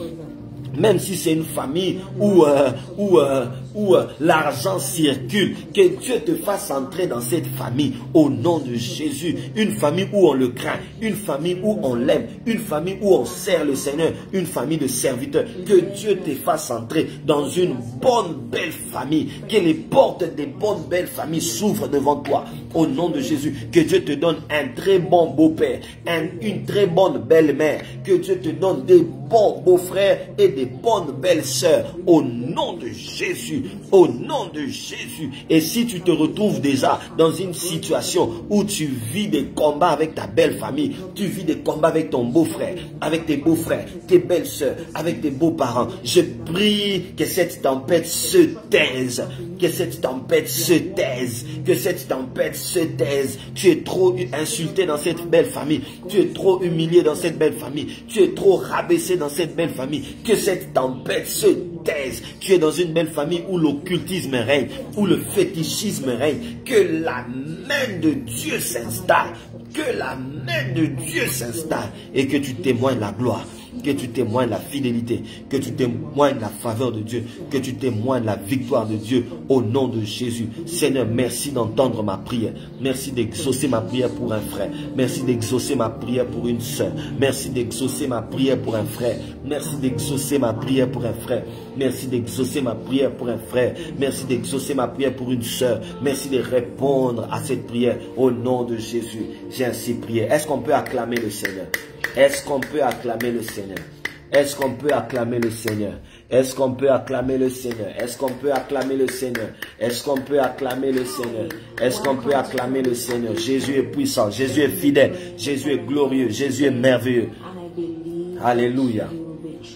même si c'est une famille où l'argent circule, que Dieu te fasse entrer dans cette famille au nom de Jésus. Une famille où on le craint, une famille où on l'aime, une famille où on sert le Seigneur, une famille de serviteurs. Que Dieu te fasse entrer dans une bonne, belle famille. Que les portes des bonnes, belles familles s'ouvrent devant toi au nom de Jésus. Que Dieu te donne un très bon beau-père, une très bonne belle-mère. Que Dieu te donne des bons beaux-frères et des bonnes belles sœurs au nom de Jésus, au nom de Jésus. Et si tu te retrouves déjà dans une situation où tu vis des combats avec ta belle famille, tu vis des combats avec ton beau-frère, avec tes beaux-frères, tes belles sœurs, avec tes beaux-parents, je prie que cette tempête se taise, que cette tempête se taise, que cette tempête se taise. Tu es trop insulté dans cette belle famille, tu es trop humilié dans cette belle famille, tu es trop rabaissé dans cette belle famille, que cette tempête se taise. Tu es dans une belle famille où l'occultisme règne, où le fétichisme règne, que la main de Dieu s'installe, que la main de Dieu s'installe et que tu témoignes la gloire, que tu témoignes la fidélité, que tu témoignes la faveur de Dieu, que tu témoignes la victoire de Dieu au nom de Jésus. Seigneur, merci d'entendre ma prière. Merci d'exaucer ma prière pour un frère. Merci d'exaucer ma prière pour une soeur. Merci d'exaucer ma prière pour un frère. Merci d'exaucer ma prière pour un frère. Merci d'exaucer ma prière pour un frère. Merci d'exaucer ma prière pour une soeur. Merci de répondre à cette prière au nom de Jésus. J'ai ainsi prié. Est-ce qu'on peut acclamer le Seigneur? Est-ce qu'on peut acclamer le Seigneur? Est-ce qu'on peut acclamer le Seigneur? Est-ce qu'on peut acclamer le Seigneur? Est-ce qu'on peut acclamer le Seigneur? Est-ce qu'on peut acclamer le Seigneur? Est-ce qu'on peut acclamer le Seigneur? Jésus est puissant, Jésus est fidèle, Jésus est glorieux, Jésus est merveilleux. Alléluia.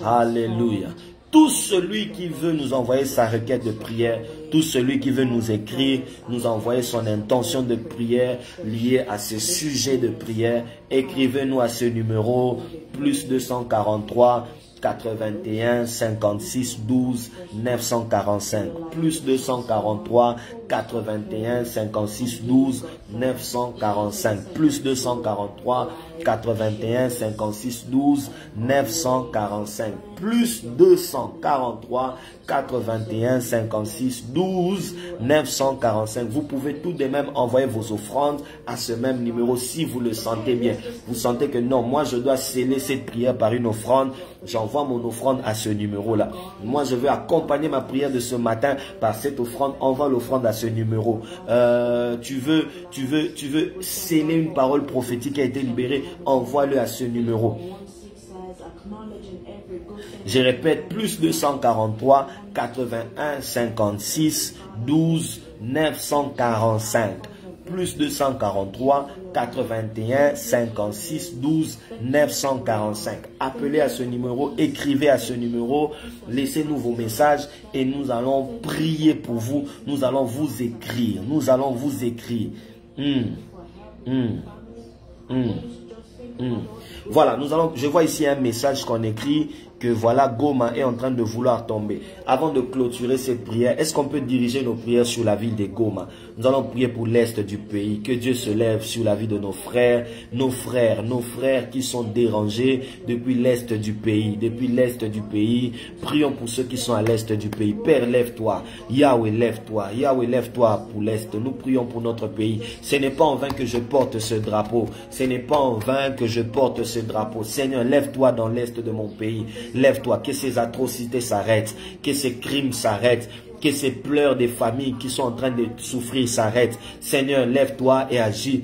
Alléluia. Tout celui qui veut nous envoyer sa requête de prière, tout celui qui veut nous écrire, nous envoyer son intention de prière liée à ce sujet de prière, écrivez-nous à ce numéro +243 81 56 12 945 +243 81 56 12 945 +243 81 56 12 945 +243 81 56 12 945. Vous pouvez tout de même envoyer vos offrandes à ce même numéro si vous le sentez bien. Vous sentez que non, moi je dois sceller cette prière par une offrande. J'envoie mon offrande à ce numéro-là. Moi je veux accompagner ma prière de ce matin par cette offrande. Envoie l'offrande à ce numéro. Tu veux sceller une parole prophétique qui a été libérée. Envoie-le à ce numéro. Je répète, +243 81 56 12 945. +243 81 56 12 945. Appelez à ce numéro, écrivez à ce numéro, laissez-nous vos messages et nous allons prier pour vous. Nous allons vous écrire. Nous allons vous écrire. Voilà, je vois ici un message qu'on écrit que voilà, Goma est en train de vouloir tomber. Avant de clôturer cette prière, est-ce qu'on peut diriger nos prières sur la ville de Goma? Nous allons prier pour l'est du pays. Que Dieu se lève sur la vie de nos frères qui sont dérangés depuis l'est du pays. Depuis l'est du pays, prions pour ceux qui sont à l'est du pays. Père, lève-toi. Yahweh, lève-toi. Yahweh, lève-toi pour l'est. Nous prions pour notre pays. Ce n'est pas en vain que je porte ce drapeau. Ce n'est pas en vain que je porte ce drapeau. Seigneur, lève-toi dans l'est de mon pays. Lève-toi, que ces atrocités s'arrêtent, que ces crimes s'arrêtent, que ces pleurs des familles qui sont en train de souffrir s'arrêtent. Seigneur, lève-toi et agis.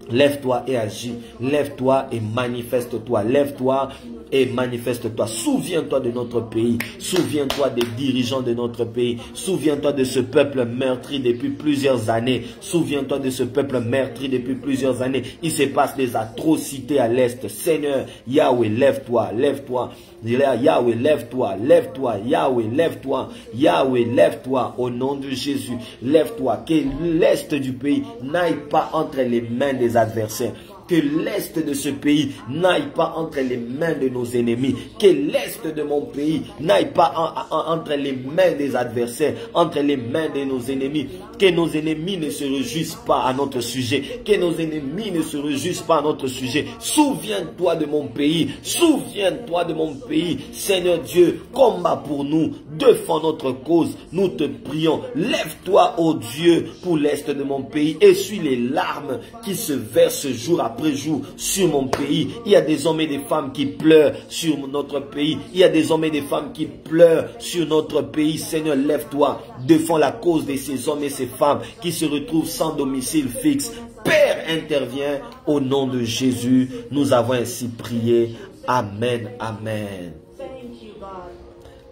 Lève-toi et agis. Lève-toi et manifeste-toi. Lève-toi et manifeste-toi. Souviens-toi de notre pays. Souviens-toi des dirigeants de notre pays. Souviens-toi de ce peuple meurtri depuis plusieurs années. Souviens-toi de ce peuple meurtri depuis plusieurs années. Il se passe des atrocités à l'est. Seigneur, Yahweh, lève-toi, lève-toi. Yahweh, lève-toi, lève-toi. Yahweh, lève-toi. Yahweh, lève-toi. Au nom de Jésus, lève-toi. Que l'est du pays n'aille pas entre les mains des adversaires. Que l'est de ce pays n'aille pas entre les mains de nos ennemis. Que l'est de mon pays n'aille pas entre les mains des adversaires, entre les mains de nos ennemis. Que nos ennemis ne se réjouissent pas à notre sujet. Que nos ennemis ne se réjouissent pas à notre sujet. Souviens-toi de mon pays. Souviens-toi de mon pays. Seigneur Dieu, combat pour nous. Défends notre cause. Nous te prions. Lève-toi, ô Dieu, pour l'est de mon pays. Essuie les larmes qui se versent jour après jour sur mon pays. Il y a des hommes et des femmes qui pleurent sur notre pays. Il y a des hommes et des femmes qui pleurent sur notre pays. Seigneur, lève-toi. Défends la cause de ces hommes et ces femmes qui se retrouvent sans domicile fixe. Père, interviens au nom de Jésus. Nous avons ainsi prié. Amen. Amen.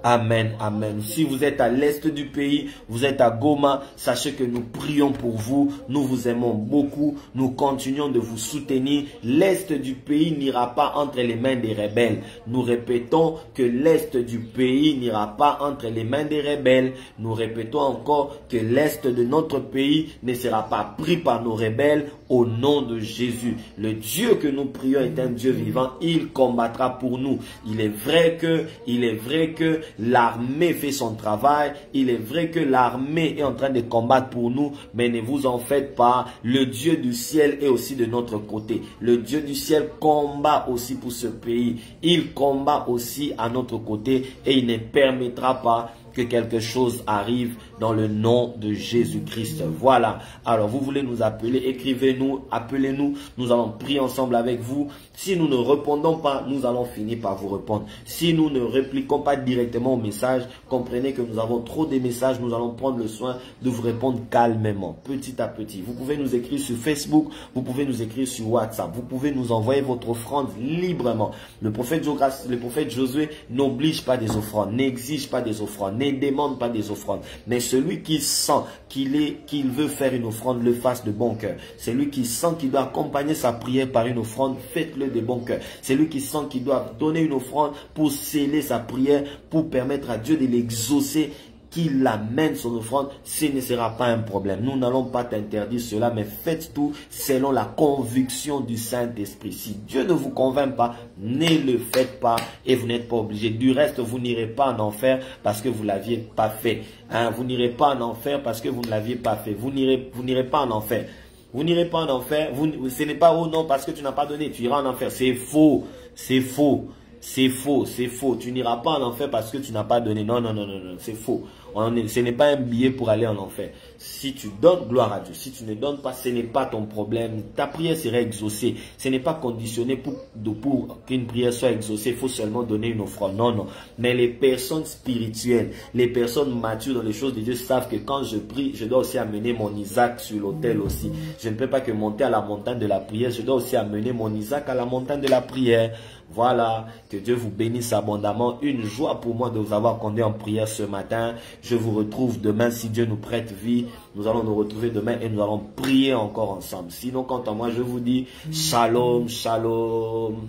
Amen, amen. Si vous êtes à l'est du pays, vous êtes à Goma, sachez que nous prions pour vous. Nous vous aimons beaucoup. Nous continuons de vous soutenir. L'est du pays n'ira pas entre les mains des rebelles. Nous répétons que l'est du pays n'ira pas entre les mains des rebelles. Nous répétons encore que l'est de notre pays ne sera pas pris par nos rebelles au nom de Jésus. Le Dieu que nous prions est un Dieu vivant. Il combattra pour nous. Il est vrai que l'armée fait son travail. Il est vrai que l'armée est en train de combattre pour nous. Mais ne vous en faites pas. Le Dieu du ciel est aussi de notre côté. Le Dieu du ciel combat aussi pour ce pays. Il combat aussi à notre côté. Et il ne permettra pas que quelque chose arrive dans le nom de Jésus-Christ. Voilà. Alors, vous voulez nous appeler, écrivez-nous, appelez-nous. Nous allons prier ensemble avec vous. Si nous ne répondons pas, nous allons finir par vous répondre. Si nous ne répliquons pas directement au message, comprenez que nous avons trop de messages. Nous allons prendre le soin de vous répondre calmement, petit à petit. Vous pouvez nous écrire sur Facebook, vous pouvez nous écrire sur WhatsApp. Vous pouvez nous envoyer votre offrande librement. Le prophète Josué n'oblige pas des offrandes, n'exige pas des offrandes, ne demande pas des offrandes. Mais celui qui sent qu'il veut faire une offrande, le fasse de bon cœur. Celui qui sent qu'il doit accompagner sa prière par une offrande, faites-le de bon cœur. Celui qui sent qu'il doit donner une offrande pour sceller sa prière, pour permettre à Dieu de l'exaucer, qu'il amène son offrande, ce ne sera pas un problème. Nous n'allons pas t'interdire cela, mais faites tout selon la conviction du Saint-Esprit. Si Dieu ne vous convainc pas, ne le faites pas et vous n'êtes pas obligé. Du reste, vous n'irez pas en enfer parce que vous ne l'aviez pas fait. Hein? Vous n'irez pas en enfer parce que vous ne l'aviez pas fait. Vous n'irez pas en enfer. Vous n'irez pas en enfer. Ce n'est pas oh non parce que tu n'as pas donné, tu iras en enfer. C'est faux. C'est faux. C'est faux, c'est faux. Tu n'iras pas en enfer parce que tu n'as pas donné. Non, non, non, non, non, c'est faux. Ce n'est pas un billet pour aller en enfer. Si tu donnes, gloire à Dieu. Si tu ne donnes pas, ce n'est pas ton problème. Ta prière sera exaucée. Ce n'est pas conditionné pour qu'une prière soit exaucée. Il faut seulement donner une offrande. Non, non. Mais les personnes spirituelles, les personnes matures dans les choses de Dieu savent que quand je prie, je dois aussi amener mon Isaac sur l'autel aussi. Je ne peux pas que monter à la montagne de la prière. Je dois aussi amener mon Isaac à la montagne de la prière. Voilà, que Dieu vous bénisse abondamment. Une joie pour moi de vous avoir conduit en prière ce matin. Je vous retrouve demain si Dieu nous prête vie. Nous allons nous retrouver demain et nous allons prier encore ensemble. Sinon, quant à moi, je vous dis shalom, shalom.